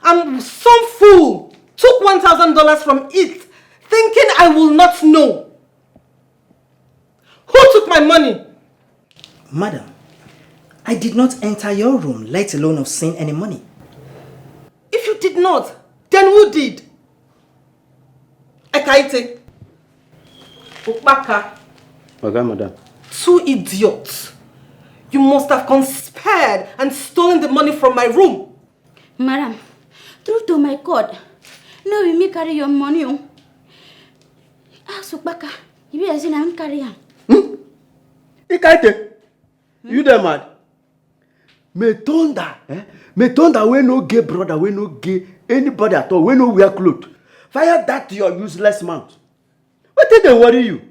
And some fool took $1,000 from it, thinking I will not know. Who took my money? Madam, I did not enter your room, let alone have seen any money. If you did not, then who did? Ekaite. Ukbaka. Okay, madam. Two idiots. You must have conspired and stolen the money from my room. Madam, true to my God, no, we may carry your money. Ask Ukbaka, you be as in I'm carrying. Ekaite, you there mad? May thunder, May thunder we no gay brother, we no gay anybody at all, we no wear clothes. Fire that to your useless mouth. What did they worry you?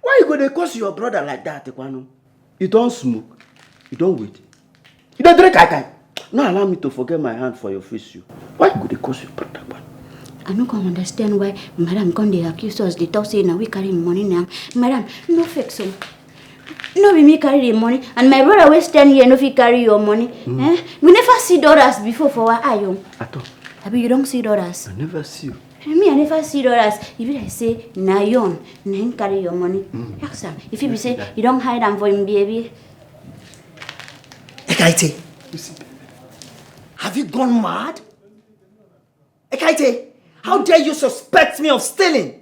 Why you gonna curse your brother like that, Ekwano? You don't smoke, you don't wait. You don't drink kai. No allow me to forget my hand for your face, you. Why you gonna curse your brother? I don't understand why Madam Conde accused us. They talk saying now we carry money now. Madam, no fake so. No, we may carry the money, and my brother will stand here and if he carry your money. We never see dollars before for what are you? At all. Abi, you don't see dollars. I never see you. Me, I never see dollars. If I say, na yon, na him carry your money. If you say, you don't hide them for him, baby. Ekaite, have you gone mad? Ekaite, how dare you suspect me of stealing?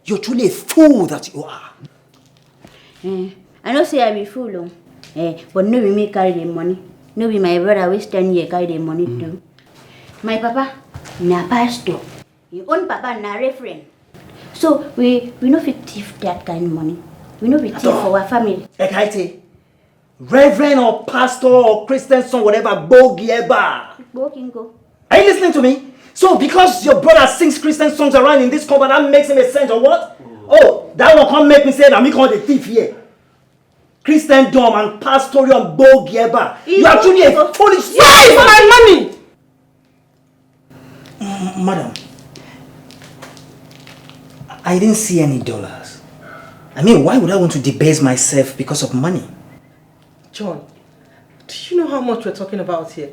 You're truly a fool that you are. I don't say I be fool, but no, we may carry the money. No, be my brother will stand here carry the money too. My papa, na pastor. Your own papa na referent. So we no fit thief that kind of money. We no be thief for our family. Ekaite, Reverend or pastor or Christian son, whatever, Bogieba. Bogingo. Are you listening to me? So because your brother sings Christian songs around in this compound, that makes him a saint or what? Oh, that one can't make me say that me call the thief here. Christendom and pastoral Bogieba. You are truly a foolish. Where is my money? Madam, I didn't see any dollars. I mean, why would I want to debase myself because of money? John, do you know how much we're talking about here?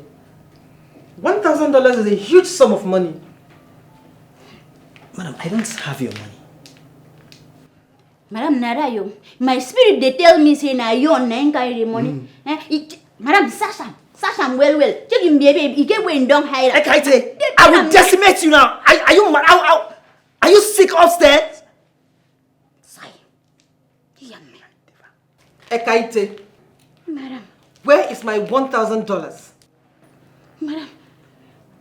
$1,000 is a huge sum of money. Madam, I don't have your money. Madam Narayo, my spirit they tell me say na you on carry the money. Madam Sasha well. Check him baby, he get when don't hide. I will decimate you now. Are you mad? Are you sick upstairs? Ekaite. Madam. Where is my $1,000? Madam,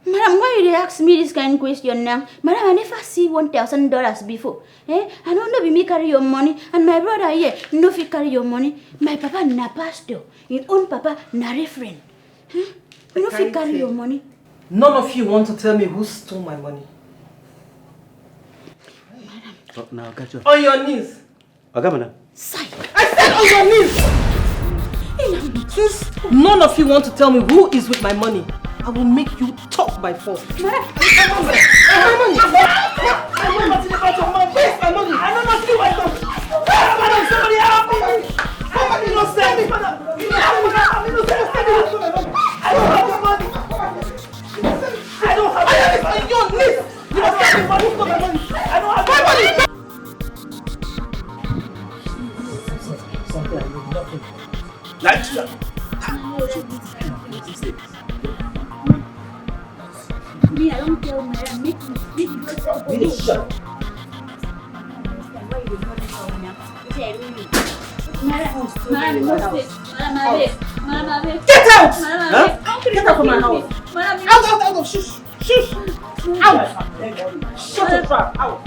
why you ask me this kind of question now? Madam, I never see $1,000 before. I don't know if me carry your money, and my brother here no fit carry your money. My papa na pastor, your own papa na reverend. No fit carry your money. None of you want to tell me who stole my money. Oh, now, catch you. On your knees. Okay, madam. I said on your knees. Since none of you want to tell me who is with my money, I will make you talk by force. My money. Where's my money? I don't know you. I don't. Madam, somebody help me. Somebody not send me. I don't have the money. I don't have it. On your knees. You don't send me money for my money. I don't have my money. Something I need nothing. Like you. Me, I don't tell Madam. Make me shut. Get out! Get out of my house! Out! Shush! Out! Shut up! Out!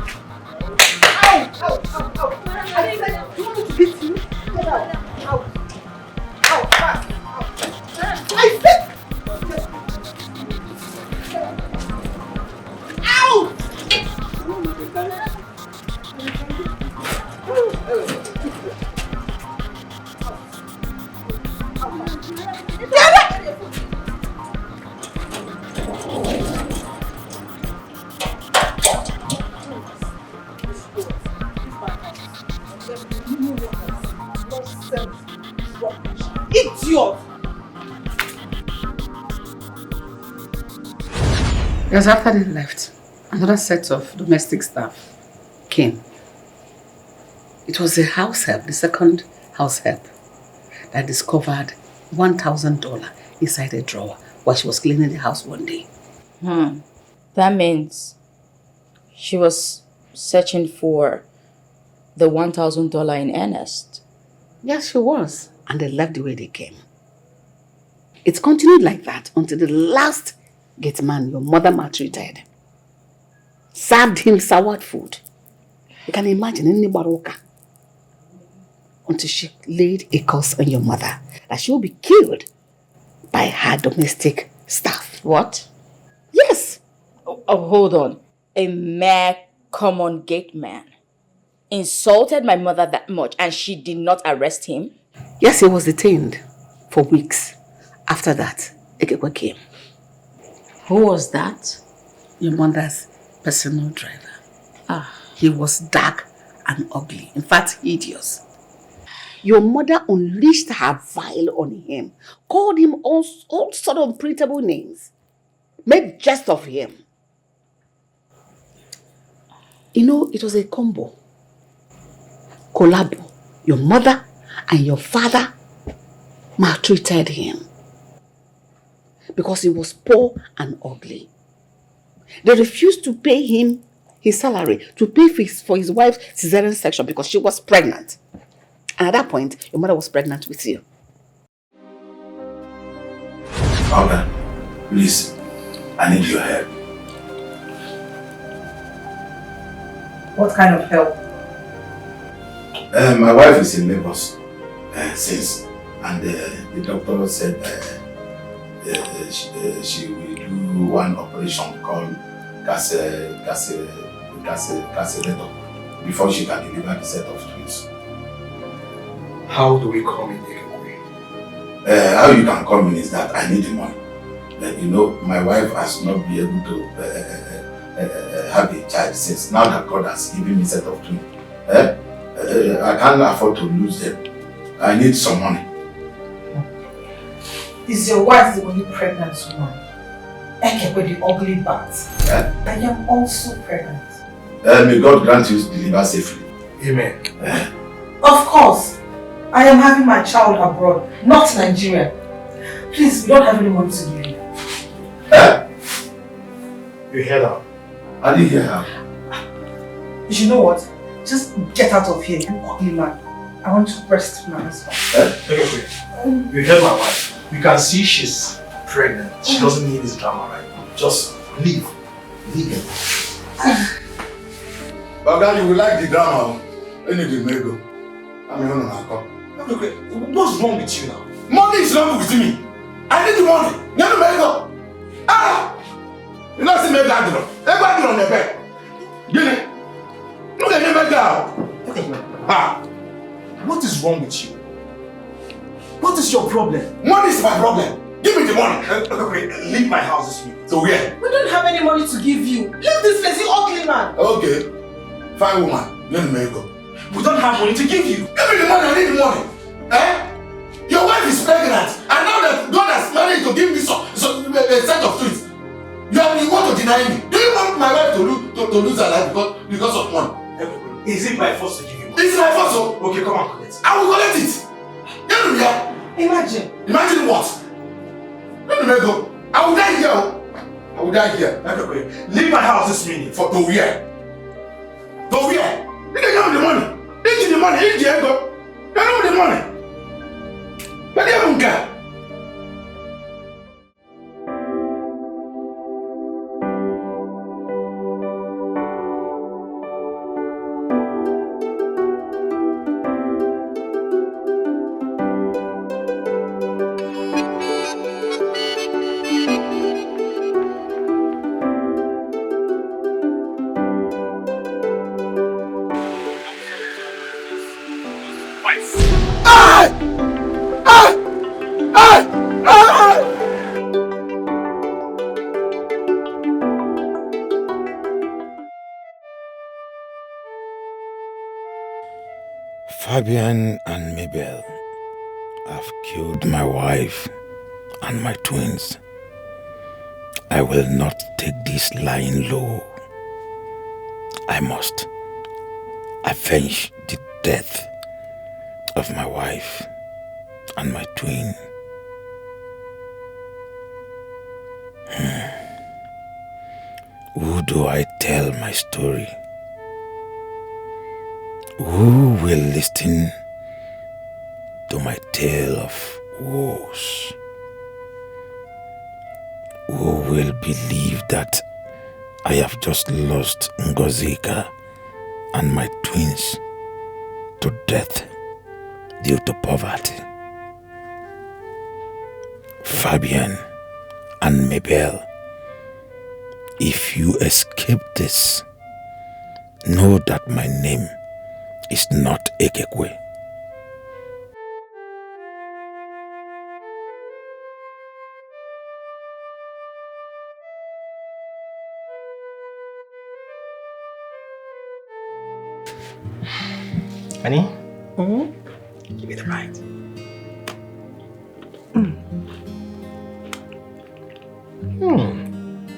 I said, you want me to beat you? Get out! Fast! I said! Out! Idiot! Because after they left, another set of domestic staff came. It was the house help, the second house help, that discovered $1,000 inside a drawer while she was cleaning the house one day. That means she was searching for the $1,000 in earnest. Yes, she was. And they left the way they came. It continued like that until the last gate man your mother maltreated served him soured food. You can imagine in the baroka. Until she laid a curse on your mother that she will be killed by her domestic staff. What? Yes. Oh, hold on. A mere common gate man insulted my mother that much and she did not arrest him? Yes, he was detained for weeks. After that, Ekekwe came. Who was that? Your mother's personal driver. He was dark and ugly. In fact, hideous. Your mother unleashed her vile on him, called him all sort of printable names, made jest of him. You know, it was a combo. Collabo. Your mother and your father maltreated him because he was poor and ugly. They refused to pay him his salary, to pay for his wife's cesarean section because she was pregnant. And at that point, your mother was pregnant with you. Olga, please, I need your help. What kind of help? My wife is in labor since, and and the doctor said she will do one operation called cassulator before she can deliver the set of twins. How do we come in Ekekwe? How you can come in is that I need the money. You know, my wife has not been able to have a child since now that God has given me a set of twins. I can't afford to lose them. I need some money. Is your wife the only pregnant woman? Ekekwe, the ugly bat. I am also pregnant. May God grant you to deliver safely. Amen. Of course. I am having my child abroad, not Nigeria. Please, we don't have any money to give you. You heard her. I didn't hear her. You know what? Just get out of here, you ugly man. I want to breast my husband. Okay. You heard my wife. You can see she's pregnant. She doesn't need this drama right now. Just leave. Leave. But you will like the drama. Anything may go. I'm here on Okay, what's wrong with you now? Money is wrong with me. I need the money. Let me go. You know, see me that girl. Everybody on the bed. Get it? Look at me back. What is wrong with you? What is your problem? Money is my problem. Give me the money. Okay, leave my house this minute. So where? We don't have any money to give you. Leave this place, you ugly man. Okay. Fine woman. Let me go. We don't have money to give you. Give me the money. I need the money. Your wife is pregnant, and now that God has managed to give me a set of twins, you want to deny me? Do you want my wife to lose her life because of money? Is it my fault to give you money? It's my fault, so. Okay, come on, collect it. I will collect it. Imagine. Imagine what? Let me go. I will die here. I will die here. Okay. Leave my house this minute. To where? To where? You don't have the money. Eat the money. Eat the ego. You don't have the money. But you haven't got. Fabian and Mabel have killed my wife and my twins. I will not take this lying low. I must avenge the death of my wife and my twin. Who do I tell my story? Who will listen to my tale of woes? Who will believe that I have just lost Ngozika and my twins to death due to poverty? Fabian and Mabel, if you escape this, know that my name is not Ekekwe. Honey? Give me the right.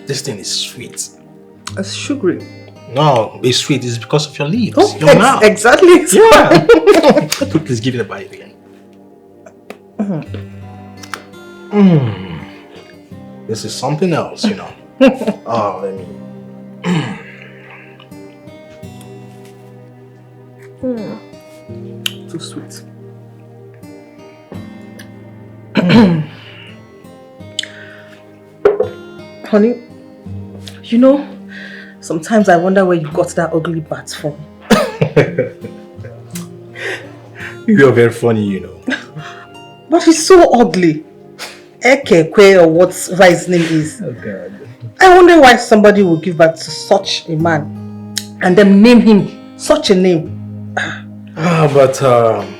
This thing is sweet. It's sugary. No, it's sweet. It's because of your lips. Oh, Your mouth. exactly. Yeah. Please give it a bite again. This is something else, you know. Oh, let me. Too sweet. Honey, you know, sometimes I wonder where you got that ugly bat from. You're very funny, you know. But he's so ugly. Ekekwe or whatever his name is. Oh God. I wonder why somebody would give birth to such a man and then name him such a name. But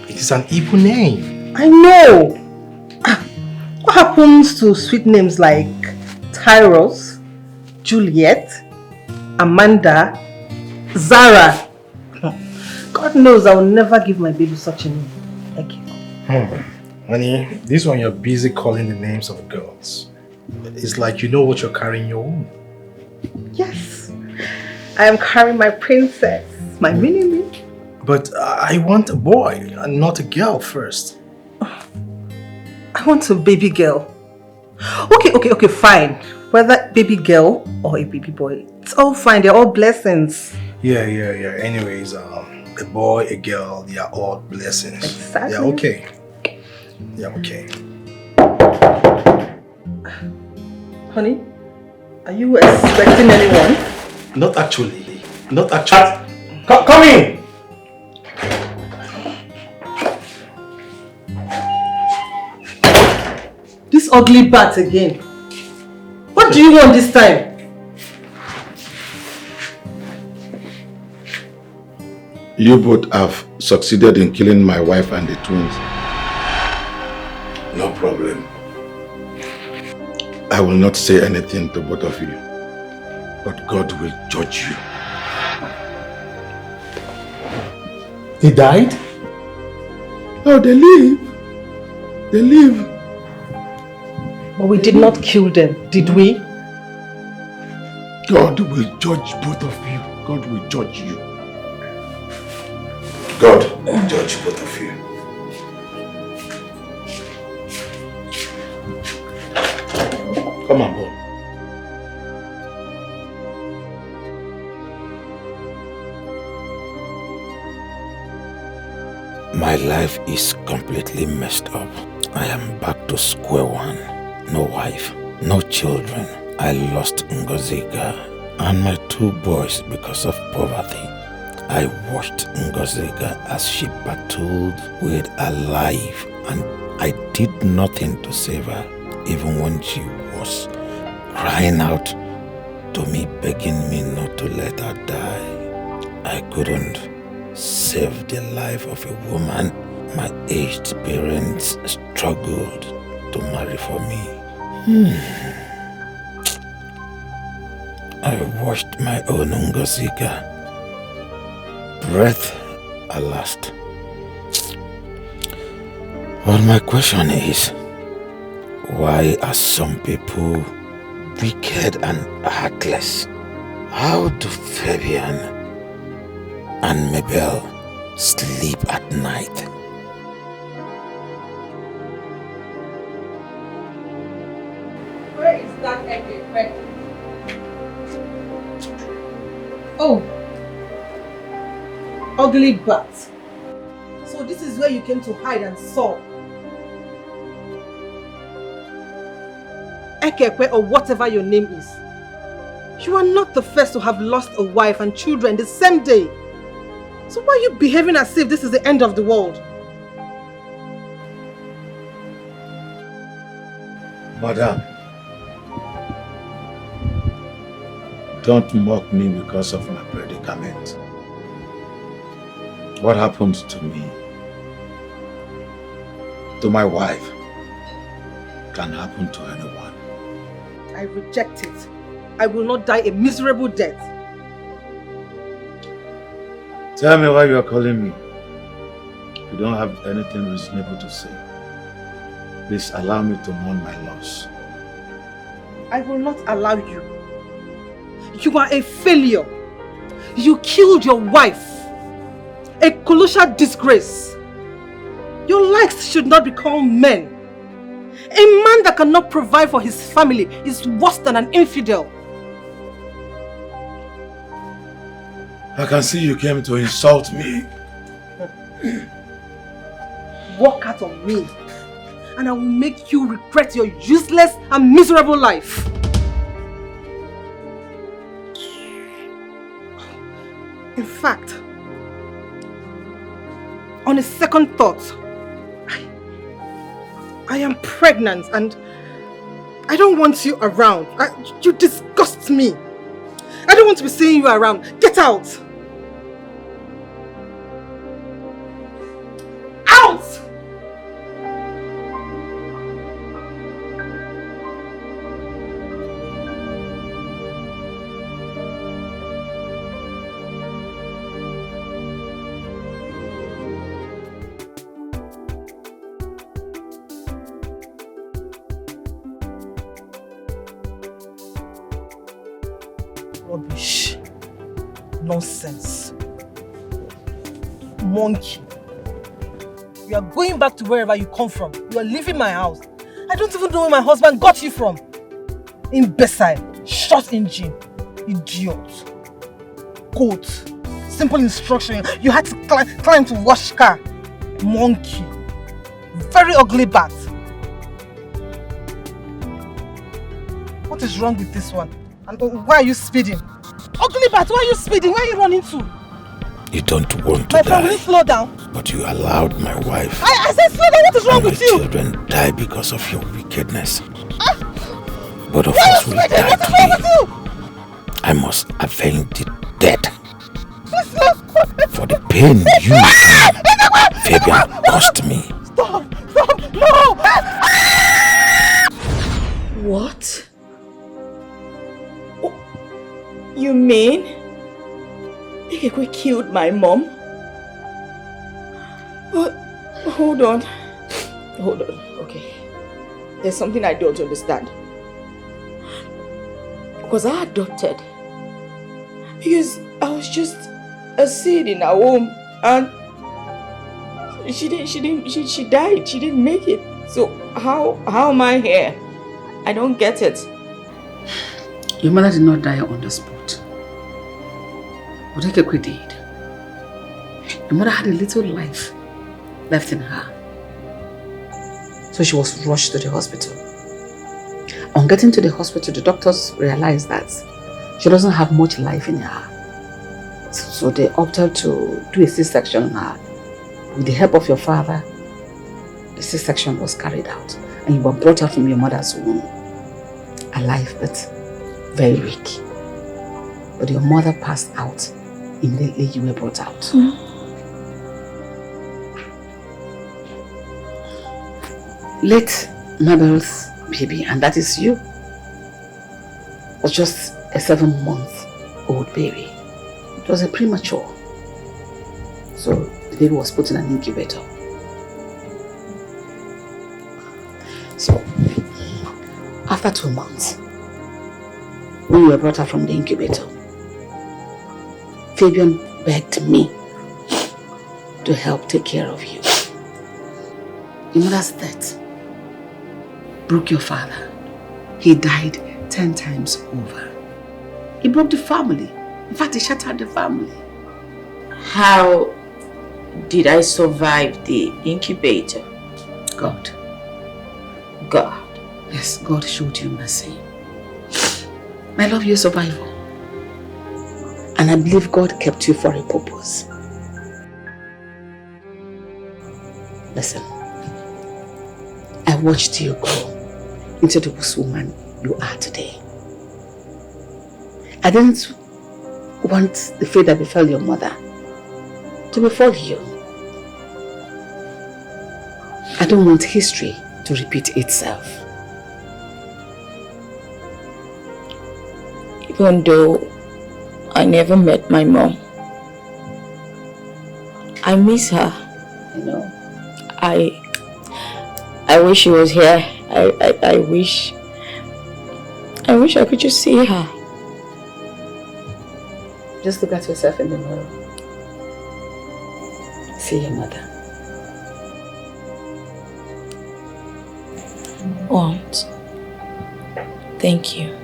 it is an Igbo name. I know. What happens to sweet names like Tyros, Juliet, Amanda, Zara? God knows I will never give my baby such a name. Thank you. Honey, this one you're busy calling the names of girls. It's like you know what you're carrying in your womb. Yes, I am carrying my princess, my mini-me. But I want a boy and not a girl first. I want a baby girl. Okay, fine. Whether baby girl or a baby boy, it's all fine. They're all blessings. Yeah. Anyways, a boy, a girl, they are all blessings. Exactly. They're okay. Yeah, okay. Honey, are you expecting anyone? Not actually. Come in! This ugly bat again. What do you want this time? You both have succeeded in killing my wife and the twins. No problem. I will not say anything to both of you, but God will judge you. They died? Oh, they live. They live. But we did not kill them, did we? God will judge both of you. God will judge you. God will judge both of you. Come on, boy. My life is completely messed up. I am back to square one. No wife, no children. I lost Ngozika and my 2 boys because of poverty. I watched Ngozika as she battled with her life, and I did nothing to save her, even when she was crying out to me, begging me not to let her die. I couldn't save the life of a woman my aged parents struggled to marry for me. I watched my own Ngozika breath at last. But my question is, why are some people wicked and heartless? How do Fabian and Mabel sleep at night? Where is that epic? Oh, ugly bat. So this is where you came to hide and sob. Ekekwe or whatever your name is. You are not the first to have lost a wife and children the same day. So why are you behaving as if this is the end of the world? Madam, don't mock me because of my predicament. What happened to me, to my wife, can happen to anyone. I reject it. I will not die a miserable death. Tell me why you are calling me. If you don't have anything reasonable to say, please allow me to mourn my loss. I will not allow you. You are a failure. You killed your wife. A colossal disgrace. Your likes should not be called men. A man that cannot provide for his family is worse than an infidel. I can see you came to insult me. Walk out on me, and I will make you regret your useless and miserable life. In fact, on a second thought, I am pregnant and I don't want you around. You disgust me. I don't want to be seeing you around. Get out! Out! Rubbish. Nonsense. Monkey. You are going back to wherever you come from. You are leaving my house. I don't even know where my husband got you from. Imbecile. Short engine. Idiot. Goat. Simple instruction. You had to climb to wash car. Monkey. Very ugly bat. What is wrong with this one? And why are you speeding? Ugly bat, why are you speeding? Where are you running to? You don't want to My friend, will you slow down? but you allowed my wife I said slow down, what is wrong and my with you? children die because of your wickedness. Both of Why are us you will speeding? die What is wrong with today. you? I must avenge the death Please slow. for the pain you and Fabian caused me. Stop! Stop! No! What? Oh, you mean Ikekwe killed my mom? Hold on. Hold on. Okay. There's something I don't understand. Was I adopted? Because I was just a seed in her womb and she died. She didn't make it. So how am I here? I don't get it. Your mother did not die on the spot. But Ikekwe did. Your mother had a little life left in her. So she was rushed to the hospital. On getting to the hospital, the doctors realized that she doesn't have much life in her. So they opted to do a C-section on her. With the help of your father, the C-section was carried out. And you were brought out from your mother's womb. Alive, but very weak. But your mother passed out immediately you were brought out. Late Mabel's baby, and that is you, was just a 7-month-old baby. It was a premature. So the baby was put in an incubator. So after 2 months, when you were brought out from the incubator, Fabian begged me to help take care of you. Your mother's death broke your father. He died 10 times over. He broke the family. In fact, he shattered the family. How did I survive the incubator? God. God. Yes, God showed you mercy. My love, you're a survivor. And I believe God kept you for a purpose. Listen, I watched you grow into the woman you are today. I didn't want the fate that befell your mother to befall you. I don't want history to repeat itself. Even though I never met my mom, I miss her. You know. I wish she was here. I wish I could just see her. Just look at yourself in the mirror. See your mother. Aunt, thank you.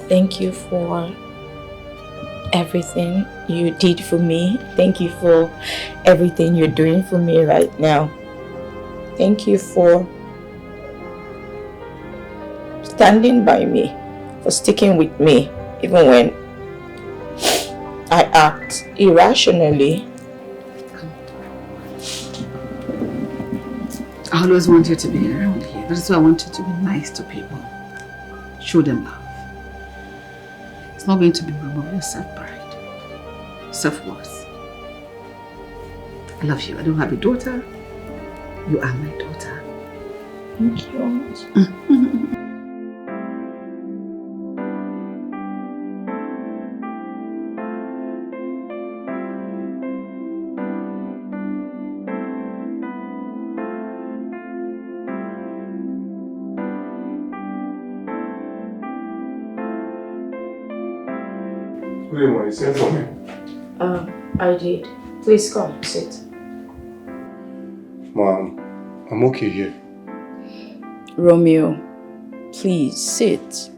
Thank you for everything you did for me. Thank you for everything you're doing for me right now. Thank you for standing by me, for sticking with me, even when I act irrationally. I always want you to be around here. That's why I want you to be nice to people. Show them love. It's not going to be remove your self-pride, self-worth. I love you. I don't have a daughter. You are my daughter. Thank you. Wait, you said something? I did. Please come, sit. Mom, I'm okay here. Romeo, please sit.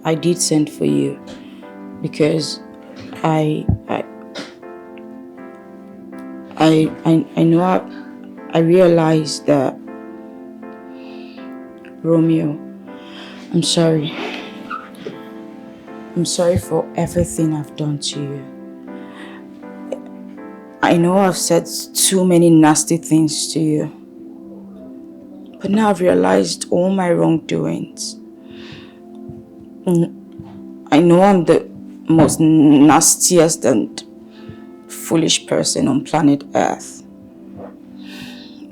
I did send for you because I know I realized that, Romeo, I'm sorry. I'm sorry for everything I've done to you. I know I've said too many nasty things to you. But now I've realized all my wrongdoings. I know I'm the most nastiest and foolish person on planet Earth.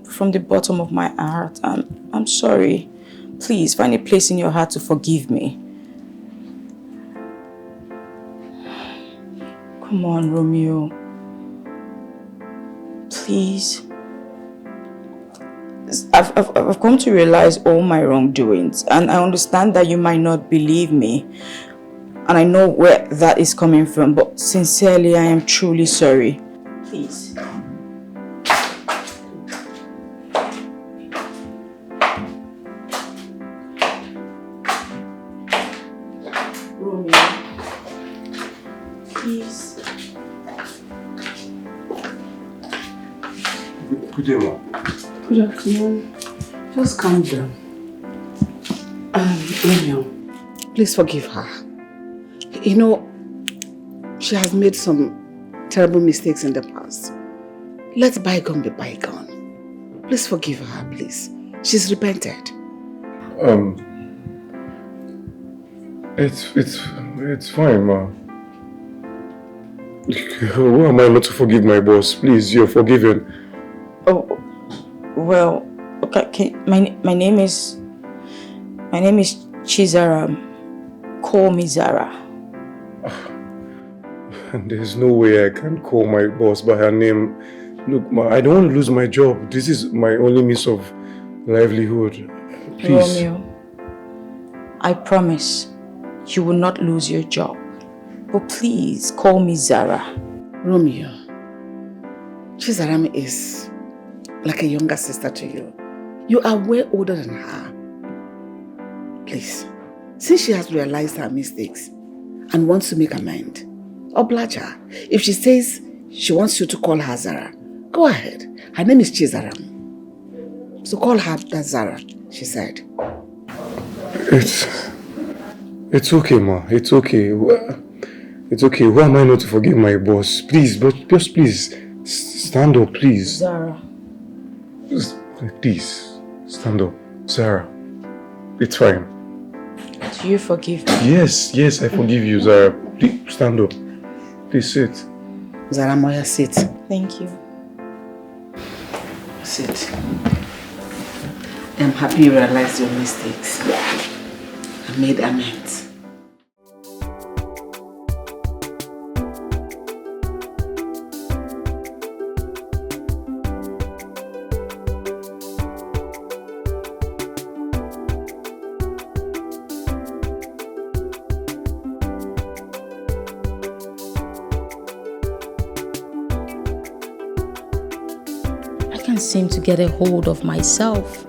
From the bottom of my heart, I'm sorry. Please find a place in your heart to forgive me. Come on, Romeo. Please. I've come to realize all my wrongdoings, and I understand that you might not believe me, and I know where that is coming from, but sincerely, I am truly sorry. Please. Romeo, please. Good day, Mom. Good afternoon. Just calm down. Romeo, please forgive her. You know, she has made some terrible mistakes in the past. Let bygone be bygone. Please forgive her, please. She's repented. It's fine, Ma. Who am I not to forgive my boss? Please, you're forgiven. Oh, well, okay. My name is Zara. Call me Zara. And there's no way I can call my boss by her name. Look, Ma, I don't want to lose my job. This is my only means of livelihood. Please. Romeo, I promise you will not lose your job. But please, call me Zara. Romeo, Chizaram is like a younger sister to you. You are way older than her. Please, since she has realized her mistakes and wants to make amends, oblige her. If she says she wants you to call her Zara, go ahead. Her name is Chizaram. So call her that Zara, she said. It's okay, Ma. It's okay. It's okay. Who am I not to forgive my boss? Please, but just please, stand up, please. Zara. Please, stand up. Zara, it's fine. Do you forgive me? Yes, I forgive you, Zara. Please, stand up. Please sit. Zara Moya, sit. Thank you. Sit. I'm happy you realized your mistakes. I made amends. Seem to get a hold of myself.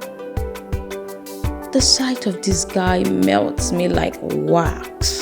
The sight of this guy melts me like wax.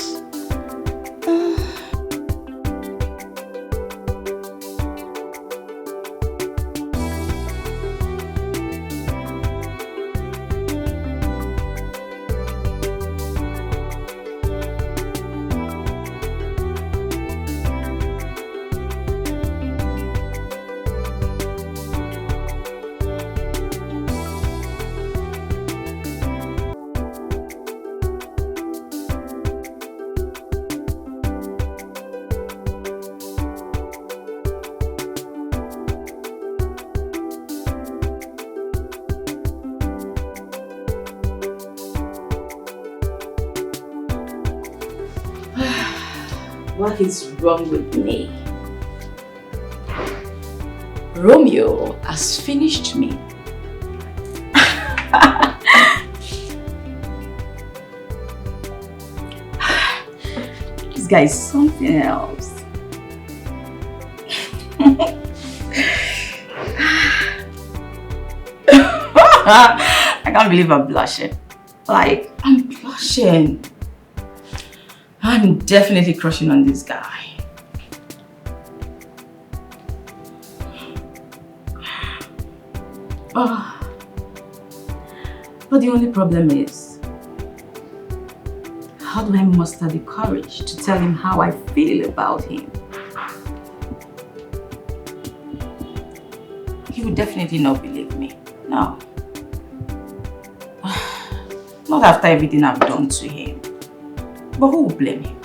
What is wrong with me? Romeo has finished me. This guy is something else. I can't believe I'm blushing. Like, I'm blushing. I'm definitely crushing on this guy. But the only problem is, how do I muster the courage to tell him how I feel about him? He would definitely not believe me. No. Not after everything I've done to him. But who will blame him?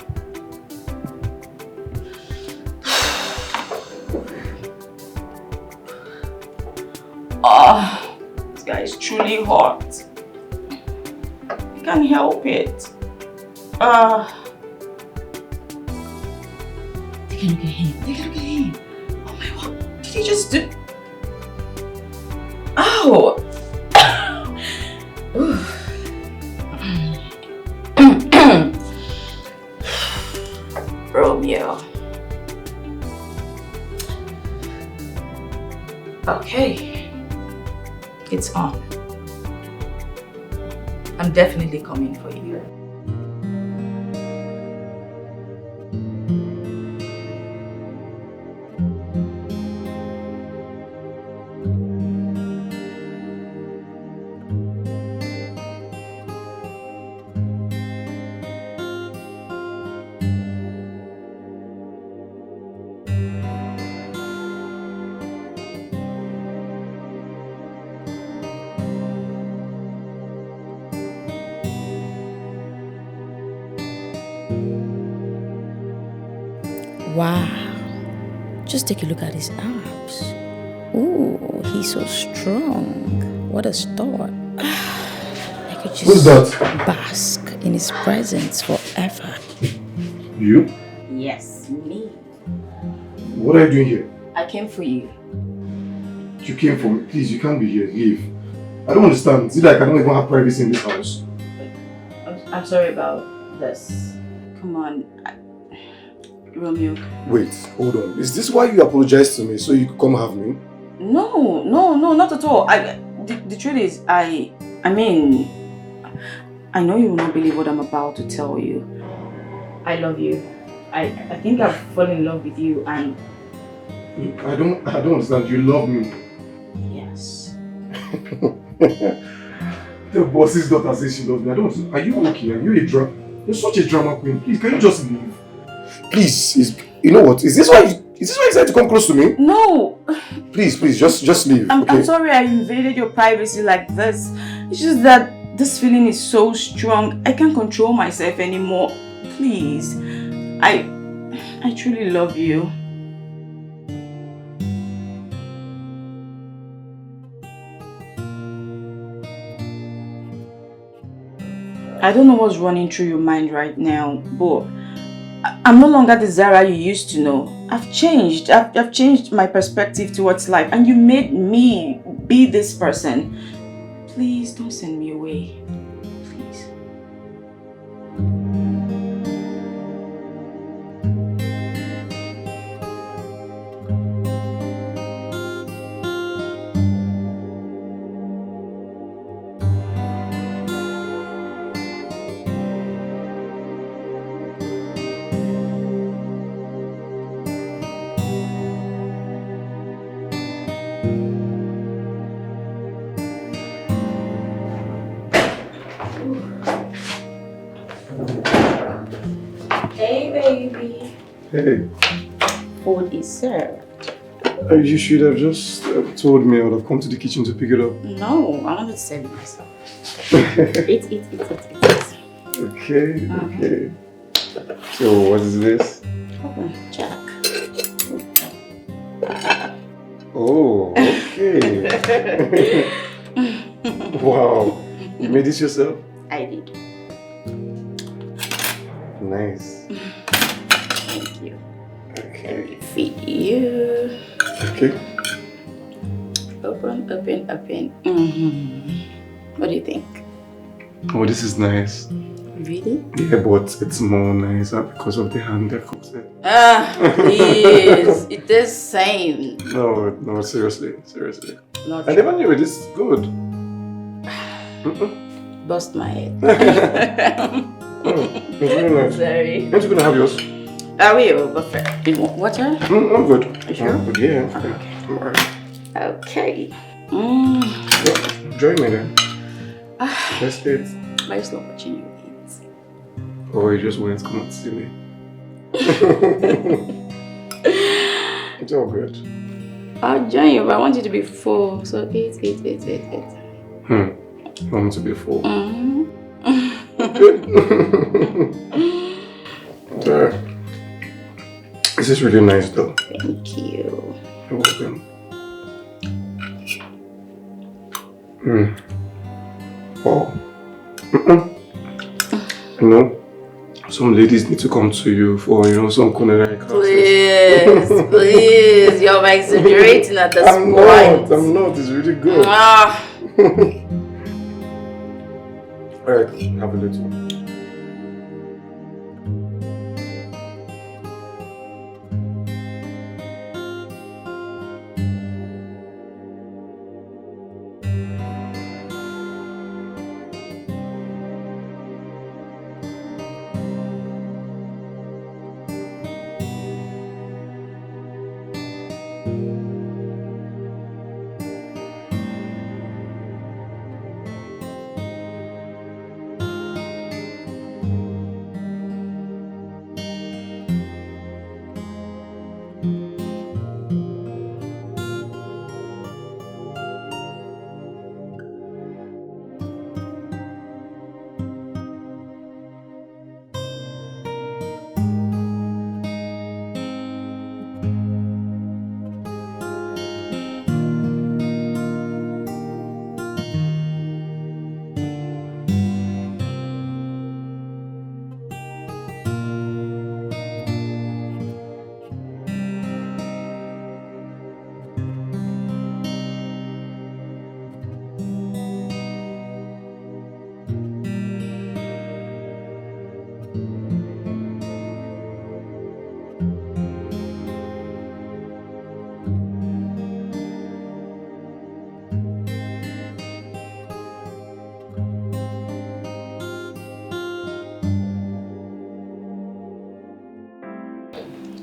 This guy is truly hot. I can't help it. Take a look at him. Take a look at him. Oh my God. Did he just do? Ow! Romeo. Okay. It's on. I'm definitely coming for you. Wow, just take a look at his abs. Ooh, he's so strong. What a start. I could just bask in his presence forever. You? Yes, me. What are you doing here? I came for you. You came for me. Please, you can't be here. Leave. I don't understand. Is it like I don't even have privacy in this house? I'm sorry about this. Come on. Romeo. Wait, hold on. Is this why you apologized to me so you could come have me? No, not at all. The truth is, I mean, I know you will not believe what I'm about to tell you. I love you. I think I've fallen in love with you and... I don't understand. You love me. Yes. The boss's daughter says she loves me. I don't... Are you okay? Are you a drama? You're such a drama queen. Please, can you just leave? Please, you know what? Is this why you decided to come close to me? No. Please, just leave. I'm sorry I invaded your privacy like this. It's just that this feeling is so strong. I can't control myself anymore. Please. I truly love you. I don't know what's running through your mind right now, but I'm no longer the Zara you used to know. I've changed. I've changed my perspective towards life, and you made me be this person. Please don't send me away. Please. Hey, baby. Hey. Food is served. You should have just told me. I would have come to the kitchen to pick it up. No, I wanted to serve it myself. Eat. Okay, okay. So, what is this? Jack. Oh, okay. Wow. You made this yourself? I did. Nice. Thank you. Okay. Feed you. Okay. Open. What do you think? Oh, this is nice. Really? Yeah, but it's more nicer because of the hand that cooks it. Please. It is same. No, seriously. Not I never knew it. This is good. Bust my head. It's really nice. Sorry. Aren't you gonna have yours? I will, but first. You want water? I'm good. You sure? I'm good, yeah. Okay. I'm alright. Okay. Join me then. Let's eat. But it's not watching you eat. Oh, you just wanted to come and see me. It's all good. I'll join you, but I want you to be full. So eat. I want me to be full. This is really nice though. Thank you. You're welcome. Wow. You know, some ladies need to come to you for, some culinary classes. Please. You're exaggerating at this point. I'm not. It's really good. Alright, have a little.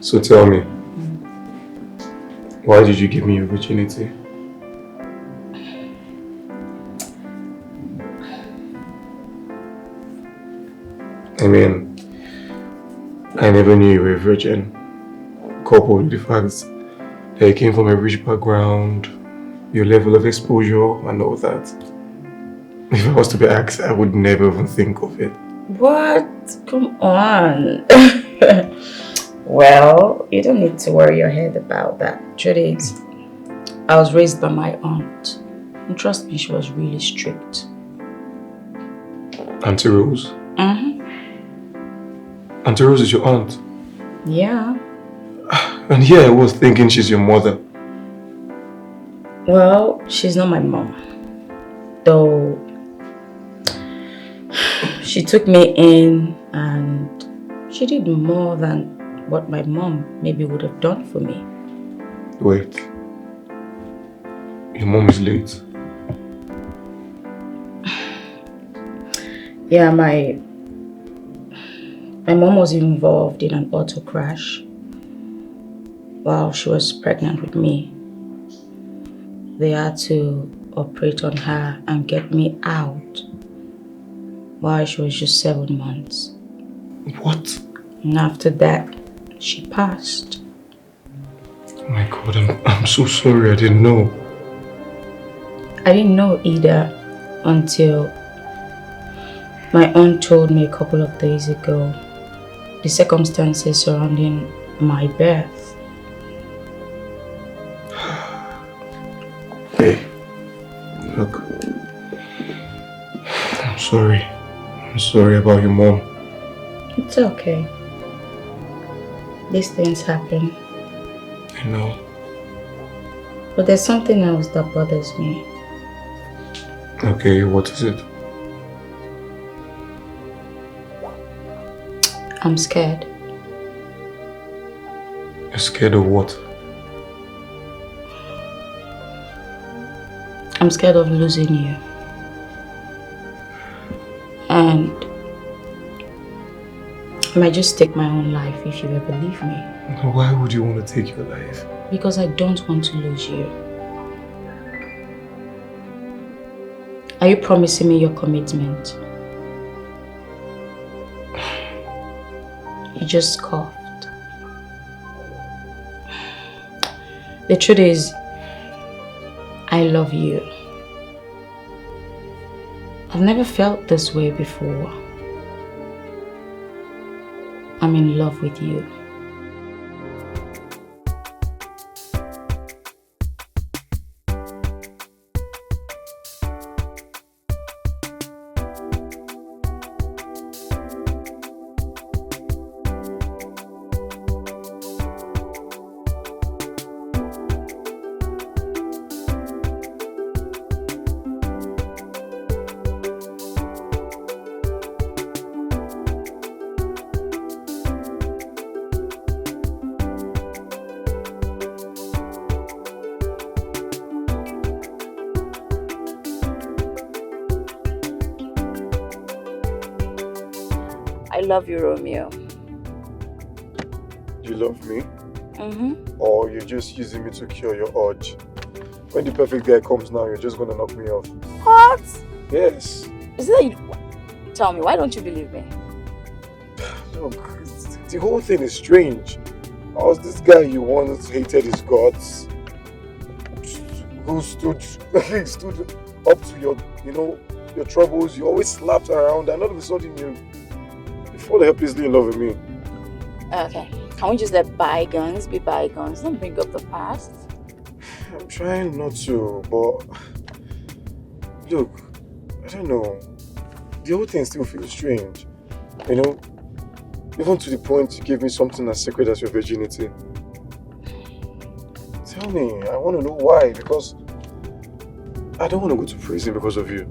So tell me, why did you give me your virginity? I mean, I never knew you were a virgin, coupled with the fact that you came from a rich background, your level of exposure and all that. If I was to be asked, I would never even think of it. What? Come on. Well, you don't need to worry your head about that. Truth is, I was raised by my aunt. And trust me, she was really strict. Auntie Rose? Auntie Rose is your aunt? Yeah. And here I was thinking she's your mother. Well, she's not my mom. Though she took me in and she did more than what my mom maybe would have done for me. Wait. Your mom is late. Yeah, my mom was involved in an auto crash while she was pregnant with me. They had to operate on her and get me out while she was just 7 months. What? And after that, she passed. Oh my God, I'm so sorry, I didn't know. I didn't know either until my aunt told me a couple of days ago the circumstances surrounding my birth. Hey, look, I'm sorry. I'm sorry about your mom. It's okay. These things happen. I know. But there's something else that bothers me. Okay, what is it? I'm scared. You're scared of what? I'm scared of losing you. And I might just take my own life if you ever leave me. Why would you want to take your life? Because I don't want to lose you. Are you promising me your commitment? You just scoffed. The truth is, I love you. I've never felt this way before. I'm in love with you. I love you, Romeo. You love me? Mm-hmm. Or you're just using me to cure your urge? When the perfect guy comes now, you're just gonna knock me off. What? Yes. Is that you? Tell me, why don't you believe me? Look, the whole thing is strange. I was this guy you once hated his guts, who stood up to your, your troubles. You always slapped around, and all of a sudden you fall helplessly in love with me. Okay, can we just let bygones be bygones? Don't bring up the past. I'm trying not to, but look, I don't know. The whole thing still feels strange. Even to the point you gave me something as sacred as your virginity. Tell me, I want to know why, because I don't want to go to prison because of you.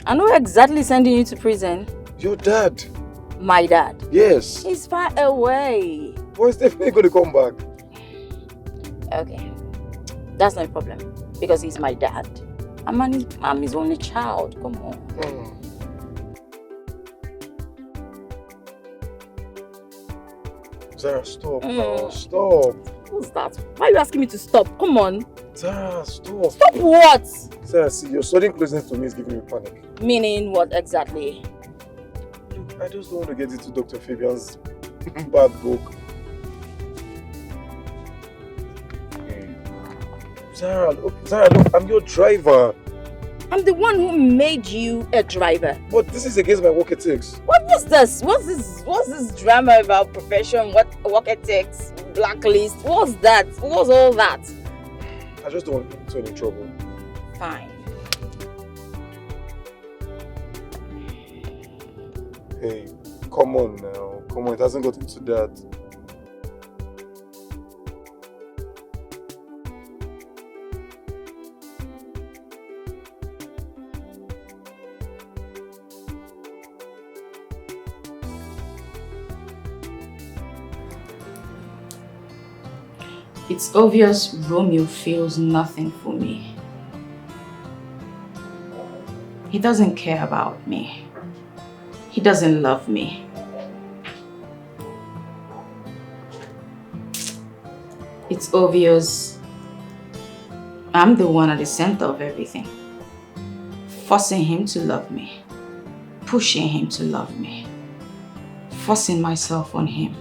I know exactly sending you to prison. Your dad. My dad? Yes. He's far away. But he's definitely going to come back. Okay. That's no problem. Because he's my dad. I'm his only child. Come on. Zara, stop now. Stop. What's that? Why are you asking me to stop? Come on. Zara, stop. Stop what? Zara, see, your sudden closeness to me is giving me panic. Meaning what exactly? Look, I just don't want to get into Dr. Fabian's bad book. Zara, look, I'm your driver. I'm the one who made you a driver. But this is against my work ethics. What was this? What's this drama about profession? What work ethics? Blacklist? What's that? What's all that? I just don't want to get into any trouble. Fine. Hey, come on now. Come on, it hasn't got into that. It's obvious Romeo feels nothing for me. He doesn't care about me. He doesn't love me. It's obvious I'm the one at the center of everything. Forcing him to love me. Pushing him to love me. Forcing myself on him.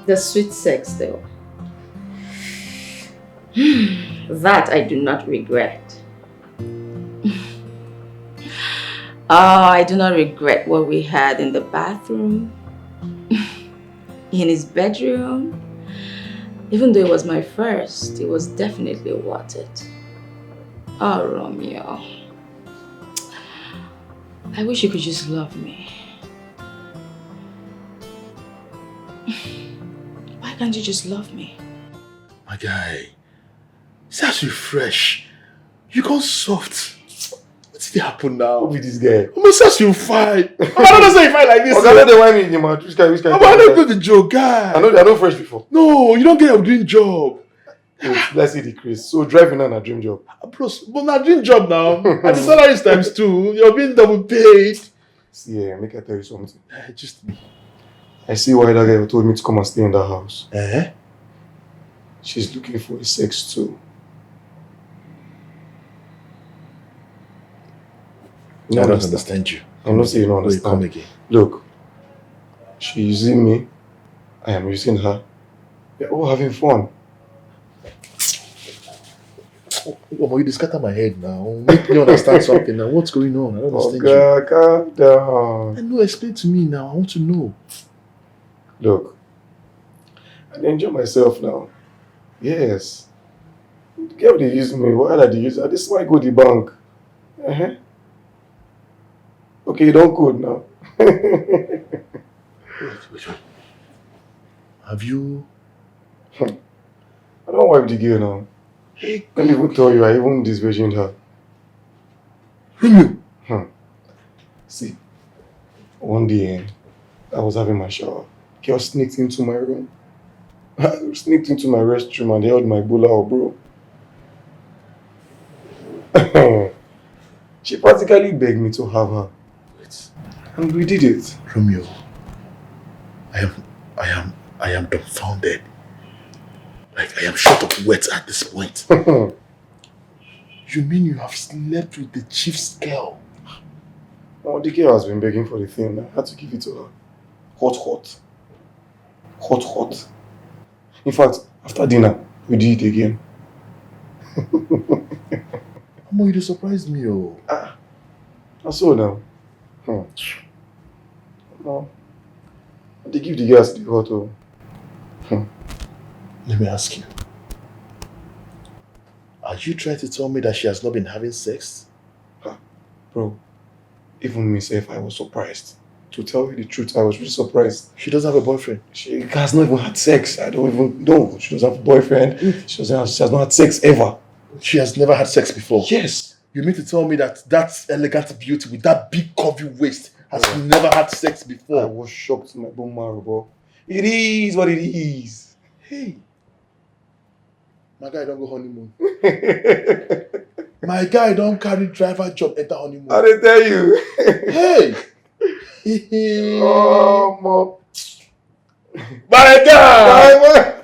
The sweet sex though. That I do not regret. I do not regret what we had in the bathroom, in his bedroom. Even though it was my first, it was definitely worth it. Oh, Romeo. I wish you could just love me. Why can't you just love me? My guy, see as you fresh. You got soft. What's it happen now? Who be this guy? I'm says you fine. I don't say you fine like this. Okay, let them why me in the mouth. Which guy? I don't know the joke, guy. I know fresh before. No, you don't get a dream job. Let's see the Chris. So driving on a dream job. Plus, but not dream job now. And the salary is times 2. You're being double paid. See, make I tell you something. Just me. I see why that guy told me to come and stay in that house. Eh? She's looking for a sex too. I don't understand you. I'm not saying you don't understand. Come again. Look, she's using me. I am using her. We're all having fun. Oh, you just scatter my head now. Make me understand something now. What's going on? I don't understand you. Calm down. I know, explain to me now. I want to know. Look, I enjoy myself now. Yes. The girl they use me. Why are they using? This is why I go to the bank. Okay, you don't code now. Wait. Have you? I don't wipe the girl now. Let me even tell you, I even disvirgined her. Romeo! See, one day I was having my shower. Girl sneaked into my room. Sneaked into my restroom and held my bola, bro. She practically begged me to have her. And we did it. Romeo, I am dumbfounded. Like, I am short of words at this point. You mean you have slept with the chief's girl? Oh, the girl has been begging for the thing. I had to give it to her. Hot. In fact, after dinner, we did it again. Amo, you surprised me, oh. I saw now. No. They give the girls the hot, oh. Let me ask you. Are you trying to tell me that she has not been having sex? Bro, even myself, I was surprised. To tell you the truth, I was really surprised. She doesn't have a boyfriend? She has not even had sex. I don't even know. She doesn't have a boyfriend. She has not had sex ever. She has never had sex before? Yes. You mean to tell me that elegant beauty with that big curvy waist has never had sex before? I was shocked to my bone marrow, bro. It is what it is. Hey. My guy don't go honeymoon. My guy don't carry driver job enter honeymoon. I didn't tell you. Hey. Oh, mom. My guy.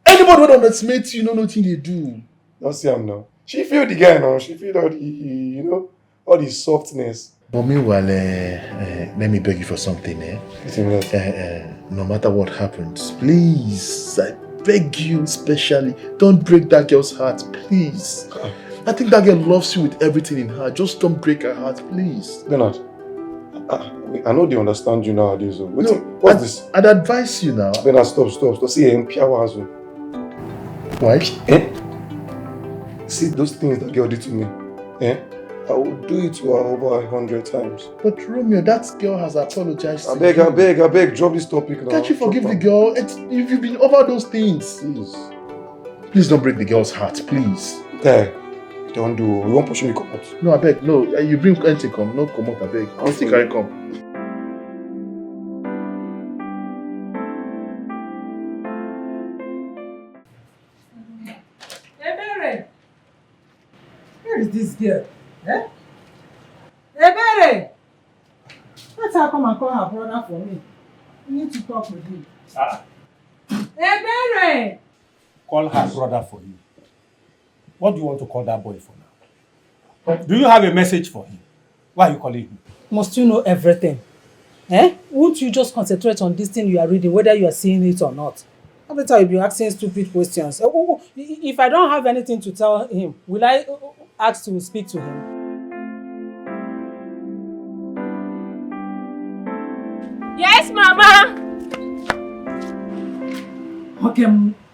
Anybody who underestimates you know nothing they do. Don't see him now. She feel the guy now. She feel all the, all the softness. But meanwhile, let me beg you for something, no matter what happens, please, I beg you especially, don't break that girl's heart, please. I think that girl loves you with everything in her. Just don't break her heart, please. Bernard, I know they understand you nowadays. What's this? I'd advise you now. Bernard, stop. See, why? See those things that girl did to me. I will do it to her over 100 times. But Romeo, that girl has apologized. I beg, drop this topic now. Can't you forgive the girl? If you've been over those things. Please don't break the girl's heart, please. Okay. Don't do. You won't push me come out. No, I beg. No, you bring anything come. No come out, I beg. I don't think I come. Ebere! Where is this girl? Ebere! Let her come and call her brother for me. We need to talk with him. Ebere! Call her brother for you. What do you want to call that boy for now? Do you have a message for him? Why are you calling him? Must you know everything? Won't you just concentrate on this thing you are reading, whether you are seeing it or not? Every time you'll be asking stupid questions. If I don't have anything to tell him, will I ask to speak to him? Mama! Okay,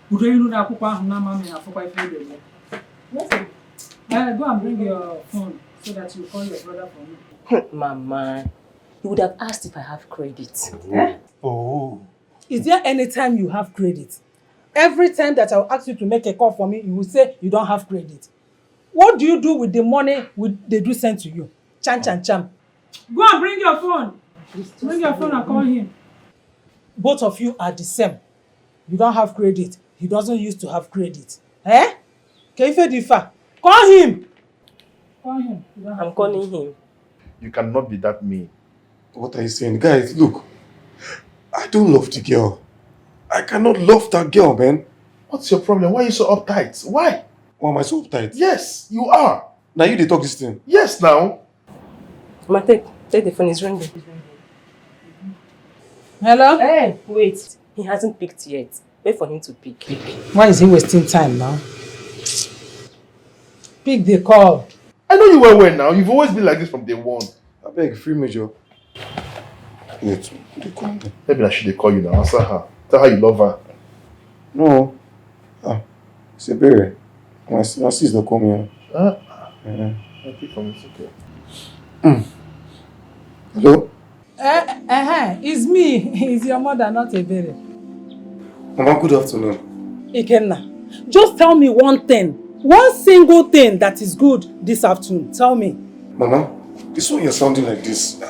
would you know that Papa and Mama have for quite a few days? Go and bring your phone so that you call your brother for me. Mama, you would have asked if I have credit. Oh. Is there any time you have credit? Every time that I'll ask you to make a call for me, you will say you don't have credit. What do you do with the money they do send to you? Chan. Go and bring your phone. Bring your phone and call him. Both of you are the same. You don't have credit. He doesn't used to have credit. Eh? Keife Difa. Call him. Call him. I'm calling him. You cannot be that mean. What are you saying? Guys, look. I don't love the girl. I cannot love that girl, man. What's your problem? Why are you so uptight? Why? Why am I so uptight? Yes, you are. Now you they talk this thing. Yes, now. Mama, take the phone. It's ringing. Hello? Hey, wait. He hasn't picked yet. Wait for him to pick. Why is he wasting time now? Pick the call. I know you well now. You've always been like this from day one. I beg, free major. Wait, they call me. Maybe I should call you now. Answer her. Tell her you love her. No. It's a berry. My sister call me. I pick from it's okay. Hello? It's me. It's your mother, not a berry. Mama, good afternoon. Ikenna, just tell me one thing. One single thing that is good this afternoon. Tell me. Mama, this one you're sounding like this.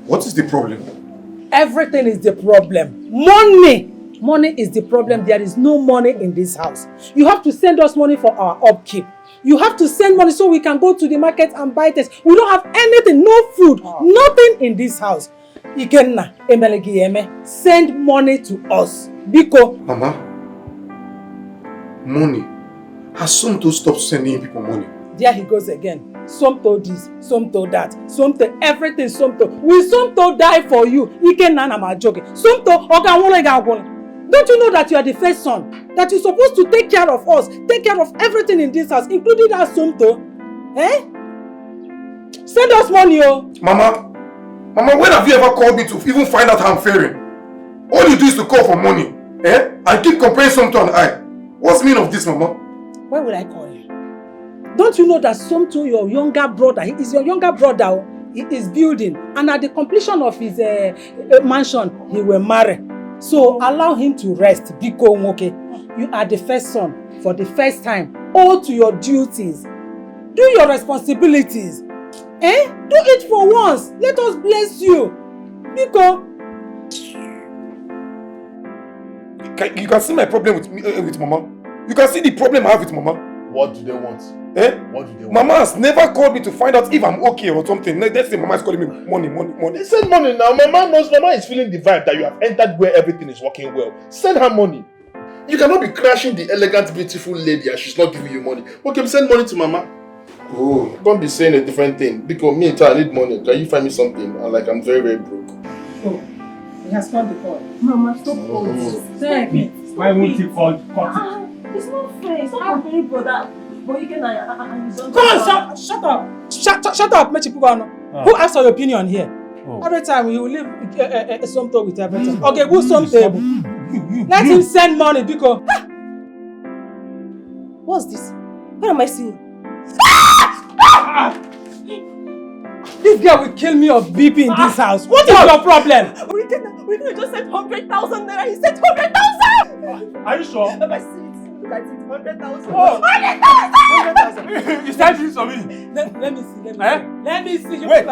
What is the problem? Everything is the problem. Money! Money is the problem. There is no money in this house. You have to send us money for our upkeep. You have to send money so we can go to the market and buy things. We don't have anything, no food, nothing in this house. Ikenna, Emelegiyeme, send money to us. Biko. Mama, money. Has Somto stopped sending people money? There he goes again. Somto this, Somto that, Somto everything Somto. Will Somto die for you? Ikenna na ma joke. Somto, don't you know that you are the first son? That you're supposed to take care of us, take care of everything in this house, including that Somto? Eh? Send us money, oh. Mama, when have you ever called me to even find out how I'm faring? All you do is to call for money, and keep comparing Somto and I. What's the meaning of this, Mama? Why would I call you? Don't you know that Somto, your younger brother, he is your younger brother, he is building, and at the completion of his mansion, he will marry. So allow him to rest, Biko Nwoke. You are the first son, for the first time. Hold to your duties. Do your responsibilities. Do it for once. Let us bless you. Biko. You can see my problem with Mama. You can see the problem I have with Mama. What do they want? What do they want? Mama has never called me to find out if I'm okay or something. Let's say Mama is calling me money. Send money now. Mama is feeling the vibe that you have entered where everything is working well. Send her money. You cannot be crashing the elegant, beautiful lady and she's not giving you money. Okay, send money to Mama. Oh, don't be saying a different thing. Because me, I need money. Can you find me something? I'm very, very broke. Oh, he has called the call. Mama, stop calling. Say again. Why won't he call? It's not fair. It's not very brother. But you can Come on, shut up. Shut up, Mechipugano. Who asked your opinion here? Every time you will leave Somto with everything. Okay, who's Somto? Let him send money because. What's this? What am I seeing? This girl will kill me of BP in this house. What is your problem? We can just send 100,000 naira. He said 100,000. Are you sure? Look at it, 100,000. Oh. 100,000. You started this for me. Let me see. Let me see. Wait.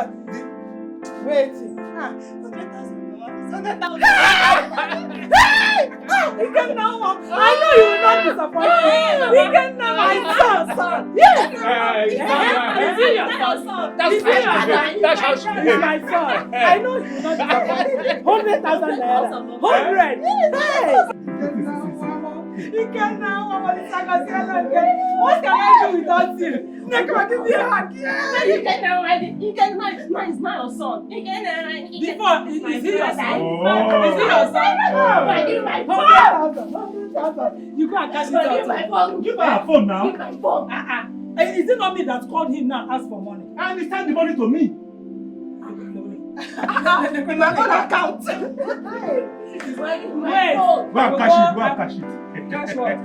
Wait. 100,000. You can now. I know you will not disappoint me. You can now, my son. Yes. Is it your son? That's how she is. My son. I know you will not disappoint me. 100,000 naira. 100. Hey. You can now. What can I do without you? You can now. You can mine is my son. You can before is he your son? Is he your son? I give my phone. 100,000. You go and cash it out. Give her a phone now. Give my phone. Is it not me that called him now ask for money? And he sent the money to me. In my own account. Wait. Go and cash it. Cash what?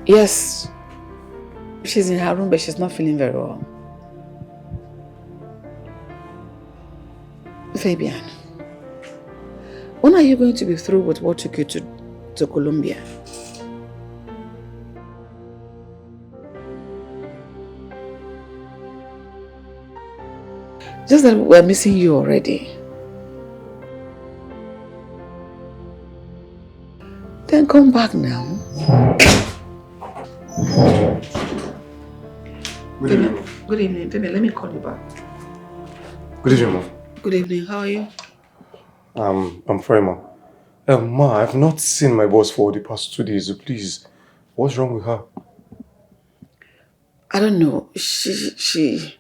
Yes, she's in her room, but she's not feeling very well. Fabian, when are you going to be through with what took you to Colombia? Just that we're missing you already. Then come back now. Good evening, baby. Let me call you back. Good evening, Mom. Good evening. How are you? I'm fine, Ma. Ma, I've not seen my boss for the past 2 days. So please, what's wrong with her? I don't know. She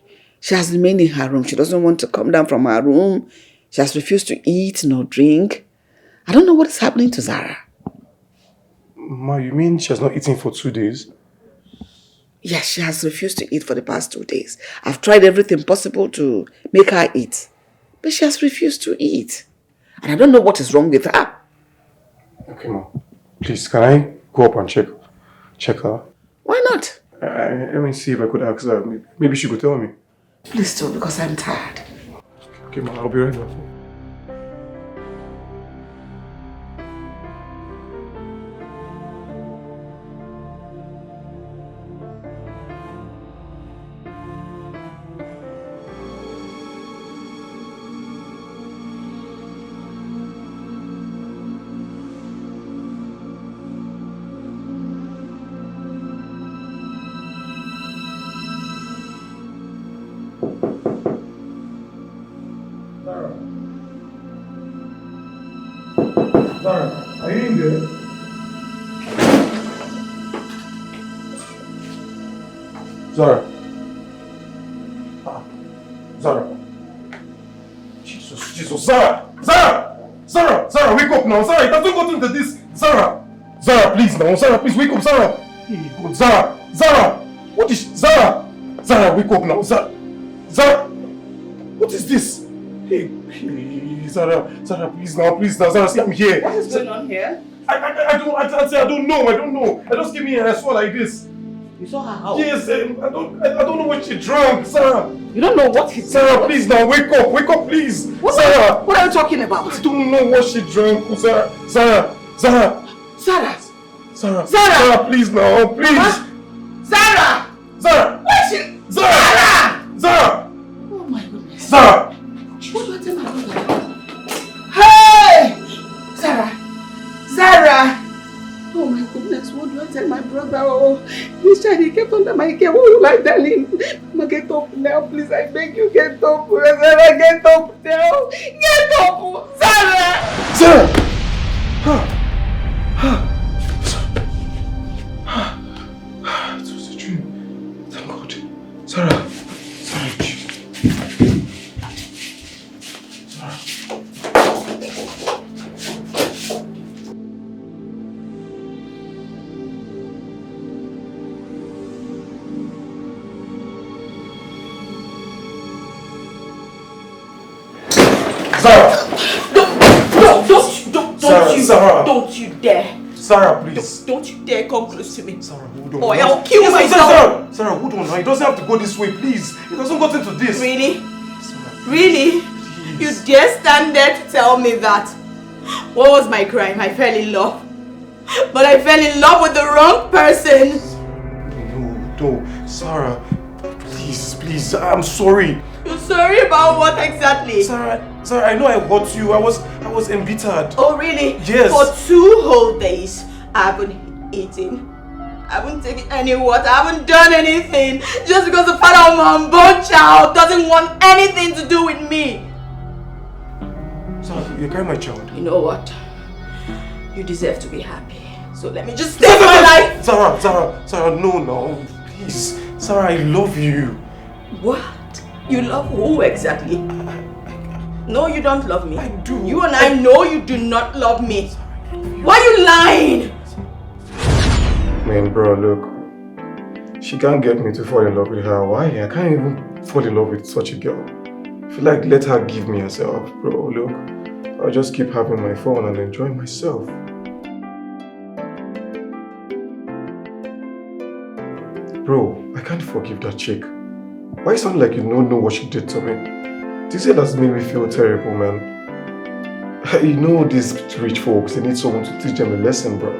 has remained in her room. She doesn't want to come down from her room. She has refused to eat nor drink. I don't know what is happening to Zara. Ma, you mean she has not eaten for 2 days? Yes, she has refused to eat for the past 2 days. I've tried everything possible to make her eat, but she has refused to eat. And I don't know what is wrong with her. Okay, Ma. Please, can I go up and check her? Why not? Let me see if I could ask her. Maybe she could tell me. Please do, because I'm tired. Okay, Ma, I'll be right back. Zara, are you in there? Zara. Zara. Jesus. Zara, wake up now. Zara, it hasn't gotten to this. Zara, please now. Zara, please wake up. Zara. Hey, God, Zara. What is... Zara, wake up now. Zara. What is this? Hey, Zara, please now. Zara, see, I'm here. What is going on here? I don't know. I just came here and I saw like this. You saw her how? Yes, I don't know what she drank, Zara. You don't know what he did? Zara, please now, wake up, please. Zara. What are you talking about? I don't know what she drank, Zara, please now, please. Mama? Zara. Where's she? Zara. Oh my goodness. Zara. What do I tell my brother? Hey! Zara! Oh my goodness, what do I tell my brother? Oh, this child, he kept under my care. What will I tell him? Mama, get up now, please. I beg you, get up. Zara, get up now. Get up! Zara! It was a dream. Thank God. Zara. Don't you dare. Zara, please. Don't you dare come close to me. Zara, hold on. Or I'll kill myself. Zara, hold on now. It doesn't have to go this way, please. It doesn't go into this. Really? Zara, really? Please. You dare stand there to tell me that? What was my crime? I fell in love. But I fell in love with the wrong person. No. Zara, please. I'm sorry. You're sorry about what exactly? Zara, I know I hurt you. I was embittered. Oh, really? Yes. For 2 whole days, I haven't eaten. I haven't taken any water. I haven't done anything. Just because the father of my unborn child doesn't want anything to do with me. Zara, you're carrying my child. You know what? You deserve to be happy. So let me just take my life. Zara, no. Please. Zara, I love you. What? You love who exactly? No, you don't love me. I do. You and I know you do not love me. Why are you lying? Man, bro, look. She can't get me to fall in love with her. Why? I can't even fall in love with such a girl. I feel like let her give me herself, bro. Look, I'll just keep having my fun and enjoy myself. Bro, I can't forgive that chick. Why sound like you don't know what she did to me? This girl has made me feel terrible, man. You know these rich folks, they need someone to teach them a lesson, bro.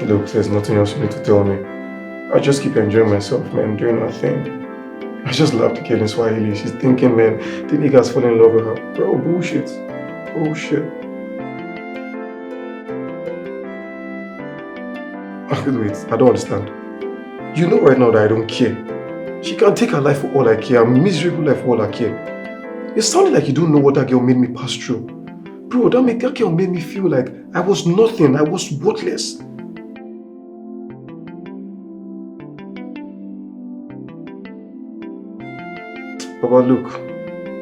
Look, there's nothing else you need to tell me. I just keep enjoying myself, man, doing my thing. I just love the girl in Swahili. She's thinking, man, the niggas fall in love with her. Bro, bullshit. Bullshit. Wait, I don't understand. You know right now that I don't care. She can take her life for all I care. I'm miserable life for all I care. It sounded like you don't know what that girl made me pass through. Bro, that girl made me feel like I was nothing. I was worthless. Baba, look,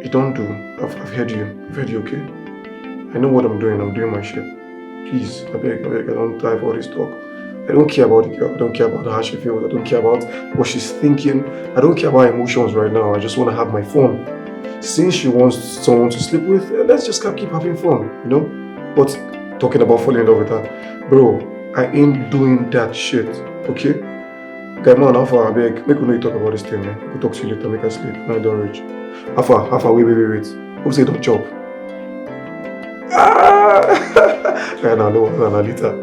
you don't do. I've heard you. I've heard you, okay? I know what I'm doing. I'm doing my shit. Please, I beg, I don't die for all this talk. I don't care about the girl. I don't care about how she feels. I don't care about what she's thinking. I don't care about emotions right now. I just want to have my fun. Since she wants someone to sleep with, let's just keep having fun, you know? But talking about falling in love with her, bro, I ain't doing that shit, okay? Guy man, how far, I beg, make you talk about this thing, man. We'll talk to you later, make us sleep. Now I don't reach. How far, wait. Hope say don't chop. No, later.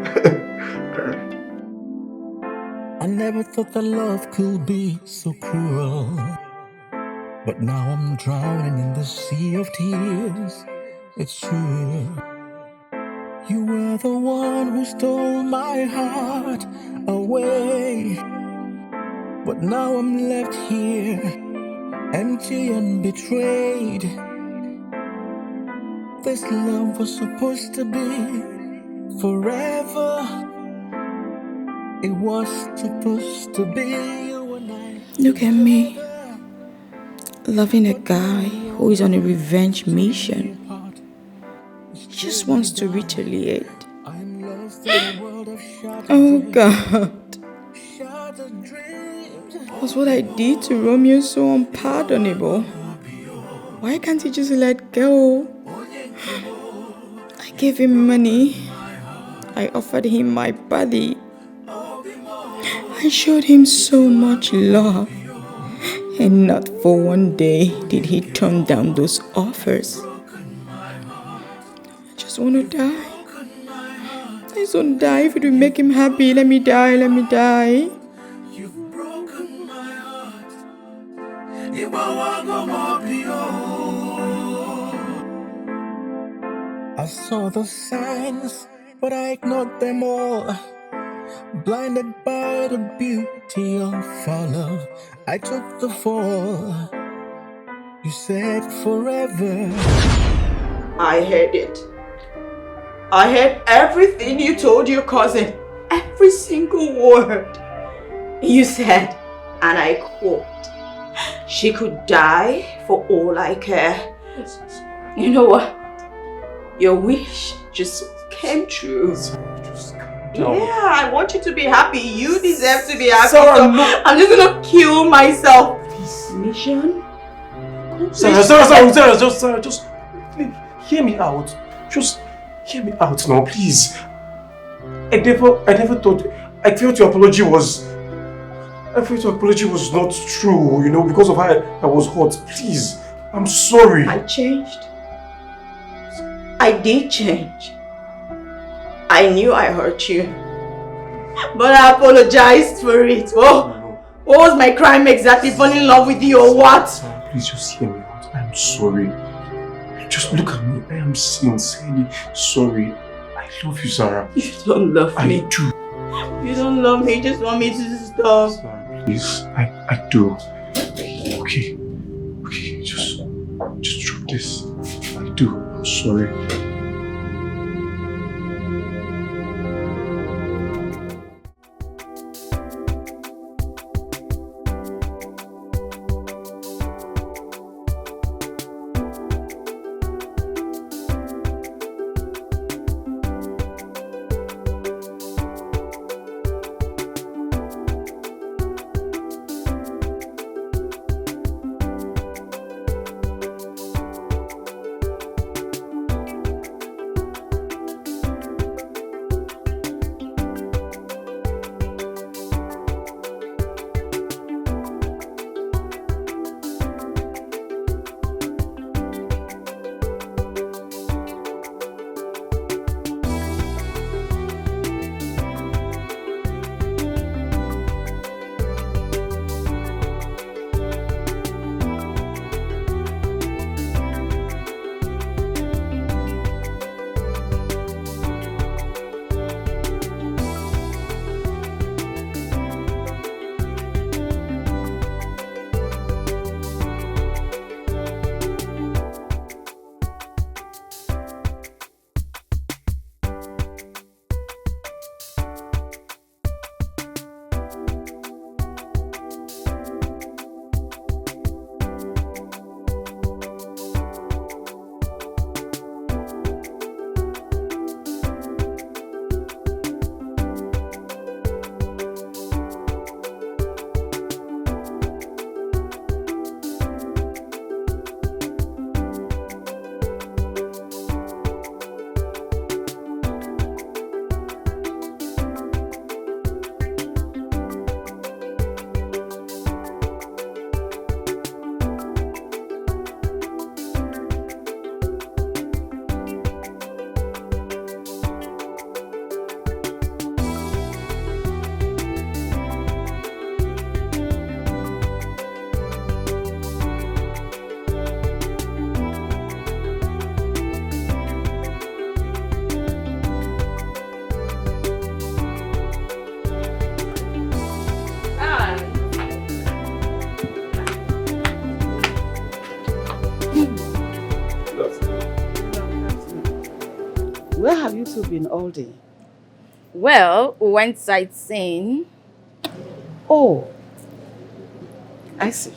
I never thought that love could be so cruel, but now I'm drowning in the sea of tears. It's true. You were the one who stole my heart away, but now I'm left here, empty and betrayed. This love was supposed to be forever. It was supposed to be you and I. Look at me, loving a guy who is on a revenge mission. He just wants to retaliate. Oh God. Was what I did to Romeo so unpardonable? Why can't he just let go? I gave him money. I offered him my body. I showed him so much love, and not for one day did he turn down those offers. I just want to die. I just want to die. If it will make him happy, let me die, let me die. You've broken my heart. I saw the signs, but I ignored them all. Blinded by the beauty of our love, I took the fall. You said forever. I heard it. I heard everything you told your cousin. Every single word. You said, and I quote, she could die for all I care. You know what? Your wish just came true. Yeah, I want you to be happy. You deserve to be happy. Zara, so no. I'm just gonna kill myself. Mission? Zara, just hear me out. Just hear me out now, please. I never thought. I felt your apology was not true, you know, because of how I was hurt. Please, I'm sorry. I changed. I did change. I knew I hurt you, but I apologized for it. Oh, what was my crime exactly? Falling in love with you or what? Please just hear me out. I'm sorry. Just look at me. I am sincerely sorry. I love you, Zara. You don't love me. I do. You don't love me. You just want me to stop. Zara, please. I do. Okay, just drop this. I do. I'm sorry. two been all day? Well, we went sightseeing. Oh, I see.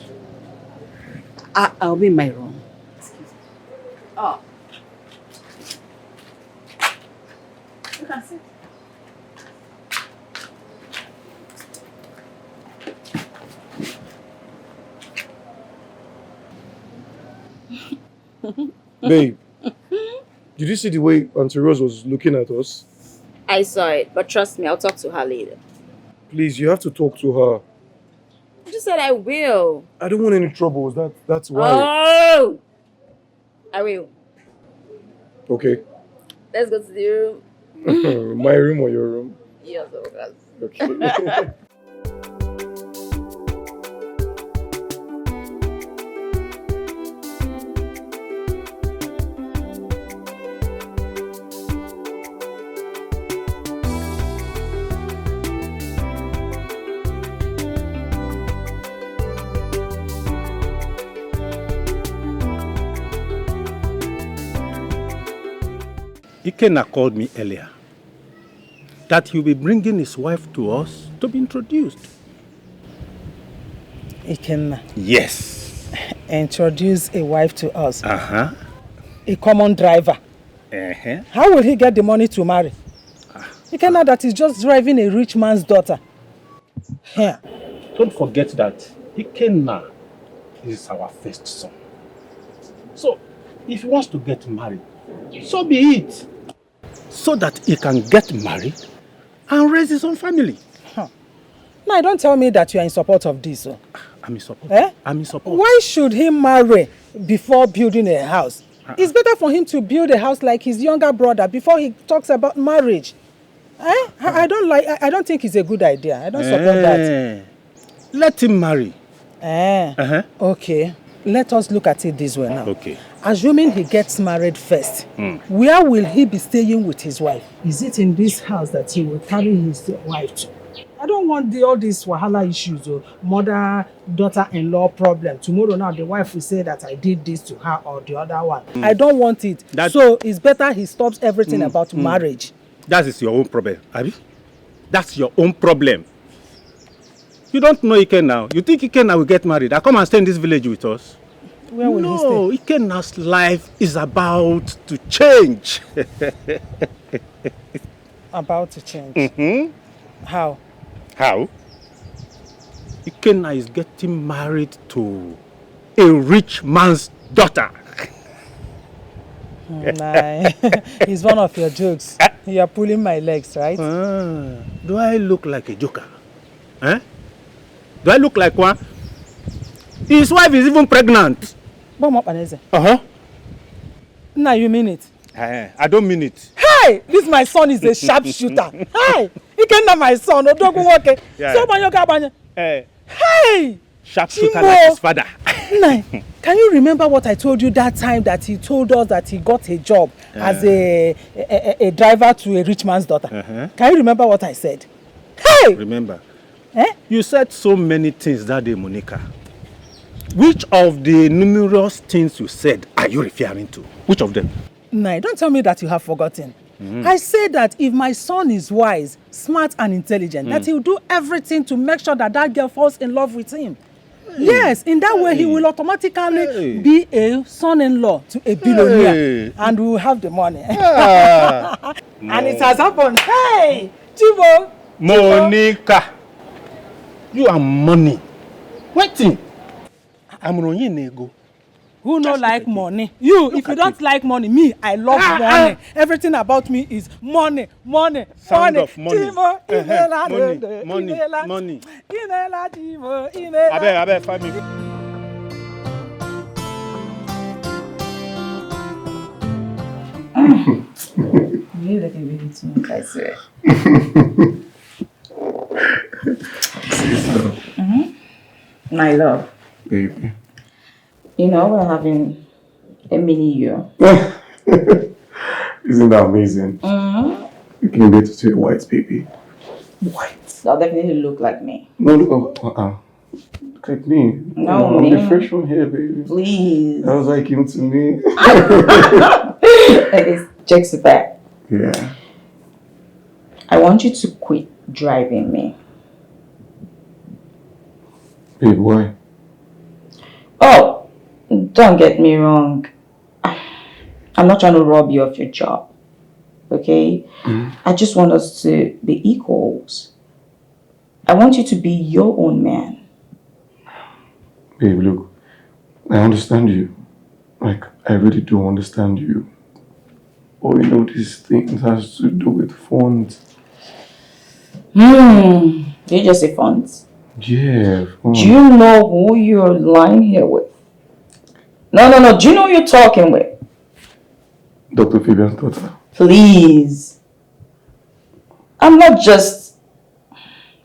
I'll be in my room. Oh. You can sit. Babe, did you see the way Auntie Rose was looking at us? I saw it, but trust me, I'll talk to her later. Please, you have to talk to her. I just said I will. I don't want any troubles. That's why. Oh! I will. Okay. Let's go to the room. My room or your room? Yes, of course. Okay. Ikenna called me earlier that he'll be bringing his wife to us to be introduced. Ikenna? Yes. Introduce a wife to us. Uh-huh. A common driver. Uh-huh. How will he get the money to marry? Ikenna that is just driving a rich man's daughter. Here. Don't forget that Ikenna is our first son. So, if he wants to get married, so be it. So that he can get married and raise his own family. Now, don't tell me that you are in support of this. I'm in support. Eh? I'm in support. Why should he marry before building a house? It's better for him to build a house like his younger brother before he talks about marriage. Eh? I don't think it's a good idea. I don't support that. Let him marry. Okay. Let us look at it this way now. Okay. Assuming he gets married first, where will he be staying with his wife? Is it in this house that he will carry his wife to? I don't want all these wahala issues or mother-daughter-in-law problem. Tomorrow now the wife will say that I did this to her or the other one. I don't want it. So it's better he stops everything about marriage. That is your own problem, Abi. That's your own problem. You don't know Ikenna now. You think Ikenna will get married? Come and stay in this village with us. Where will he stay? No, Ikenna's life is about to change. About to change? How? How? Ikenna is getting married to a rich man's daughter. Nah, it's one of your jokes. You are pulling my legs, right? Do I look like a joker? Eh? Do I look like one? His wife is even pregnant. Now you mean it? I don't mean it. Hey, this my son is a sharpshooter. Hey, he can't know my son. Hey, sharpshooter like his father. Can you remember what I told you that time that he told us that he got a job as a driver to a rich man's daughter? Can you remember what I said? Hey! Remember. You said so many things that day, Monica. Which of the numerous things you said are you referring to? Which of them? No, don't tell me that you have forgotten. I said that if my son is wise, smart and intelligent, that he will do everything to make sure that that girl falls in love with him. Yes, in that way he will automatically be a son-in-law to a billionaire and we will have the money. And it has happened. Hey, Chibo! Monica! You are money. Waiting. I'm running ego. Who no like money? You, if you don't like money, me, I love money. Everything about me is money, money, Sound money. of money. Money. I bet, family. You look a bit too much, I swear. My love. Baby. You know, we're having a mini year. Isn't that amazing? You can get to see white, baby. White. That'll definitely look like me. No, look at me. No, I'm me. the fresh one here, baby. Please. That was like him to me. Okay, checks the back. Yeah. I want you to quit driving me. Babe, why? Oh, don't get me wrong. I'm not trying to rob you of your job. Okay? I just want us to be equals. I want you to be your own man. Babe, look, I understand you. Like, I really do understand you. Oh, you know, these things has to do with funds. Did you just say funds? Yeah, Do you know who you're lying here with? No. Do you know who you're talking with? Dr. Fabian's daughter. Please. I'm not just...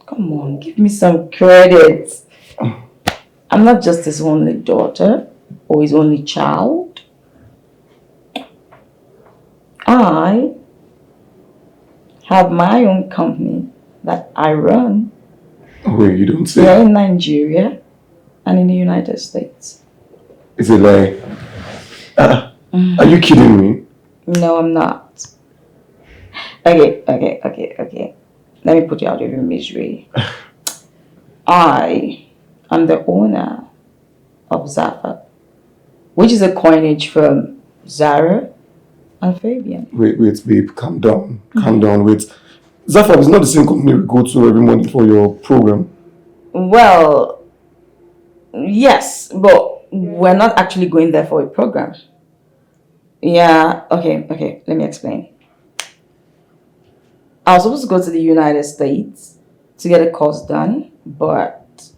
Come on, give me some credit. I'm not just his only daughter or his only child. I have my own company that I run. Wait, you don't say? Here in Nigeria and in the United States. Is it like... Are you kidding me? No, I'm not. Okay. Let me put you out of your misery. I am the owner of Zara, which is a coinage from Zara and Fabian. Wait, babe, calm down. Calm down, wait. Zafab is not the same company we go to every morning for your program. Well, yes, but we're not actually going there for a program. Yeah, okay, let me explain. I was supposed to go to the United States to get a course done, but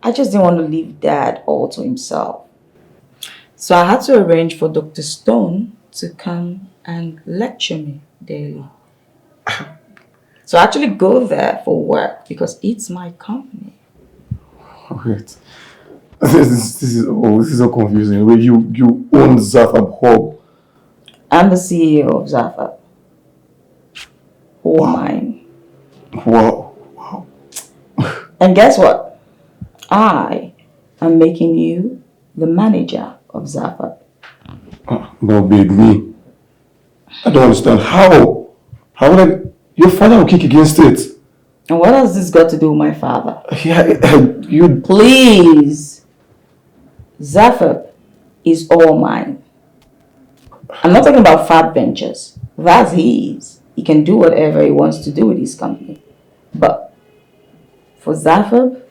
I just didn't want to leave Dad all to himself. So I had to arrange for Dr. Stone to come and lecture me daily. So I actually go there for work because it's my company. Wait. This is so confusing. Wait, you own Zafab Hub. I'm the CEO of Zafab. All mine. Wow. And guess what? I am making you the manager of Zafab. No, babe, me. I don't understand. How? How would I... Your father will kick against it. And what has this got to do with my father? Yeah, you... Please. Zafab is all mine. I'm not talking about Fab Ventures. That's his. He can do whatever he wants to do with his company. But for Zafab,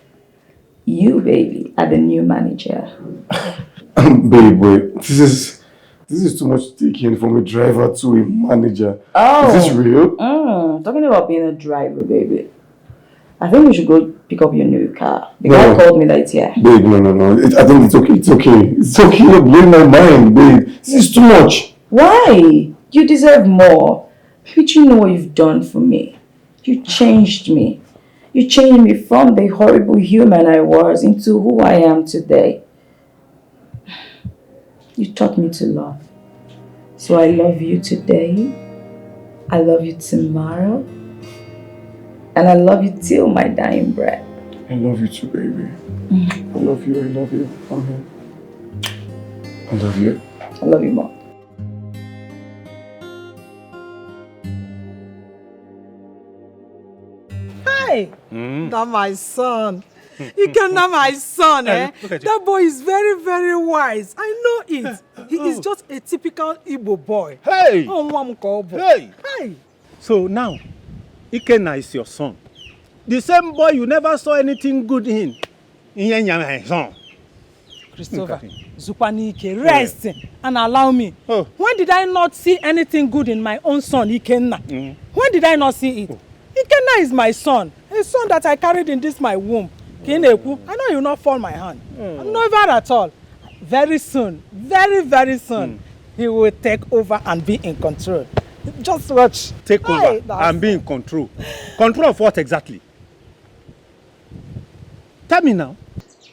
you, baby, are the new manager. Babe, wait. This is too much taking from a driver to a manager. Oh. Is this real? Talking about being a driver, baby. I think we should go pick up your new car. The guy called me that it's here. Babe, no. I think it's okay. It's okay. You're blowing my mind, babe. This is too much. Why? You deserve more. But you know what you've done for me. You changed me. You changed me from the horrible human I was into who I am today. You taught me to love. So I love you today. I love you tomorrow. And I love you till my dying breath. I love you too, baby. I love you. I'm here. I love you. I love you more. Hey, not my son. You can not my son, eh? That boy is very, very wise. I know it. He is just a typical Igbo boy. Hey! Hey! So now, Ikenna is your son. The same boy you never saw anything good in. My son. Christopher, Zupanike, rest and allow me. When did I not see anything good in my own son, Ikenna? When did I not see it? Ikenna is my son. A son that I carried in this my womb. Kineku, I know you will not fall my hand. Never at all. Very soon, very, very soon, he will take over and be in control. Just watch. Take over and be in control. Control of what exactly? Tell me now.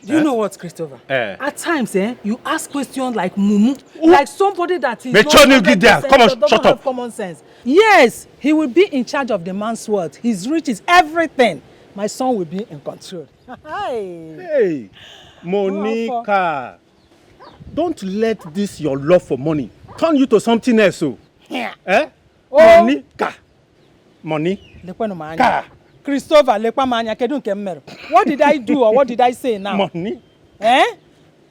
Do you know what, Christopher? At times, you ask questions like mumu, like somebody that is Come on, shut up. Common sense. Yes, he will be in charge of the man's world. His riches, everything. My son will be in control. Hey, Monica, don't let this your love for money turn you to something else. Monica. Money? Car. Christopher, what did I do or what did I say now? Money?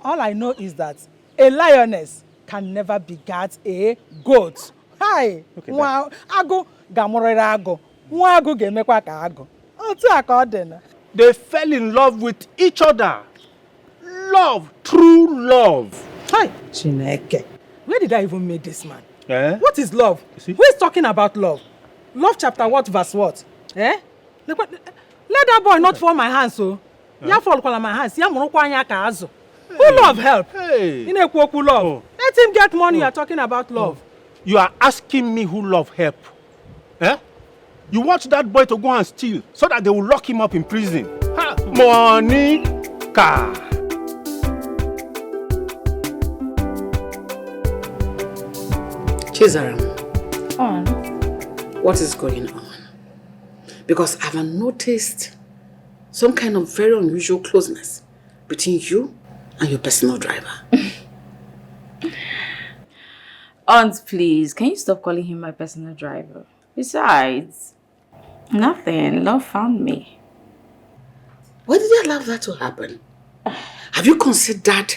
All I know is that a lioness can never beget a goat. Hi. Wow. Ago gamorera ago. Ago gemekwa ka ago. They fell in love with each other. Love, true love. Hi, Chineke. Where did I even meet this man? What is love? Who is talking about love? Love chapter what, verse what? Let that boy not fall my hands, so. Ya fall my hands. Ya monokwanya ka azo. Who love help? In a love. Let him get money. You are talking about love. You are asking me who love help? You want that boy to go and steal so that they will lock him up in prison. Money, car. Zara, what is going on? Because I've noticed some kind of very unusual closeness between you and your personal driver. Aunt, please, can you stop calling him my personal driver? Besides, nothing. Love found me. Why did you allow that to happen? Have you considered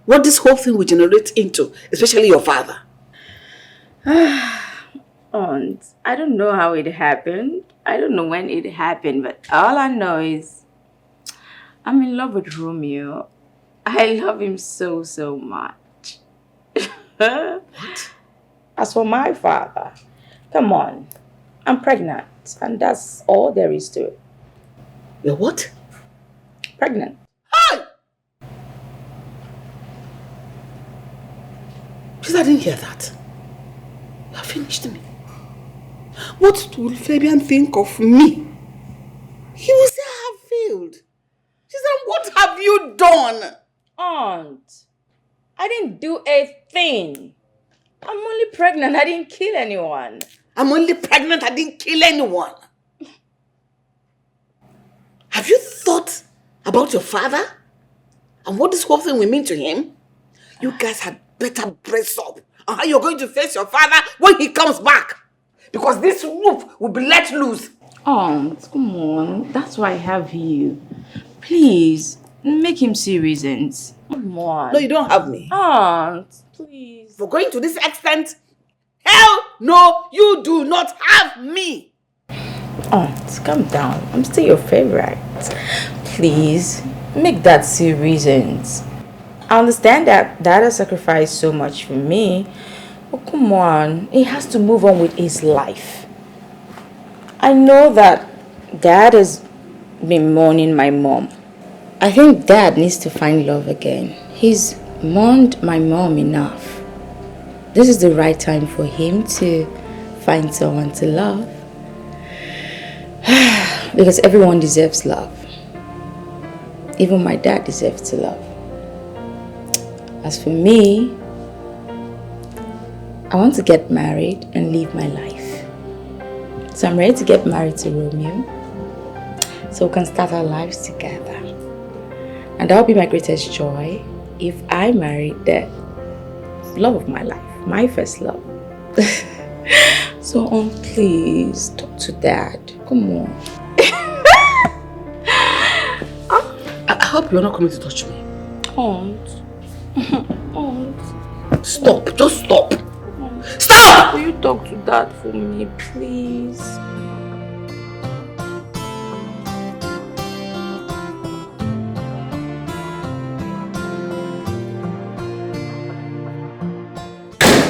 what this whole thing will generate into, especially your father? Aunt, I don't know how it happened. I don't know when it happened, but all I know is I'm in love with Romeo. I love him so, so much. What? As for my father, come on. I'm pregnant, and that's all there is to it. You're what? Pregnant. Hi! Please, I didn't hear that. You have finished me. What will Fabian think of me? He will say I have failed. She said, what have you done? Aunt, I didn't do a thing. I'm only pregnant. I didn't kill anyone. I'm only pregnant. I didn't kill anyone. Have you thought about your father? And what this whole thing will mean to him? You guys had better brace up on how you're going to face your father when he comes back. Because this roof will be let loose. Aunt, come on. That's why I have you. Please, make him see reasons. Come on. No, you don't have me. Aunt, please. For going to this extent? Hell no, you do not have me. Aunt, calm down. I'm still your favorite. Please, make that see reasons. I understand that Dad has sacrificed so much for me. But come on, he has to move on with his life. I know that Dad has been mourning my mom. I think Dad needs to find love again. He's mourned my mom enough. This is the right time for him to find someone to love. Because everyone deserves love. Even my dad deserves to love. As for me, I want to get married and live my life. So I'm ready to get married to Romeo, so we can start our lives together. And that will be my greatest joy if I marry the love of my life, my first love. So, please, talk to Dad. Come on. I hope you're not coming to touch me. Aunt. Aunt. Stop. Just stop. Stop! Will you talk to Dad for me, please?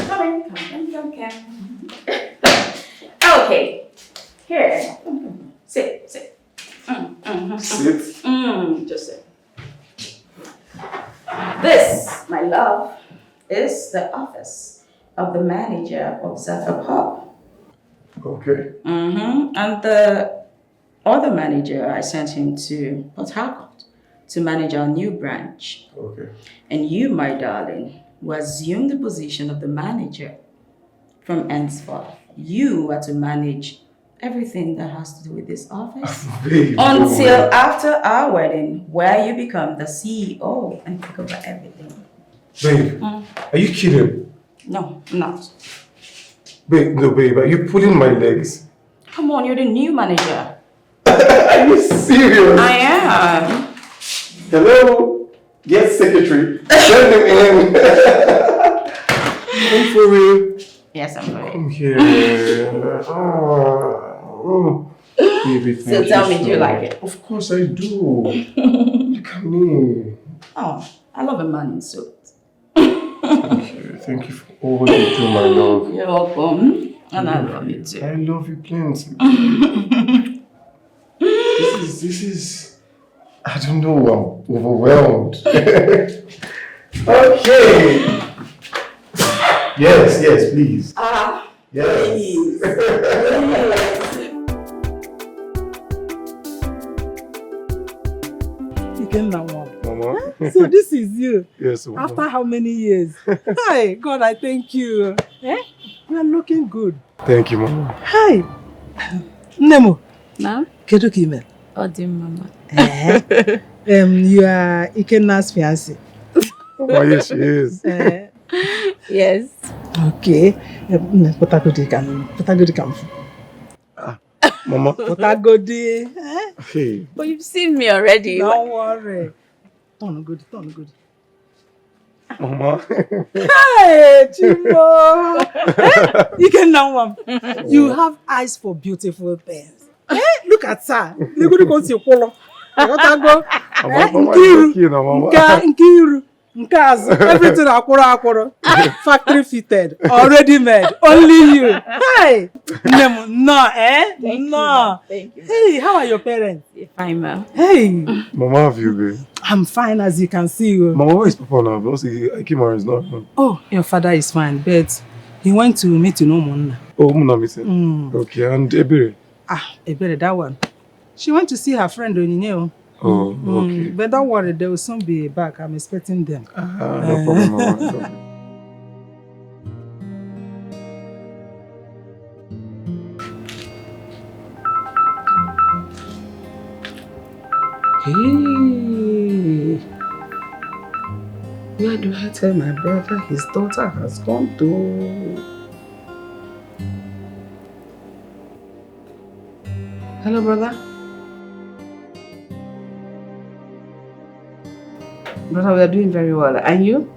Come. Okay. Here. Sit. Sit? Just sit. This, my love, is the office of the manager of Zara Pub. Okay. And the other manager, I sent him to Port Harcourt to manage our new branch. Okay. And you, my darling, will assume the position of the manager from henceforth. You are to manage everything that has to do with this office until after our wedding, where you become the CEO and take over everything. Babe, are you kidding? No, I'm not. Babe, no, babe, are you pulling my legs? Come on, you're the new manager. Are you serious? I am. Hello? Yes, secretary. Send him in. Come for real. Yes, I'm for Come here. Baby, thank So tell me, do you like it? Of course I do. Look at me. Oh, I love a man in suit. Thank you for all you do, my love. You're welcome. And I love you too. I love you plenty. This is, I don't know, I'm overwhelmed. Okay. Yes, please. Yes. Please. Mama. So this is you. Yes, Mama. After how many years? Hi, God, I thank you. You are looking good. Thank you, Mama. Hi. Nemo. Now? Kedu Kime. Mama. You are Ikenna's fiancé. Oh, yes, she is. Yes. Okay. Potagodi come. Mama. Potagodi. Hey. But you've seen me already. Don't worry. Turn good. Mama. Hey, Chimo. You have eyes for beautiful things. Look at her. Look at your polo. Nkiru. Nkazu. Everything akworo. Factory fitted. Already made. Only you. Hey. No, No. Thank you. Hey, how are your parents? Fine, ma. Hey. Mama, how have you been? I'm fine, as you can see. Mama, where is Papa now? Because Akimara is not home. Oh, your father is fine, but he went to meet Mona. Oh, Mona meeting? Okay, and Ebere? Ebere, that one. She went to see her friend Onyinye. Oh, okay. But don't worry, they will soon be back. I'm expecting them. No problem, Mama. Hey, where do I tell my brother his daughter has gone to? Hello, brother. Brother, we are doing very well. And you?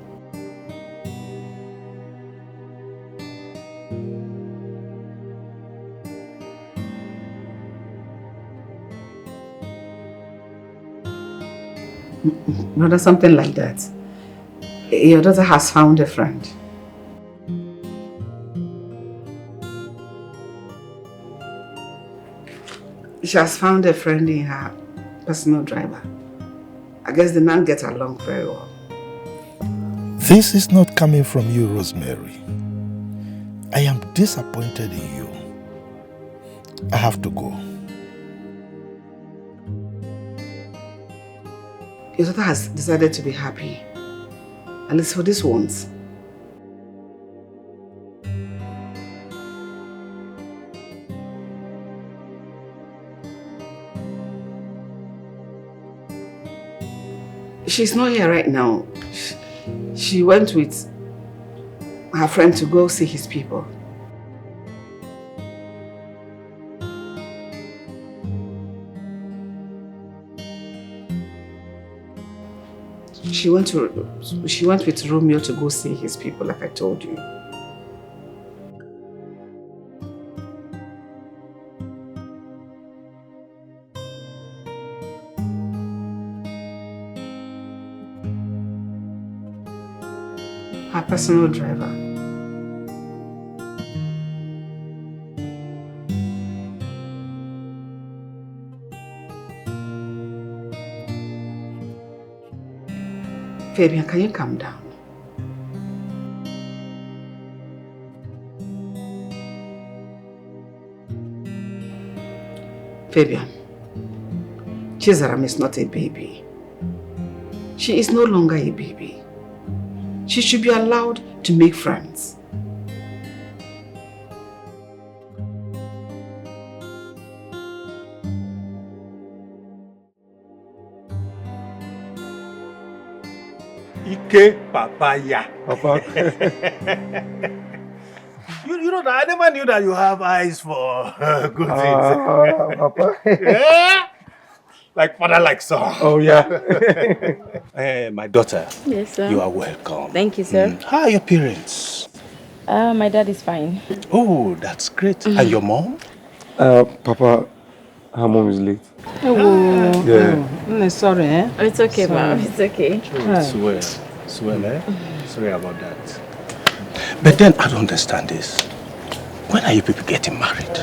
Brother, something like that. Your daughter has found a friend. She has found a friend in her personal driver. I guess the man gets along very well. This is not coming from you, Rosemary. I am disappointed in you. I have to go. Your daughter has decided to be happy. At least for this once. She's not here right now. She went with her friend to go see his people. She went with Romeo to go see his people, like I told you. Her personal driver. Fabian, can you calm down? Fabian, Zara is not a baby. She is no longer a baby. She should be allowed to make friends. Ike papaya. Papa. you know that I never knew that you have eyes for good things. Papa. Yeah. Like father, like son. Oh, yeah. My daughter. Yes, sir. You are welcome. Thank you, sir. How are your parents? My dad is fine. Oh, that's great. And your mom? Papa, her mom is late. Oh, Yeah. Sorry, eh? It's okay, ma'am. It's okay. Swear, eh? Sorry about that. But then I don't understand this. When are you people getting married?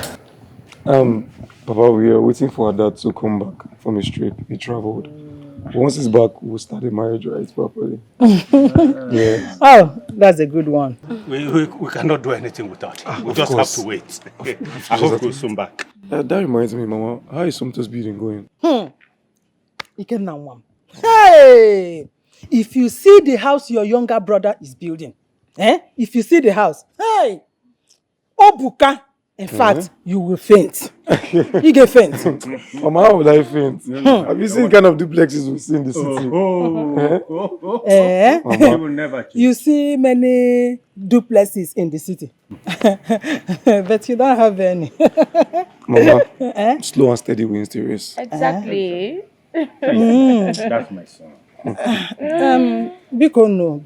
Papa, we are waiting for our dad to come back from his trip. He traveled. Once he's back, we'll start the marriage right properly. Yeah. Oh, that's a good one. We cannot do anything without him. We just course. have to wait. I hope he'll soon back. That reminds me, Mama, how is Sumter's building going? Hey! If you see the house your younger brother is building, if you see the house, hey! Obuka! In fact, you will faint. You get faint. Mama, how would I faint? Have you seen the kind of duplexes we see in the city? You will never change. You see many duplexes in the city. But you don't have any. Mama, slow and steady wins the race. Exactly. That's my son. Biko no.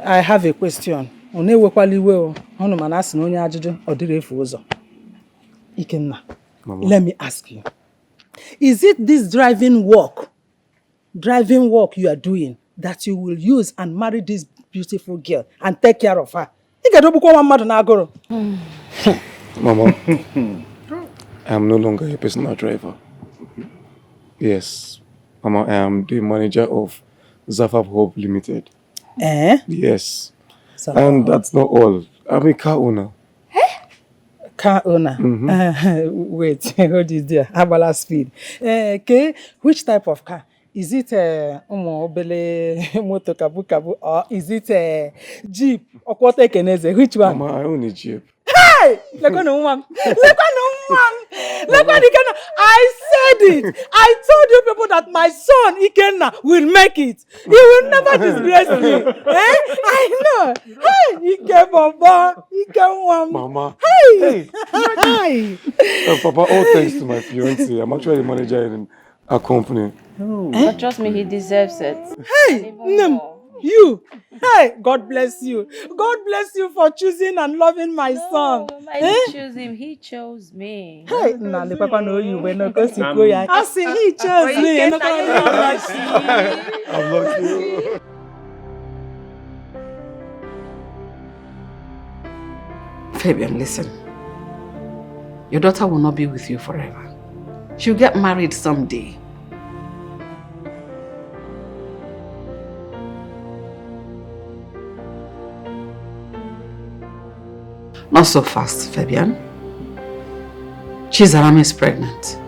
I have a question. Ikenna, let me ask you. Is it this driving work you are doing that you will use and marry this beautiful girl and take care of her? Mama, I am no longer a personal driver. Yes. Mama, I am the manager of Zafab Hub Limited. Yes. And that's not all. I'm a car owner. Car owner? Wait, hold it there. Abala speed. Okay, which type of car? Is it a motor kabu or is it a Jeep? Or which one? Mama, I own a Jeep. Hey! I said it! I told you people that my son Ikenna will make it. He will never disgrace me. I know. Hey, Ike Baba, Ike Mama. Hey! Hey! Papa, all thanks to my fiancé. I'm actually the manager in a company. But trust me, he deserves it. Hey! You! Hey! God bless you. God bless you for choosing and loving my son. I didn't choose him, he chose me. Hey! Nah, the papa know you when I go see Koya. I see he chose me. I'm lucky. Fabian, listen. Your daughter will not be with you forever. She'll get married someday. Not so fast, Fabian. Zara is pregnant.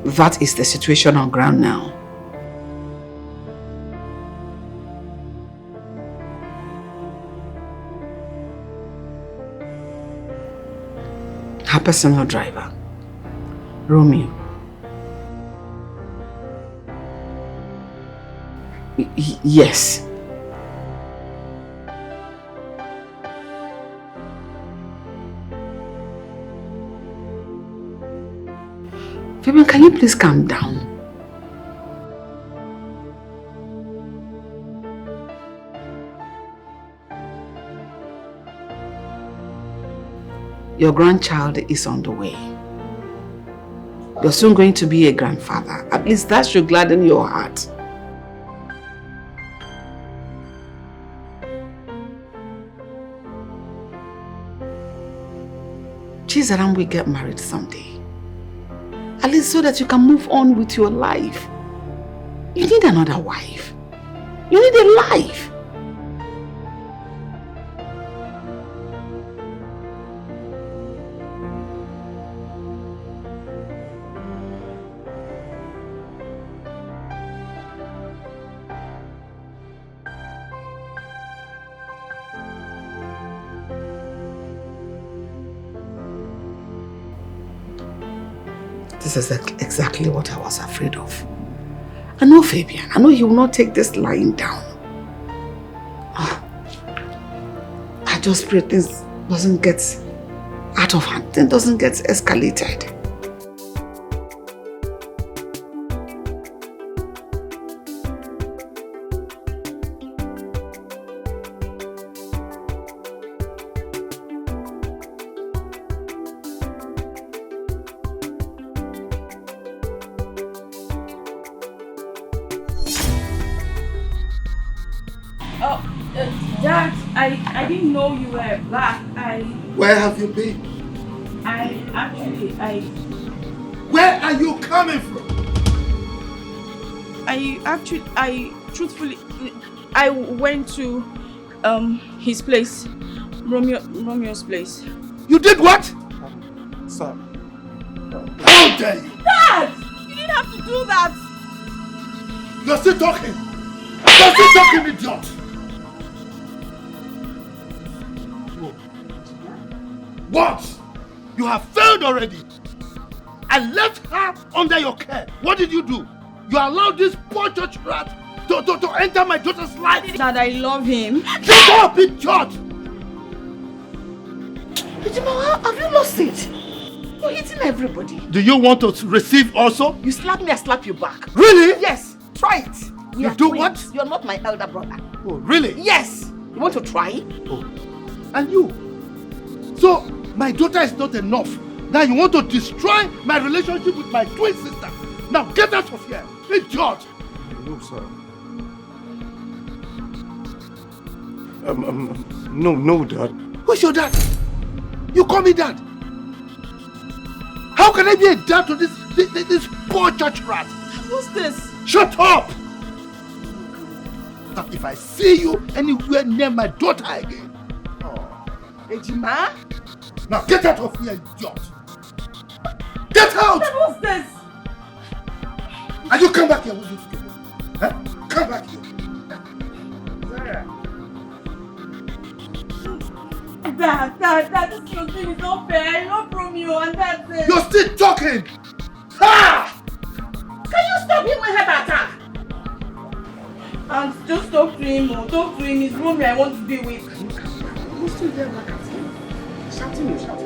That is the situation on ground now. Her personal driver, Romeo. Yes. Fabian, can you please calm down? Your grandchild is on the way. You're soon going to be a grandfather. At least that should gladden your heart. Zara will get married someday. At least so that you can move on with your life. You need another wife. You need a life. This is exactly what I was afraid of. I know Fabian. I know he will not take this lying down. I just pray things doesn't get out of hand. Things doesn't get escalated. Dad, I didn't know you were back. Where have you been? Where are you coming from? Truthfully, I went to his place, Romeo's place. You did what? Sir. How dare you? Dad! You didn't have to do that! You're still talking! You're still talking, idiot! What? You have failed already! I left her under your care. What did you do? You allowed this poor church rat to enter my daughter's life. Dad, I love him. Shut up, idiot! Ejima, have you lost it? You're hitting everybody. Do you want to receive also? You slap me, I slap you back. Really? Yes, try it. You do what? You're not my elder brother. Oh, really? Yes. You want to try? Oh. And you? So, my daughter is not enough. Now you want to destroy my relationship with my twin sister. Now get out of here, idiot! No, sir. No, Dad. Who's your dad? You call me dad? How can I be a dad to this poor church rat? Who's this? Shut up! Now if I see you anywhere near my daughter again. Ejima? Now get out of here, idiot! Get out! What's this? And you come back here with this kid. Huh? Come back here. Zara. Dad, this whole thing is not fair. I love Romeo and that's it. You're still talking! Ha! Can you stop him with heart attack? And just talk to him. Talk to him. It's Romeo I want to be with. You still there back at him? Shouting back.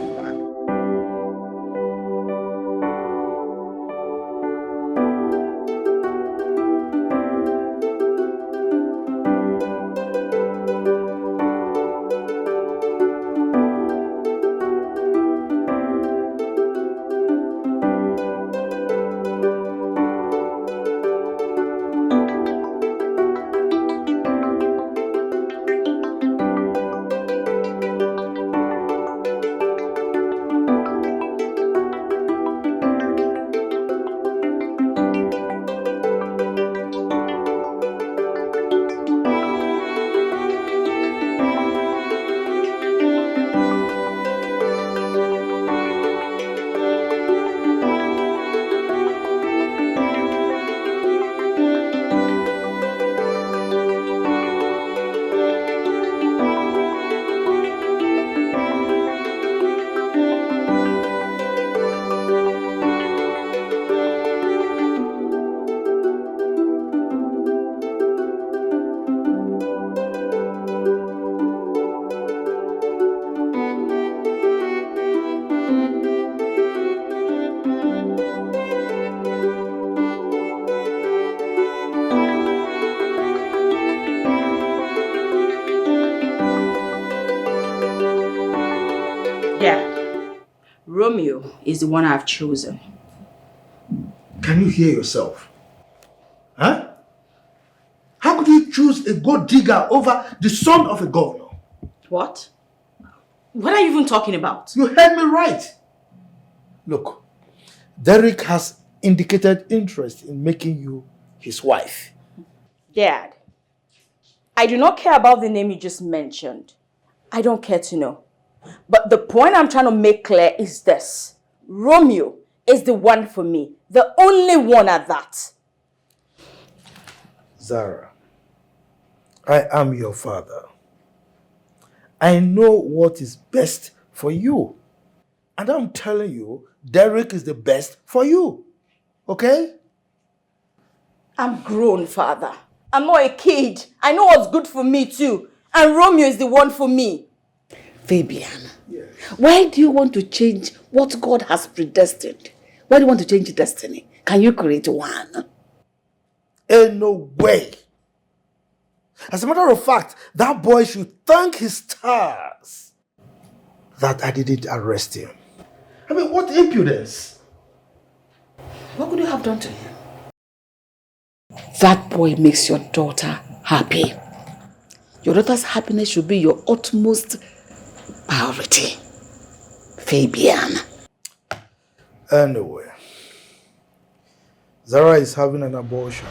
Romeo is the one I've chosen. Can you hear yourself? Huh? How could you choose a gold digger over the son of a governor? What? What are you even talking about? You heard me right. Look, Derek has indicated interest in making you his wife. Dad, I do not care about the name you just mentioned. I don't care to know. But the point I'm trying to make clear is this. Romeo is the one for me. The only one at that. Zara, I am your father. I know what is best for you. And I'm telling you, Derek is the best for you. Okay? I'm grown, father. I'm not a kid. I know what's good for me too. And Romeo is the one for me. Fabian, why do you want to change what God has predestined? Why do you want to change destiny? Can you create one? Ain't no way. As a matter of fact, that boy should thank his stars that I didn't arrest him. I mean, what impudence? What could you have done to him? That boy makes your daughter happy. Your daughter's happiness should be your utmost priority. Fabian. Anyway, Zara is having an abortion.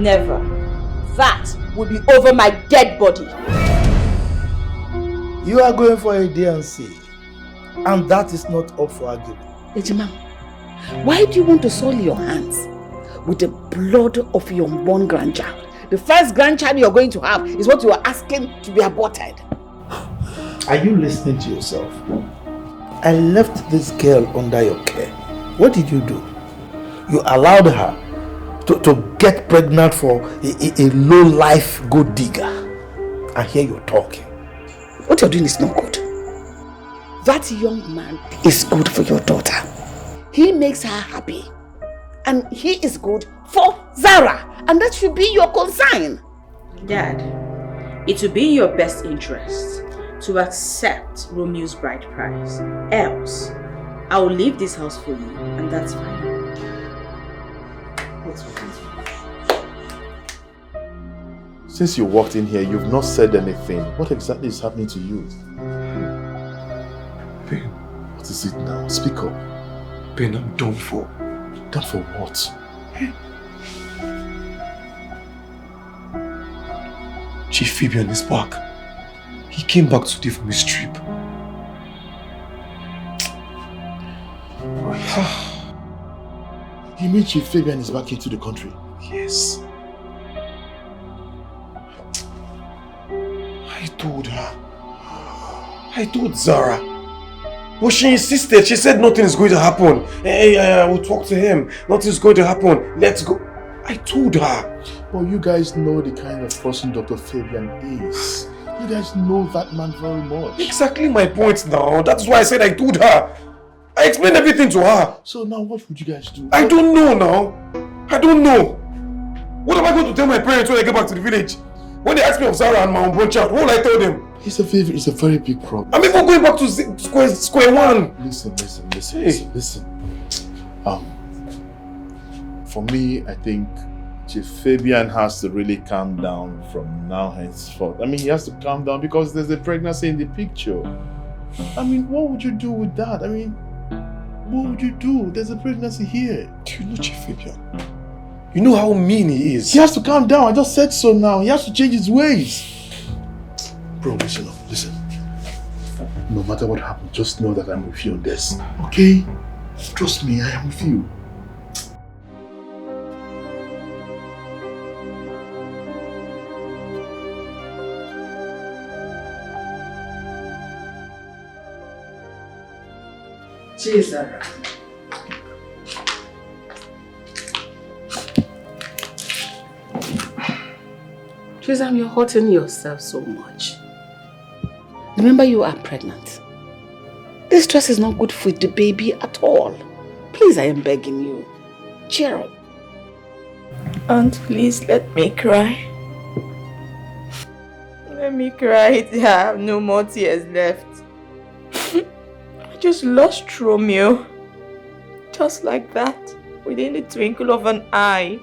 Never. That will be over my dead body. You are going for a D&C, and that is not up for argument. Ejima, why do you want to soil your hands with the blood of your unborn grandchild? The first grandchild you're going to have is what you are asking to be aborted. Are you listening to yourself? I left this girl under your care. What did you do? You allowed her to get pregnant for a low-life gold digger. And here you're talking. What you're doing is not good. That young man is good for your daughter. He makes her happy. And he is good for Zara. And that should be your concern. Dad, it will be in your best interest to accept Romeo's bride price. Else, I will leave this house for you, and that's fine. Since you walked in here, you've not said anything. What exactly is happening to you? Ben. What is it now? Speak up. Ben, I'm done for. Done for what? Chief Fabian is back. He came back today from his trip. You mean Chief Fabian is back into the country? Yes. I told her. I told Zara. But she insisted. She said nothing is going to happen. Hey, I will talk to him. Nothing is going to happen. Let's go. I told her. Well, you guys know the kind of person Dr. Fabian is. You guys know that man very much. Exactly my point now. That's why I said I told her. I explained everything to her. So now what would you guys do? I don't know now. I don't know. What am I going to tell my parents when I get back to the village? When they ask me of Zara and my unborn child, what will I tell them? It's a very big problem. I'm even going back to square one. Listen. For me, I think Chief Fabian has to really calm down from now henceforth. I mean, he has to calm down because there's a pregnancy in the picture. I mean, what would you do with that? I mean, what would you do? There's a pregnancy here. Do you know Chief Fabian? You know how mean he is. He has to calm down. I just said so now. He has to change his ways. Bro, listen up. Listen. No matter what happens, just know that I'm with you on this. Okay? Trust me, I am with you. Cheers, Zara. Trisam, you're hurting yourself so much. Remember, you are pregnant. This stress is not good for the baby at all. Please, I am begging you. Cheer up. Aunt, please let me cry. Let me cry. I have no more tears left. I just lost Romeo. Just like that. Within the twinkle of an eye.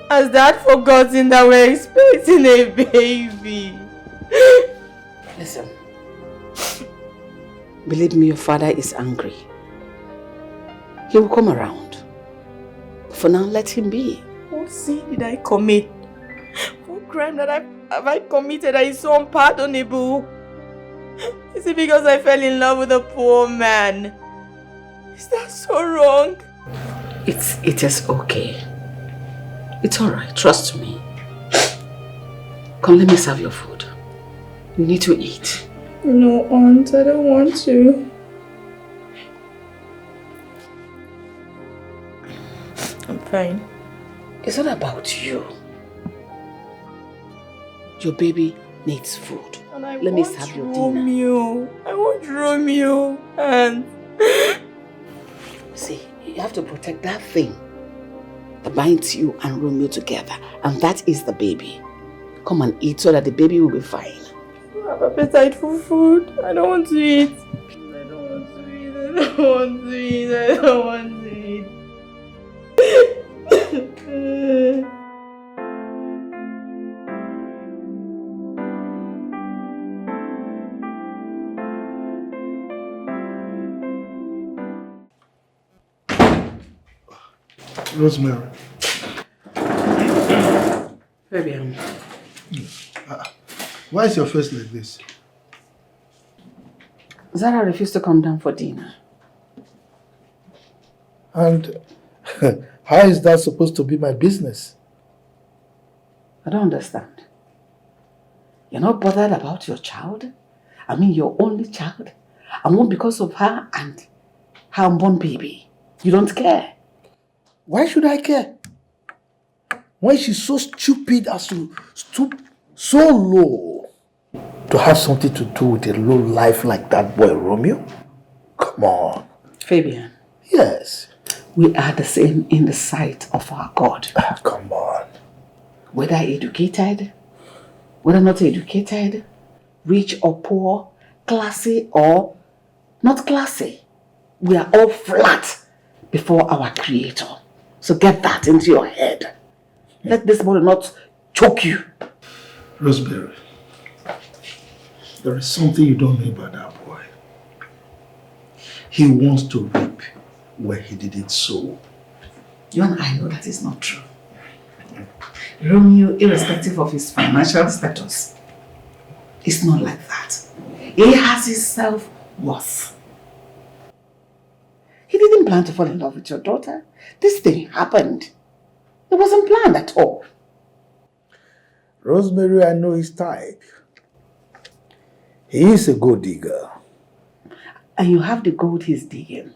Has Dad forgotten that we're expecting a baby? Listen. Believe me, your father is angry. He will come around. For now, let him be. What sin did I commit? What crime have I committed that is so unpardonable? Is it because I fell in love with a poor man? Is that so wrong? It is okay. It's alright, trust me. Come, let me serve your food. You need to eat. No, Aunt, I don't want to. Fine. It's not about you. Your baby needs food. And I Let me want serve your dinner. Romeo. I want Romeo. And see, you have to protect that thing that binds you and Romeo together. And that is the baby. Come and eat so that the baby will be fine. I have appetite for food. I don't want to eat. I don't want to eat. I don't want to eat. I don't want to eat. Rosemary. Fabian. Why is your face like this? Zara refused to come down for dinner. And how is that supposed to be my business? I don't understand. You're not bothered about your child? I mean, your only child? And what because of her and her unborn baby? You don't care? Why should I care? When she's so stupid as to stoop so low to have something to do with a low life like that boy Romeo? Come on. Fabian. Yes. We are the same in the sight of our God. Come on. Whether educated, whether not educated, rich or poor, classy or not classy, we are all flat before our Creator. So get that into your head. Let this body not choke you. Rosemary, there is something you don't know about that boy. He wants to reap where he didn't sow. You and I know that is not true. Romeo, irrespective of his financial status, is not like that. He has his self-worth. He didn't plan to fall in love with your daughter. This thing happened. It wasn't planned at all. Rosemary, I know his type. He is a gold digger. And you have the gold he's digging.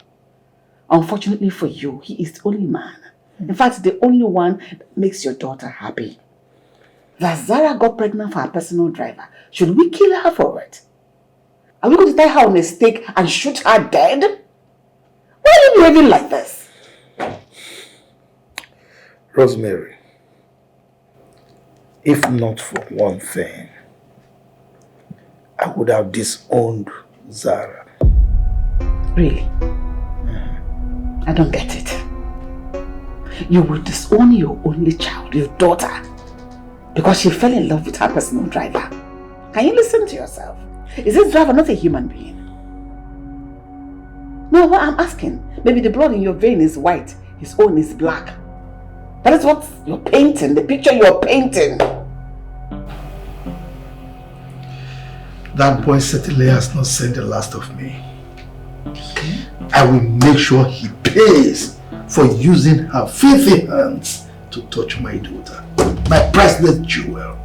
Unfortunately for you, he is the only man. In fact, the only one that makes your daughter happy. That Zara got pregnant for her personal driver. Should we kill her for it? Are we going to tie her on a stake and shoot her dead? Why are you behaving like this? Rosemary, if not for one thing, I would have disowned Zara. Really? I don't get it. You would disown your only child, your daughter, because she fell in love with her personal driver. Can you listen to yourself? Is this driver not a human being? No, what I'm asking, maybe the blood in your vein is white, his own is black. That is what you're painting, the picture you're painting. That boy certainly has not seen the last of me. I will make sure he pays for using her filthy hands to touch my daughter, my priceless jewel.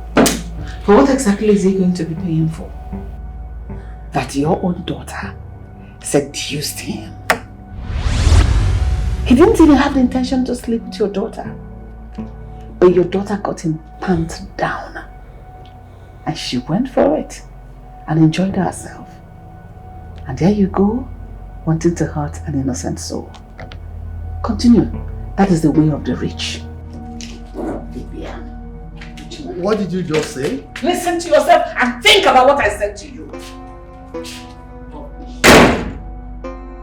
For what exactly is he going to be paying for? That your own daughter seduced him. He didn't even have the intention to sleep with your daughter. But your daughter got him pants down. And she went for it and enjoyed herself. And there you go, wanting to hurt an innocent soul. Continue. That is the way of the rich. Vivian. What did you just say? Listen to yourself and think about what I said to you.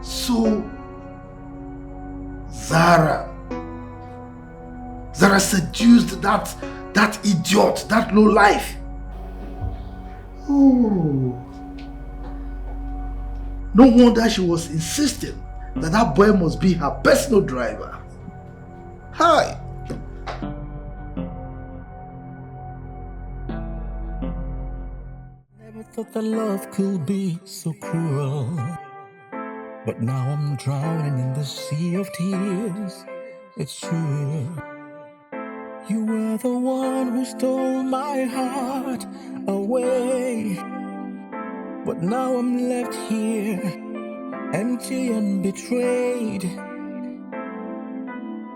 So, Zara seduced that idiot, that low life. Oh. No wonder she was insisting that that boy must be her personal driver. Hi. Never thought that love could be so cruel. But now I'm drowning in the sea of tears. It's true. You were the one who stole my heart away. But now I'm left here, empty and betrayed.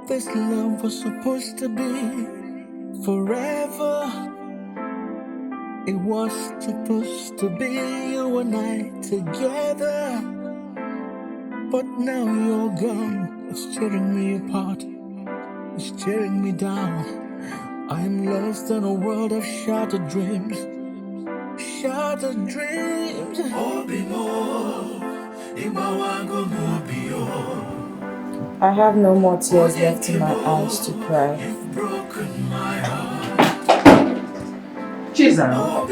this love was supposed to be forever. It was supposed to be you and I together. But now you're gone. It's tearing me apart. It's tearing me down. I'm lost in a world of shattered dreams. Shattered dreams. I have no more tears left in my eyes to cry. Chisholm.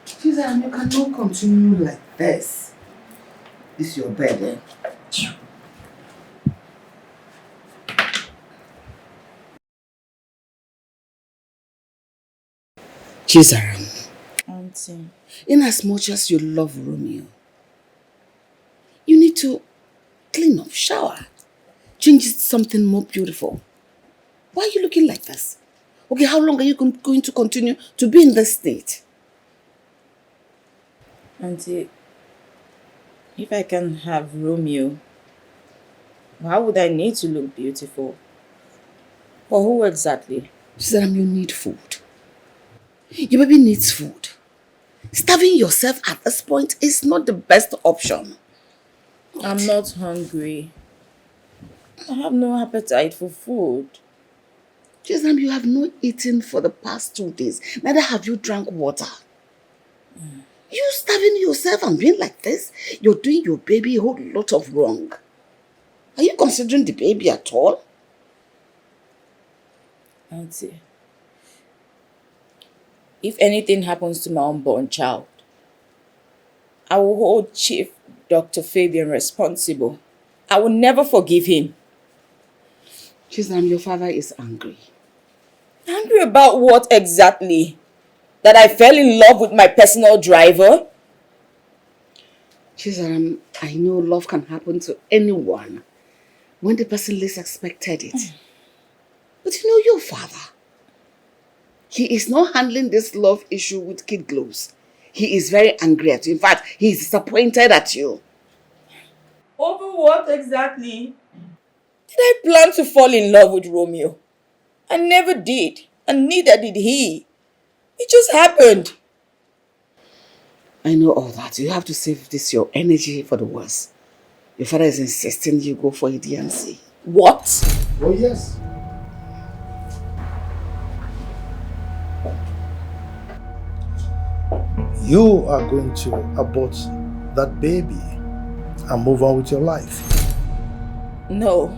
Chisholm, you cannot continue like this. This is your burden. Chisholm. Auntie. In as much as you love Romeo, you need to clean up, shower, change it to something more beautiful. Why are you looking like this? Okay, how long are you going to continue to be in this state? Auntie, if I can have Romeo, why would I need to look beautiful? For who exactly? Chisholm, you need food. Your baby needs food. Starving yourself at this point is not the best option. I'm not hungry. I have no appetite for food. Chisholm, you have not eaten for the past 2 days. Neither have you drank water. You starving yourself and being like this, you're doing your baby a whole lot of wrong. Are you considering the baby at all? Auntie, if anything happens to my unborn child, I will hold Chief Dr. Fabian responsible. I will never forgive him. Chisholm, your father is angry. Angry about what exactly? That I fell in love with my personal driver? Chisholm, I know love can happen to anyone when the person least expected it. But you know your father. He is not handling this love issue with kid gloves. He is very angry at you. In fact, he is disappointed at you. Over what exactly? Did I plan to fall in love with Romeo? I never did, and neither did he. It just happened. I know all that. You have to save your energy for the worst. Your father is insisting you go for a DNC. What? Oh, yes. You are going to abort that baby and move on with your life. No.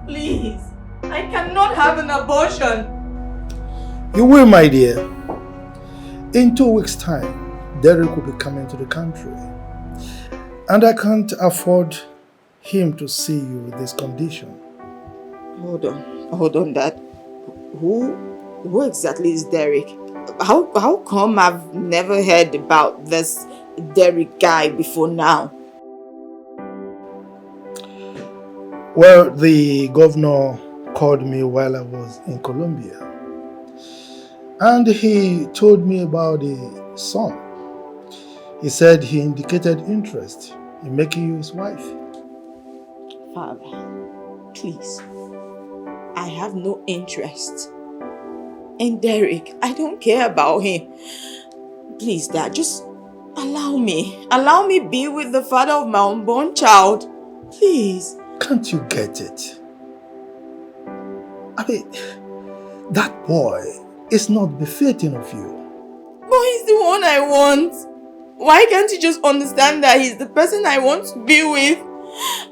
Please. I cannot have an abortion. You will, my dear. In 2 weeks' time, Derek will be coming to the country. And I can't afford him to see you with this condition. Hold on, Dad. Who exactly is Derek? How come I've never heard about this Derek guy before now? Well, the governor called me while I was in Colombia. And he told me about the son. He said he indicated interest in making you his wife. Father, please. I have no interest in Derek. I don't care about him. Please, Dad, just allow me. Allow me be with the father of my unborn child. Please. Can't you get it? I mean, that boy is not befitting of you. But he's the one I want. Why can't you just understand that he's the person I want to be with?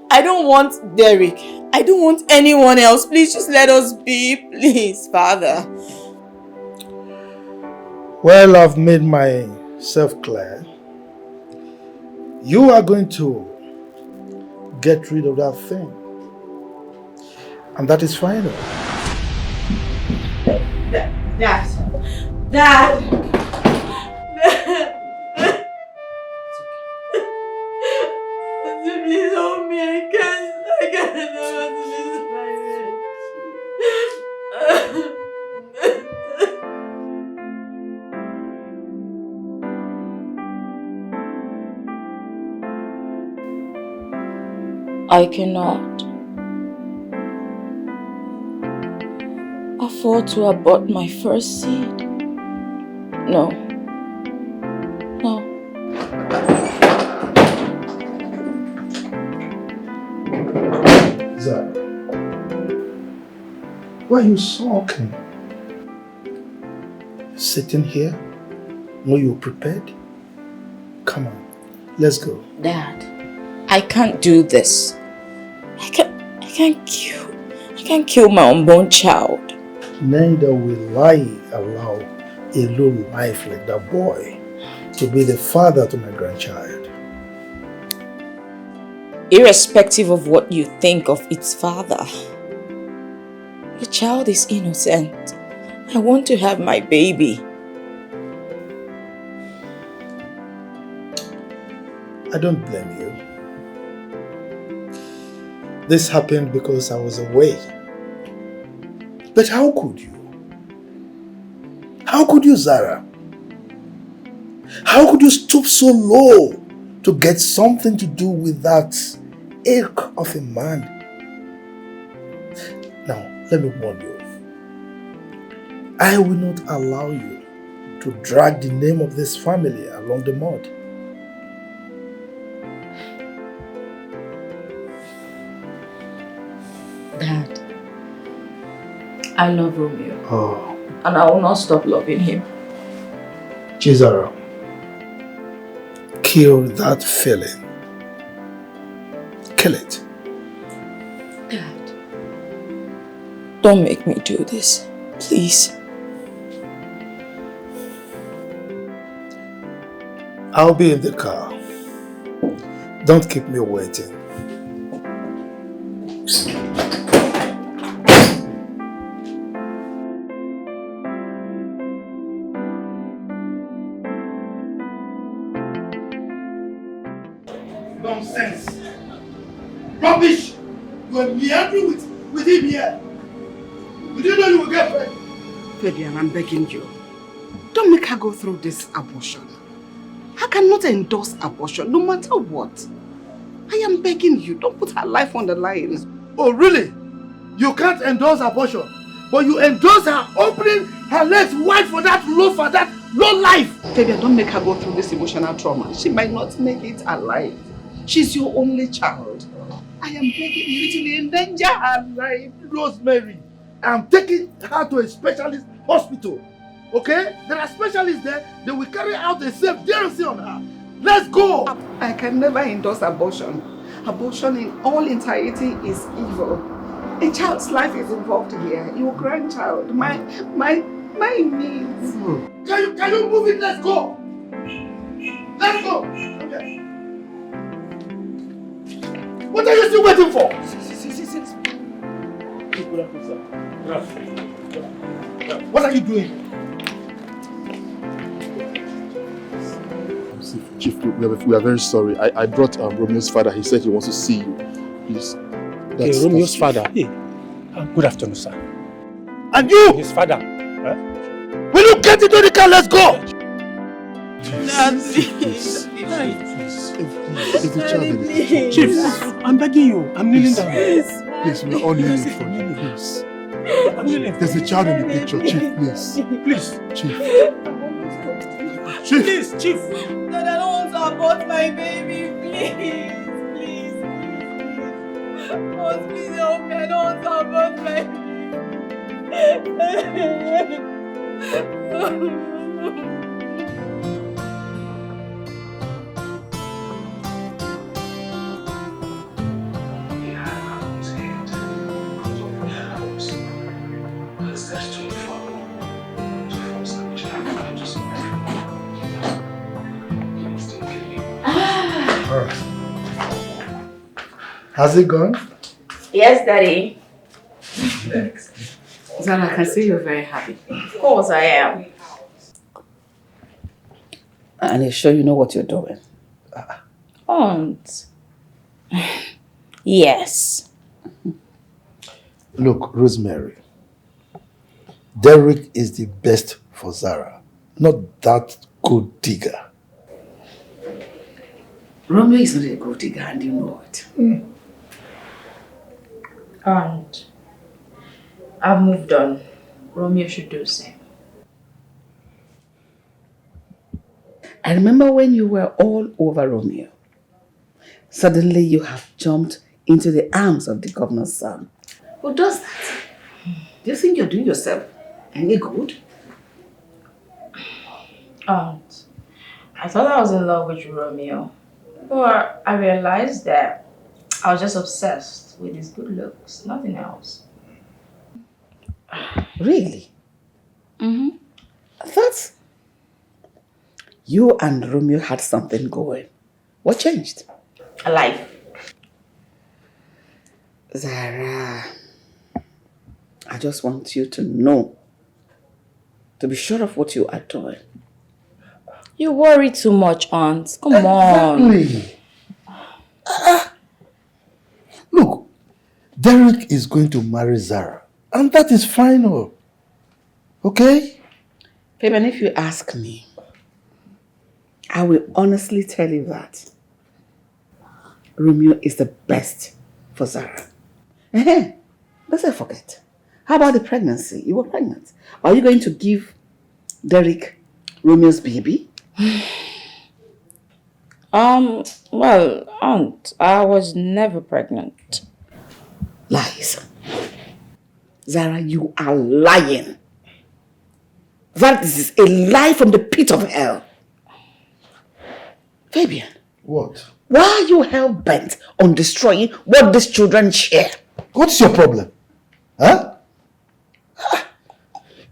I don't want Derek. I don't want anyone else. Please just let us be. Please, Father. Well, I've made myself clear. You are going to get rid of that thing. And that is final. Dad. Please help me. I can't never do this I cannot afford to abort my first seed. No. No. Zara, why are you sulking? Sitting here? When you're prepared? Come on, let's go. Dad, I can't do this. I can't kill my unborn child. Neither will I allow a low life like that boy to be the father to my grandchild. Irrespective of what you think of its father, the child is innocent. I want to have my baby. I don't blame you. This happened because I was away. But how could you? How could you, Zara? How could you stoop so low to get something to do with that ilk of a man? Now, let me warn you. I will not allow you to drag the name of this family along the mud. Dad, I love Romeo. Oh. And I will not stop loving him. Zara, kill that feeling. Kill it. Dad, don't make me do this, please. I'll be in the car. Don't keep me waiting. Nonsense. Rubbish. You are meandering with him here. Did you know you will get paid? Fabian, I'm begging you. Don't make her go through this abortion. I cannot endorse abortion, no matter what. I am begging you, don't put her life on the line. Oh, really? You can't endorse abortion, but you endorse her opening her legs wide for that low life. Fabian, don't make her go through this emotional trauma. She might not make it alive. She's your only child. I am begging you to endanger her life. Rosemary, I'm taking her to a specialist hospital. Okay? There are specialists there. They will carry out a safe DRC on her. Let's go! I can never endorse abortion. Abortion in all entirety is evil. A child's life is involved here. Your grandchild, my needs. Can you move it? Let's go! Let's go! Okay. What are you still waiting for? What are you doing? Chief, we are very sorry. I brought Romeo's father. He said he wants to see you. Please. Hey, Romeo's father. Hey, good afternoon, sir. And you? His father. Will you get into the car? Let's go! Please. Chief, I'm begging you. I'm kneeling down. Please, we're all kneeling for you. Please. There's a child in the picture, Chief, please. Please. Chief. Please, Chief. Dad, I don't want to abort my baby. Please. Oh, please help me. I don't want to abort my baby. Has it gone? Yes, Daddy. Next. Zara, I can see you're very happy. Of course I am. And you're sure you know what you're doing? Aunt. Yes. Look, Rosemary. Derek is the best for Zara, not that good digger. Romeo is not a good digger and you know it. And I've moved on. Romeo should do the same. I remember when you were all over Romeo. Suddenly you have jumped into the arms of the governor's son. Who does that? Do you think you're doing yourself any good? Aunt, I thought I was in love with Romeo. But I realized that I was just obsessed with his good looks, nothing else. Really? Mm-hmm. I thought you and Romeo had something going. What changed? Alive. Zara, I just want you to know, to be sure of what you are doing. You worry too much, Aunt. Come on. Exactly. Look, Derek is going to marry Zara, and that is final. Okay? Fabian, if you ask me, I will honestly tell you that Romeo is the best for Zara. Let's not forget. How about the pregnancy? You were pregnant. Are you going to give Derek Romeo's baby? Well, Aunt, I was never pregnant. Lies. Zara, you are lying. That is a lie from the pit of hell. Fabian. What? Why are you hell-bent on destroying what these children share? What's your problem? Huh?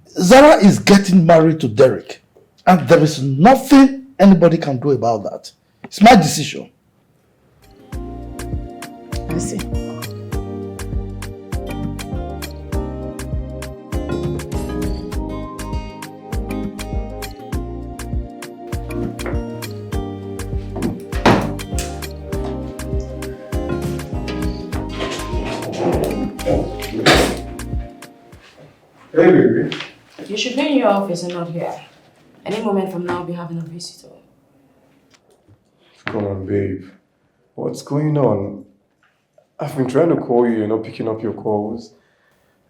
Zara is getting married to Derek, and there is nothing anybody can do about that. It's my decision. I see. Hey, baby. You should be in your office and not here. Any moment from now, I'll be having a visitor. Come on, babe. What's going on? I've been trying to call you, you're not picking up your calls.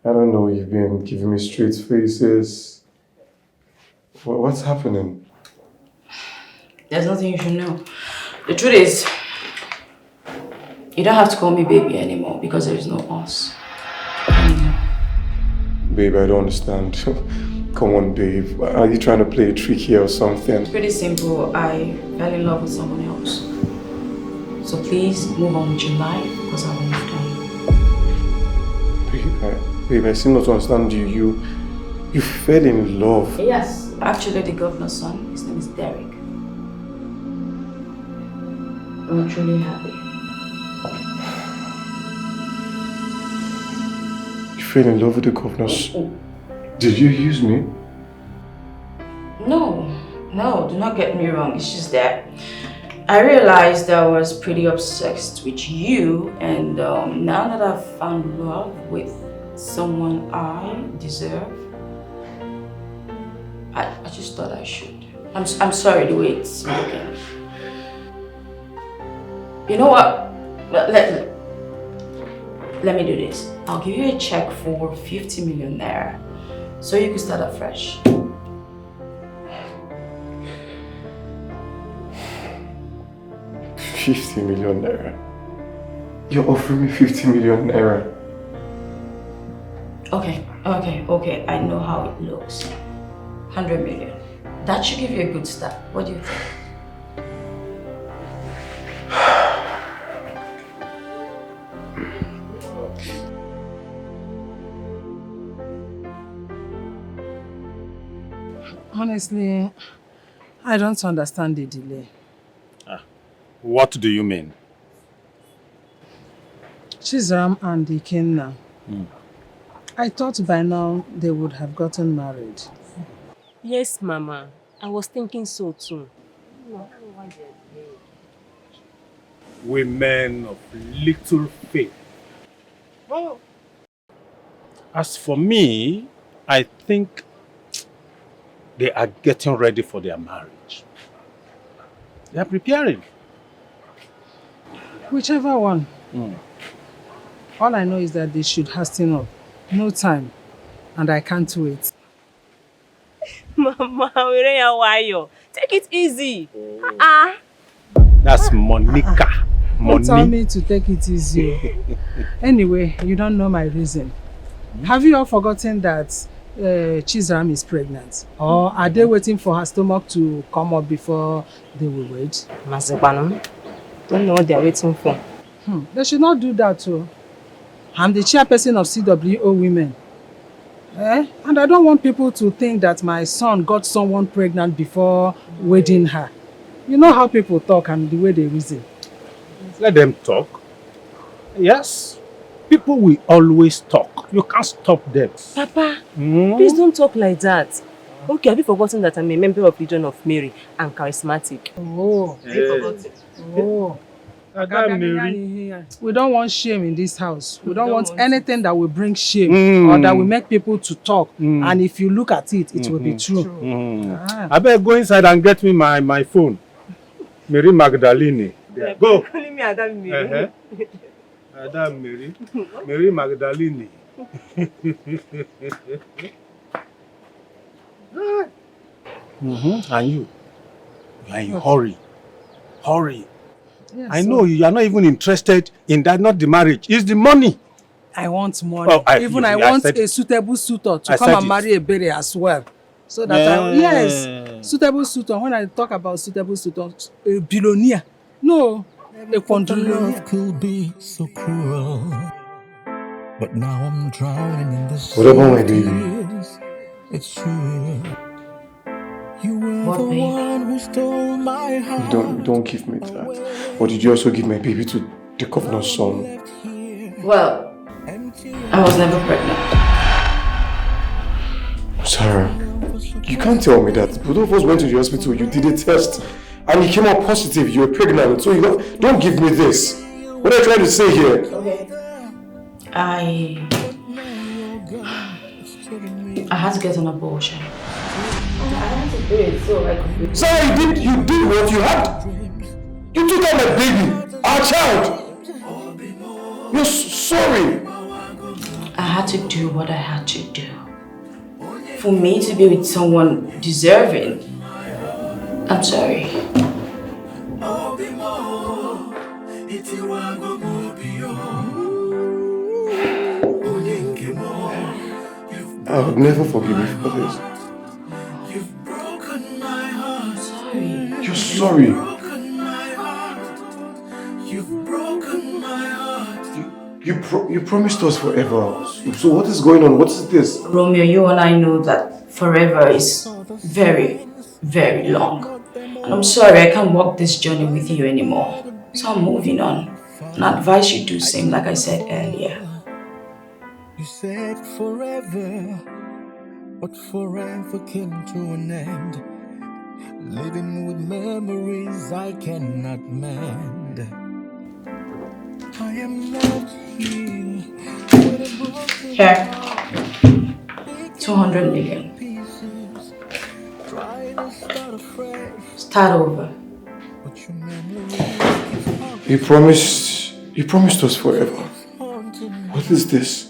I don't know, you've been giving me straight faces. What's happening? There's nothing you should know. The truth is, you don't have to call me baby anymore because there is no us. Babe, I don't understand. Come on, babe. Are you trying to play a trick here or something? It's pretty simple. I fell in love with someone else. So please move on with your life because I won't done. Babe, I seem not to understand you. You fell in love. Yes. Actually, the governor's son, his name is Derek. I'm truly happy. You fell in love with the governors. Did you use me? No, do not get me wrong. It's just that I realized I was pretty obsessed with you, and now that I've found love with someone I deserve, I just thought I should. I'm sorry the way it's looking. You know what? Let me do this. I'll give you a check for 50 million naira so you can start afresh. 50 million naira. You're offering me 50 million naira. Okay. I know how it looks. 100 million. That should give you a good start. What do you think? Honestly, I don't understand the delay. What do you mean? Chizaram and Ikenna. I thought by now they would have gotten married. Yes, Mama. I was thinking so too. Women of little faith. Well, as for me, I think they are getting ready for their marriage. They are preparing. Whichever one. All I know is that they should hasten up. No time. And I can't wait. Mama, why you? Take it easy. That's Monica. Don't tell me to take it easy. Anyway, you don't know my reason. Have you all forgotten that Chizaram is pregnant? Or are they waiting for her stomach to come up before they will wait? Mazibanum, don't know what they are waiting for. They should not do that too. I'm the chairperson of CWO Women. And I don't want people to think that my son got someone pregnant before wedding her. You know how people talk and the way they reason. Let them talk. Yes. People will always talk. You can't stop them. Papa, please don't talk like that. Okay, have you forgotten that I'm a member of Legion of Mary and charismatic? Oh. Have you forgotten? Oh. We don't want shame in this house. We don't want anything that will bring shame or that will make people to talk. And if you look at it, it will be true. I better go inside and get me my phone. Mary Magdalene. There. Go. Calling me Adam Mary. Adam Mary. Mary Magdalene. And you are in hurry. Hurry. Yes, I know you are not even interested in that, not the marriage. It's the money. I want money. Oh, I want a suitable suitor to come and marry a berry as well. So that yes, suitable suitor. When I talk about suitable suitor, a billionaire. No, a quadrillionaire. Love could be so cruel, but now I'm drowning in the sea. What about my baby? It's true. You were the one who stole my heart. Don't give me that. Or did you also give my baby to the governor's son? Well, I was never pregnant. Zara, you can't tell me that. Both of us went to the hospital, you did a test, and you came out positive, you were pregnant. So you don't give me this. What are you trying to say here? Okay. I had to get an abortion. I had to do it so I could be... Zara, you did what you had. You took out my baby, our child. You're sorry. I had to do what I had to do. For me to be with someone deserving. I'm sorry. I would never forgive you for this. You're sorry. You promised us forever. So what is going on? What is this? Romeo, you and I know that forever is very, very long. And I'm sorry I can't walk this journey with you anymore. So I'm moving on. And I advise you do the same like I said earlier. You said forever, but forever came to an end. Living with memories I cannot mend. I am not here. Here. 200 million. Start over. You promised us forever. What is this?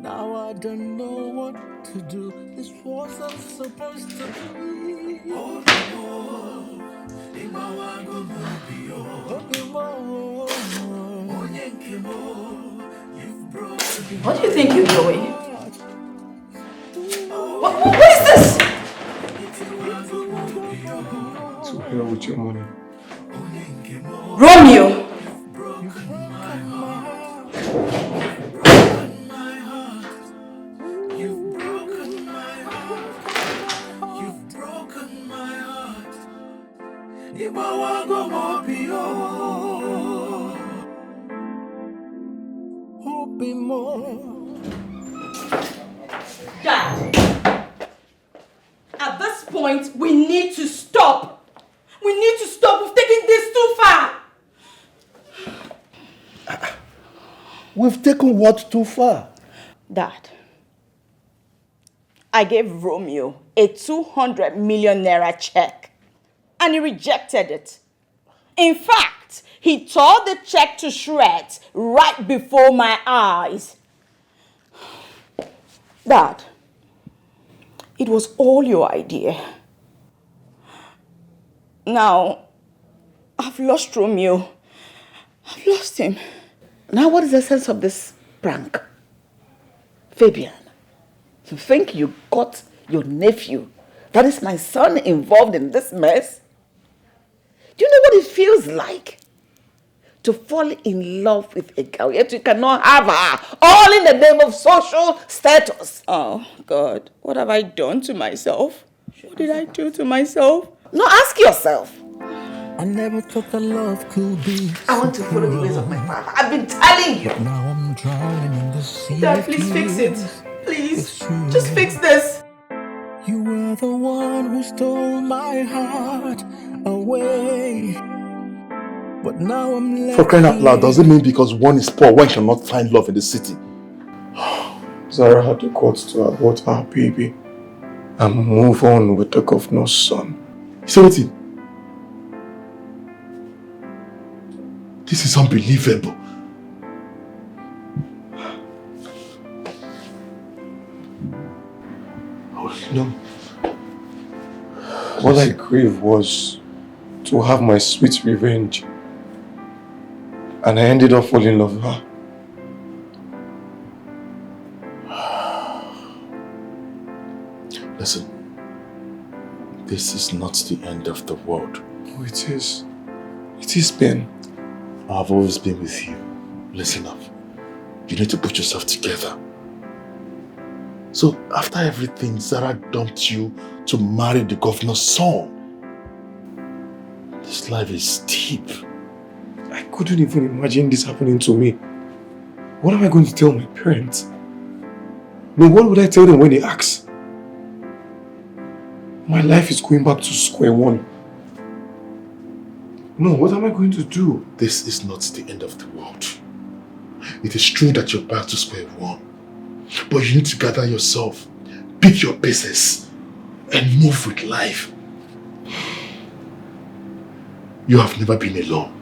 Now I don't know what to do. This wasn't supposed to be. What do you think you're doing? What is this? To hell with your money. Romeo! Dad, at this point, we need to stop. We need to stop. We've taken this too far. We've taken what too far? Dad, I gave Romeo a 200 million naira check and he rejected it. In fact, fact, he tore the check to shreds right before my eyes. Dad, it was all your idea. Now, I've lost Romeo. I've lost him. Now what is the sense of this prank? Fabian, you think you got your nephew, that is my son, involved in this mess? Do you know what it feels like to fall in love with a girl, yet you cannot have her, all in the name of social status? Oh, God, what have I done to myself? What did I do to myself? No, ask yourself. I never thought that love could be. I want to follow the ways of my father. I've been telling you. But now I'm drowning in the sea. Dad, please fix it. Please, just fix this. You were the one who stole my heart away. But now I'm left. For crying out loud, does it mean because one is poor, one cannot find love in the city? Zara had the guts to abort our baby and move on with the governor's son. Sanity, this is unbelievable. No. What I craved was to have my sweet revenge. And I ended up falling in love with her. Listen, this is not the end of the world. Oh, it is. It is, Ben. I've always been with you. Listen up. You need to put yourself together. So, after everything, Zara dumped you to marry the governor's son. This life is steep. I couldn't even imagine this happening to me. What am I going to tell my parents? No, what would I tell them when they ask? My life is going back to square one. No, what am I going to do? This is not the end of the world. It is true that you're back to square one. But you need to gather yourself, pick your pieces, and move with life. You have never been alone.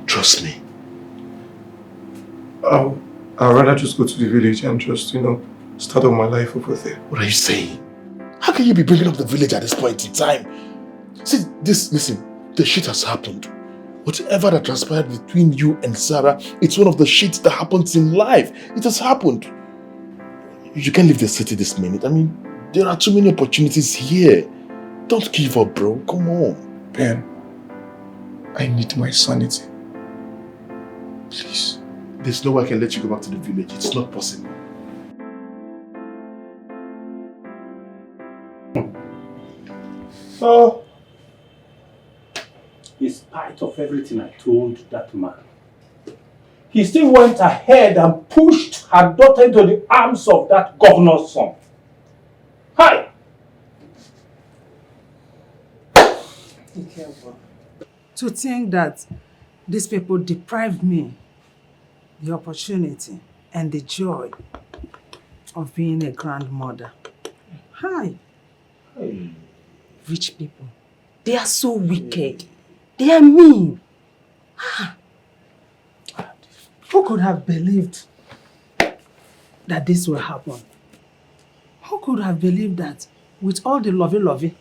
Trust me. I'd rather just go to the village and just, start up my life over there. What are you saying? How can you be bringing up the village at this point in time? See, listen, the shit has happened. Whatever that transpired between you and Zara, it's one of the shits that happens in life. It has happened. You can't leave the city this minute. I mean, there are too many opportunities here. Don't give up, bro. Come on. Ben, I need my sanity. Please. There's no way I can let you go back to the village. It's not possible. So, in spite of everything I told that man, he still went ahead and pushed her daughter into the arms of that governor's son. Hi! Be careful. To think that these people deprived me the opportunity and the joy of being a grandmother. Hi. Hey. Rich people. They are so wicked. They are mean. Who could have believed that this will happen? Who could have believed that with all the lovey-lovey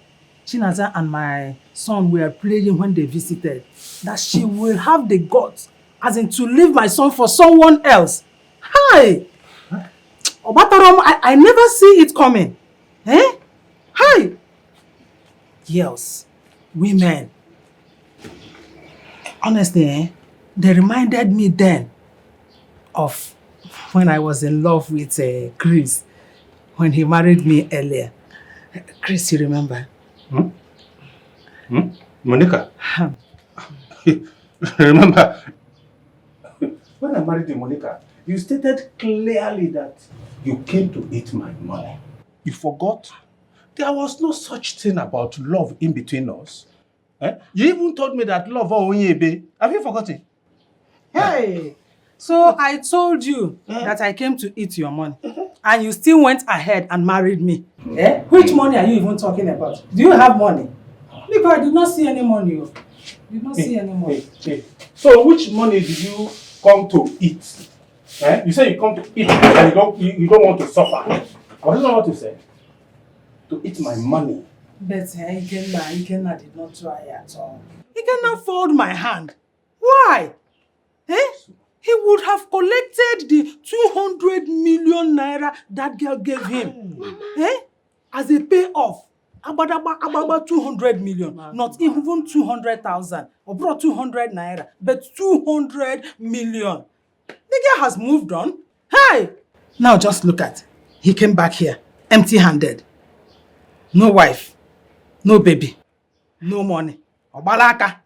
Chinaza and my son were playing when they visited, that she will have the guts, as in to leave my son for someone else? Hi! Obatarom, I never see it coming. Eh? Hi! Girls, women. Honestly, they reminded me then of when I was in love with Chris, when he married me earlier. Chris, you remember? Monica? Remember, when I married Monica, you stated clearly that you came to eat my money. You forgot? There was no such thing about love in between us. You even told me that love Onyebe. Have you forgotten? Hey! So I told you that I came to eat your money, and you still went ahead and married me. Which money are you even talking about? Do you have money? Because I did not see any money. You don't see anymore. Hey. So which money did you come to eat? Eh? You say you come to eat and you don't want to suffer. I don't know what to say. To eat my money. But Ikenna did not try at all. Ikenna fold my hand. Why? He would have collected the 200 million naira that girl gave him. As a payoff. About 200 million. Not even 200,000. Or brought 200 naira. But 200 million. The girl has moved on. Hey! Now just look at. He came back here. Empty-handed. No wife. No baby. No money. Obalaka.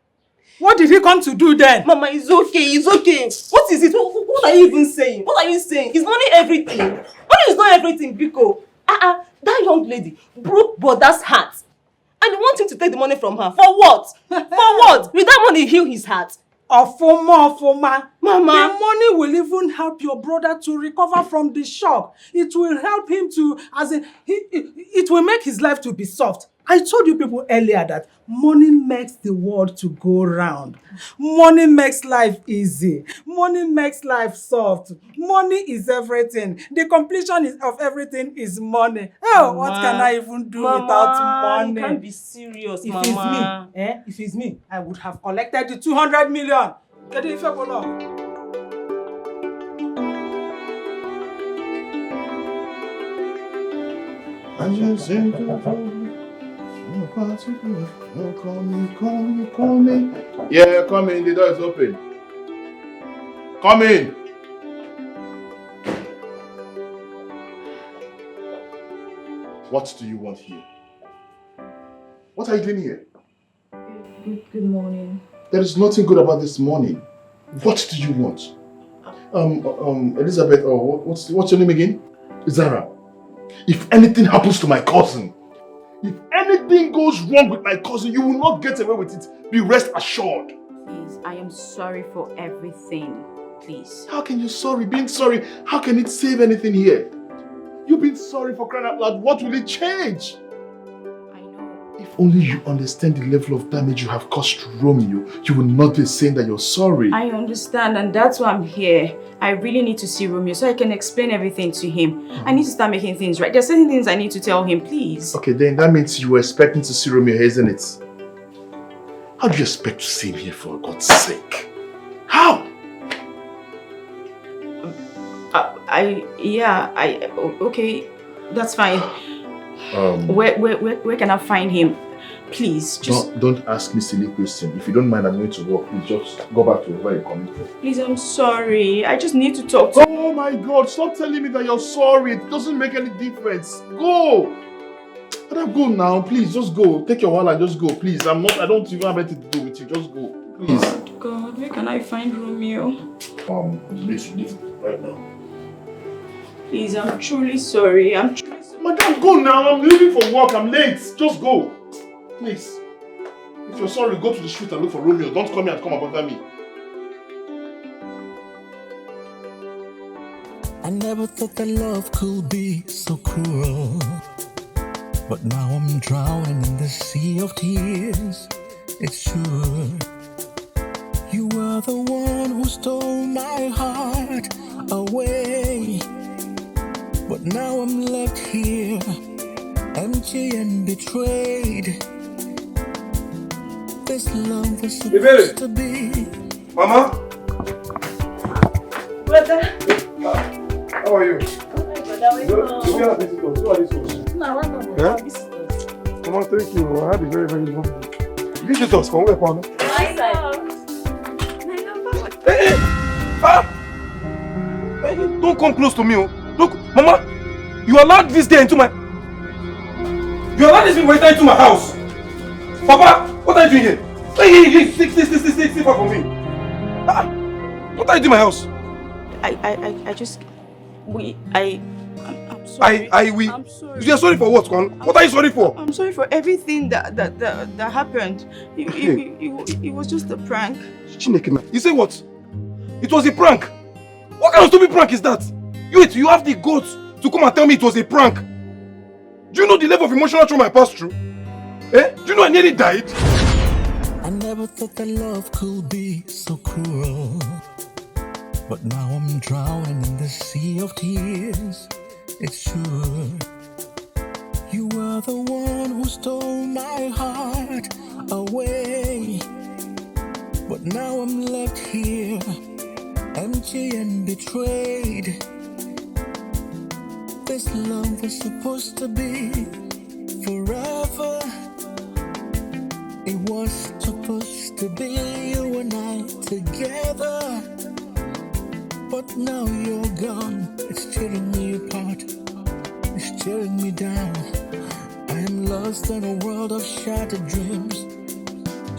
What did he come to do then? Mama, it's okay. What is it? What are you even saying? What are you saying? Is money everything? Money is not everything, Biko. That young lady broke Brother's heart. And you want him to take the money from her. For what? For what? Will that money heal his heart? Ofoma. Mama. The money will even help your brother to recover from the shock. It will help him to, it will make his life to be soft. I told you people earlier that money makes the world to go round. Money makes life easy. Money makes life soft. Money is everything. The completion of everything is money. Oh, Mama, what can I even do without money? You can't be serious, if Mama. If it's me, I would have collected the 200 million. Get it, Ifebolo. Call me. Yeah, come in. The door is open. Come in. What do you want here? What are you doing here? Good morning. There is nothing good about this morning. What do you want? Elizabeth, what's your name again? Zara. If anything happens to my cousin, if anything goes wrong with my cousin, you will not get away with it. Be rest assured. Please, I am sorry for everything. Please. How can you sorry? Being sorry, how can it save anything here? You've been sorry for crying out loud. What will it change? I know. If only you understand the level of damage you have caused to Romeo, you will not be saying that you're sorry. I understand, and that's why I'm here. I really need to see Romeo so I can explain everything to him. I need to start making things right. There's certain things I need to tell him, please. Okay, then that means you were expecting to see Romeo, isn't it? How do you expect to see him here, for God's sake? How? Okay, that's fine. Where can I find him? Please, just... Don't ask me silly questions. If you don't mind, I'm going to work. Please just go back to where you're coming from. Please, I'm sorry. I just need to talk to... Oh my God, stop telling me that you're sorry. It doesn't make any difference. Go! But go now, please, just go. Take your wallet and just go, please. I don't even have anything to do with you. Just go, please. God, where can I find Romeo? Please leave right now. Please, I'm truly sorry. Madam, go now. I'm leaving for work. I'm late. Just go. Please. If you're sorry, go to the street and look for Romeo. Don't come here and come and bother me. I never thought that love could be so cruel. But now I'm drowning in the sea of tears. It's sure you were the one who stole my heart away. But now I'm left here, empty and betrayed. This love was supposed to be. Mama? Brother. How are you? Who are visitors? Mama, thank you. I had a very, very long visitors from where, Mama? My Hey! Hey, don't come close to me. Look, Mama, you allowed this day into my... You allowed this waiter into my house. Papa, what are you doing here? Hey, stay far from me. What are you doing in my house? I'm sorry. You're sorry for what, Kwan? What are you sorry for? I'm sorry for everything that happened. It was just a prank. You say what? It was a prank? What kind of stupid prank is that? You have the guts to come and tell me it was a prank. Do you know the level of emotional trauma I passed through? Do you know I nearly died? I never Never thought that love could be so cruel. But now I'm drowning in the sea of tears. It's true. You were the one who stole my heart away. But now I'm left here, empty and betrayed. This love was supposed to be forever. It was supposed to be you and I together. But now you're gone, it's tearing me apart, it's tearing me down. I am lost in a world of shattered dreams,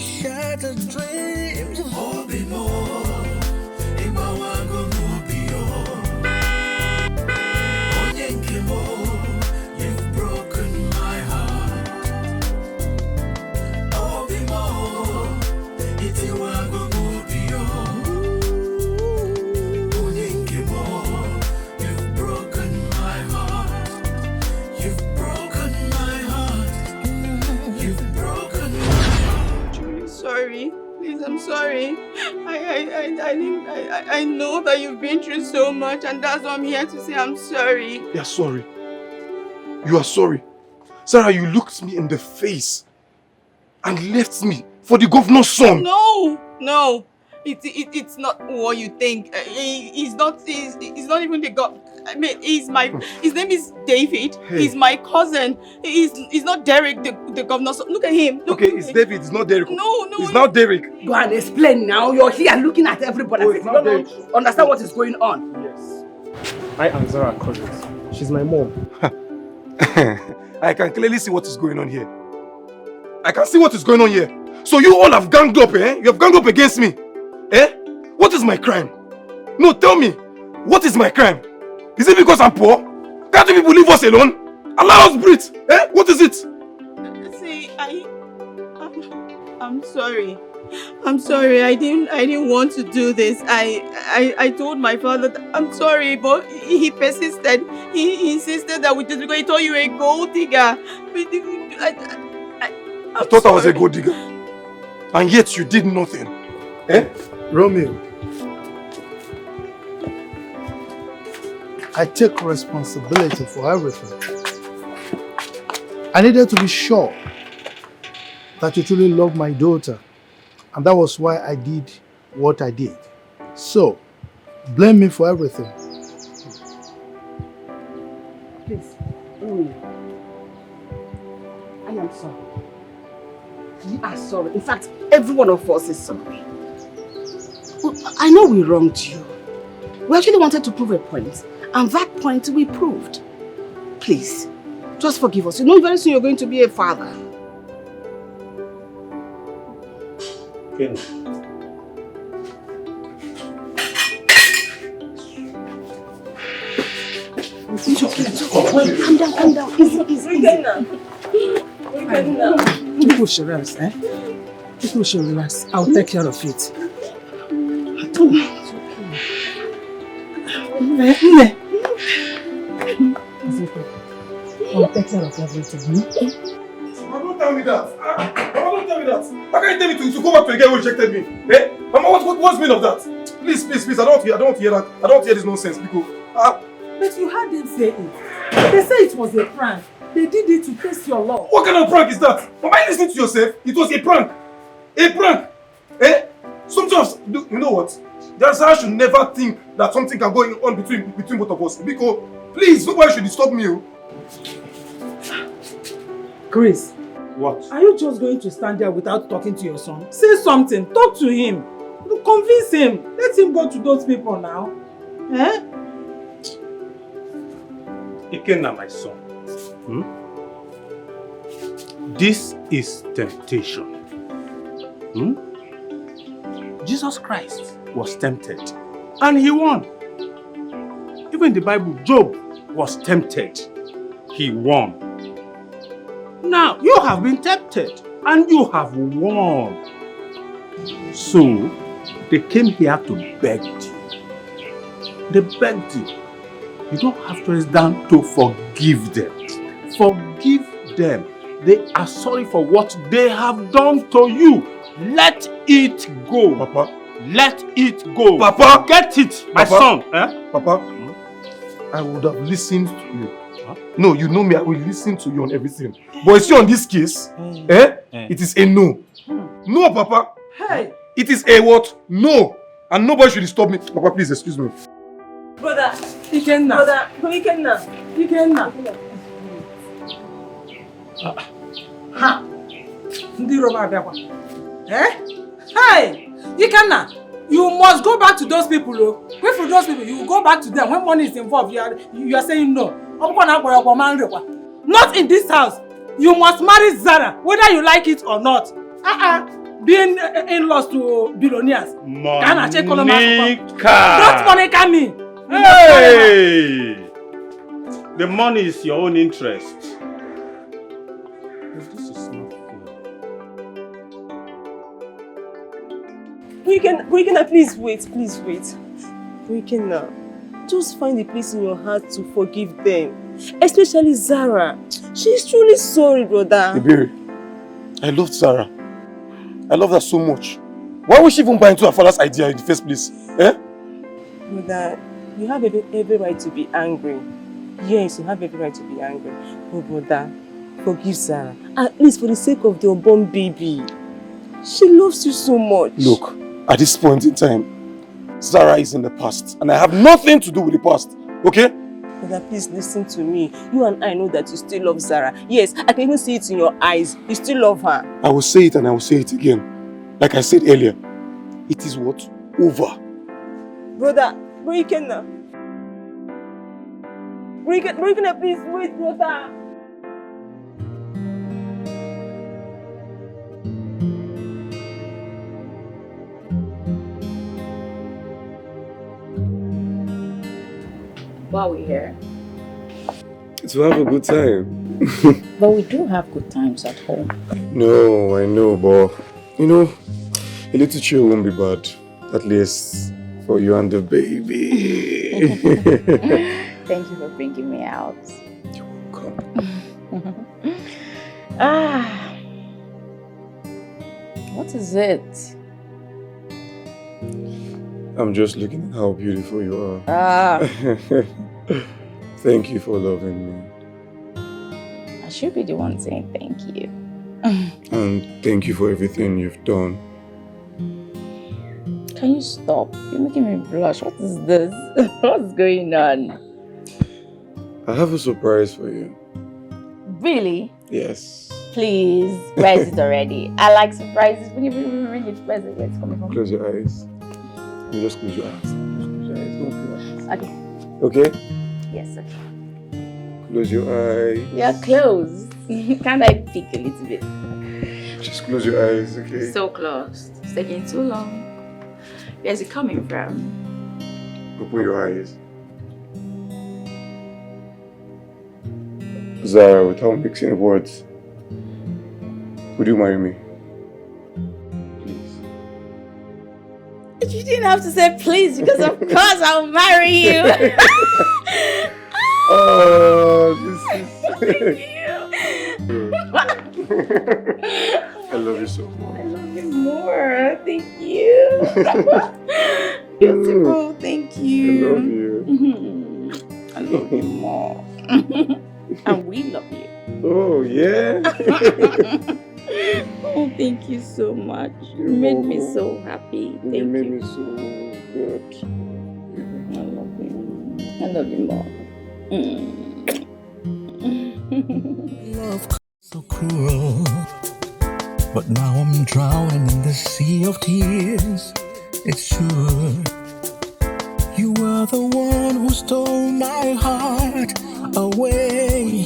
shattered dreams. Obi mo, imawago mubio. Onyenke mo, you've broken my heart. Obi mo, itiwago mubio. Onyenke mo, you've broken my heart. You've broken my heart. You've broken my heart. Sorry. Please, I'm sorry. I know that you've been through so much, and that's why I'm here to say I'm sorry. You're sorry. You are sorry. Zara, you looked me in the face and left me for the governor's son. No. It's not what you think. He's not even the god. I mean, his name is David. Hey. He's my cousin. He's not Derek, the governor. Look at him. Okay, it's David. It's not Derek. No. It's not Derek. Go and explain now. You're here looking at everybody. Oh, As if you don't understand what is going on. Yes. I and Zara are cousins. She's my mom. I can clearly see what is going on here. I can see what is going on here. So you all have ganged up, eh? You have ganged up against me. Eh? What is my crime? No, tell me. What is my crime? Is it because I'm poor? Can't you people leave us alone? Allow us breathe. Eh? What is it? See, I'm sorry. I'm sorry. I didn't want to do this. I told my father that I'm sorry, but he persisted. He insisted that we just because he thought you were a gold digger. I thought I was a gold digger. And yet you did nothing. Eh? Romeo, I take responsibility for everything. I needed to be sure that you truly love my daughter, and that was why I did what I did. So, blame me for everything. Please, I am sorry. We are sorry. In fact, every one of us is sorry. I know we wronged you. We actually wanted to prove a point, and that point we proved. Please, just forgive us. You know very soon you're going to be a father. Ken. It's okay. Calm down. Easy. People should rest, eh? People should relax. I'll take care of it. It's okay. I'll take care of everything. Mama, don't tell me that. Mama, don't tell me that. How can you tell me to go back to a guy who rejected me? Eh? Mama, what's the meaning of that? Please. I don't want to hear that. I don't want to hear this nonsense because But you heard them say it. They say it was a prank. They did it to test your love. What kind of prank is that? Am I listening to yourself? It was a prank. A prank. Eh? Sometimes, you know what? Zara should never think that something can go on between both of us. Because, please, nobody should disturb me. Chris. What? Are you just going to stand there without talking to your son? Say something. Talk to him. Convince him. Let him go to those people now. Eh? Ikenna, my son. This is temptation. Jesus Christ was tempted and he won. Even the Bible, Job was tempted. He won. Now you have been tempted and you have won. So they came here to beg you. They begged you. You don't have to rest down to forgive them. Forgive them. They are sorry for what they have done to you. Let it go. Papa. Let it go. Papa. Get it, my son. Eh? Papa, I would have listened to you. Huh? No, you know me, I will listen to you on everything. But you see on this case, it is a no. No, Papa. Hey. It is a what? No. And nobody should stop me. Papa, please, excuse me. Brother. Ikenna. Brother. Ikenna. Ikenna. Ha. Ndi Roma abịakwa. Hey! Ikenna, you must go back to those people. Wait for those people. You go back to them. When money is involved, you are saying no. Not in this house. You must marry Zara, whether you like it or not. Being in-laws to billionaires. Monica! Don't Monica me! Hey! The money is your own interest. This is not fair. Weekend, please wait. Weekend, just find a place in your heart to forgive them. Especially Zara. She's truly sorry, brother. Ibiri, I loved Zara. I love her so much. Why would she even buy into her father's idea in the first place? Brother, you have every right to be angry. Yes, you have every right to be angry. But brother, forgive Zara. At least for the sake of the unborn baby. She loves you so much. Look, at this point in time, Zara is in the past. And I have nothing to do with the past. Okay? Brother, please listen to me. You and I know that you still love Zara. Yes, I can even see it in your eyes. You still love her. I will say it and I will say it again. Like I said earlier, it is what? Over. Brother, Weekend, please wait, brother. Why are we here? To have a good time. But we do have good times at home. No, I know, but you know, a little chill won't be bad. At least for you and the baby. Thank you for bringing me out. You're welcome. What is it? I'm just looking at how beautiful you are. Thank you for loving me. I should be the one saying thank you. And thank you for everything you've done. Can you stop? You're making me blush. What is this? What's going on? I have a surprise for you. Really? Yes. Please, where is it already? I like surprises. When you bring it, where it's coming from? Close your eyes. You just close your eyes. Just close your eyes. Don't close your eyes. Okay. Okay? Yes, okay. Close your eyes. You're close. Can't I peek a little bit? Just close your eyes, okay? So close. It's taking too long. Where's it coming from? Open your eyes. Zara, without mixing words, would you marry me? You didn't have to say please, because of course I'll marry you. Oh, this is... I love you so much. I love you more. Thank you. Beautiful. Thank you. I love you. I love you more. And we love you. Oh, yeah? Oh, thank you so much. You made me so happy. Thank you. You made me so good. I love you. I love you more. Love so cruel, but now I'm drowning in the sea of tears. It's true. You were the one who stole my heart away,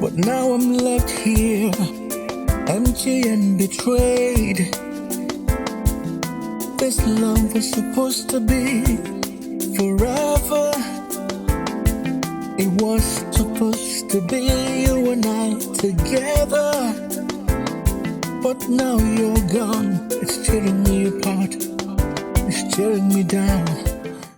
but now I'm left here, empty and betrayed. This love was supposed to be forever. It was supposed to be you and I together. But now you're gone. It's tearing me apart. It's tearing me down.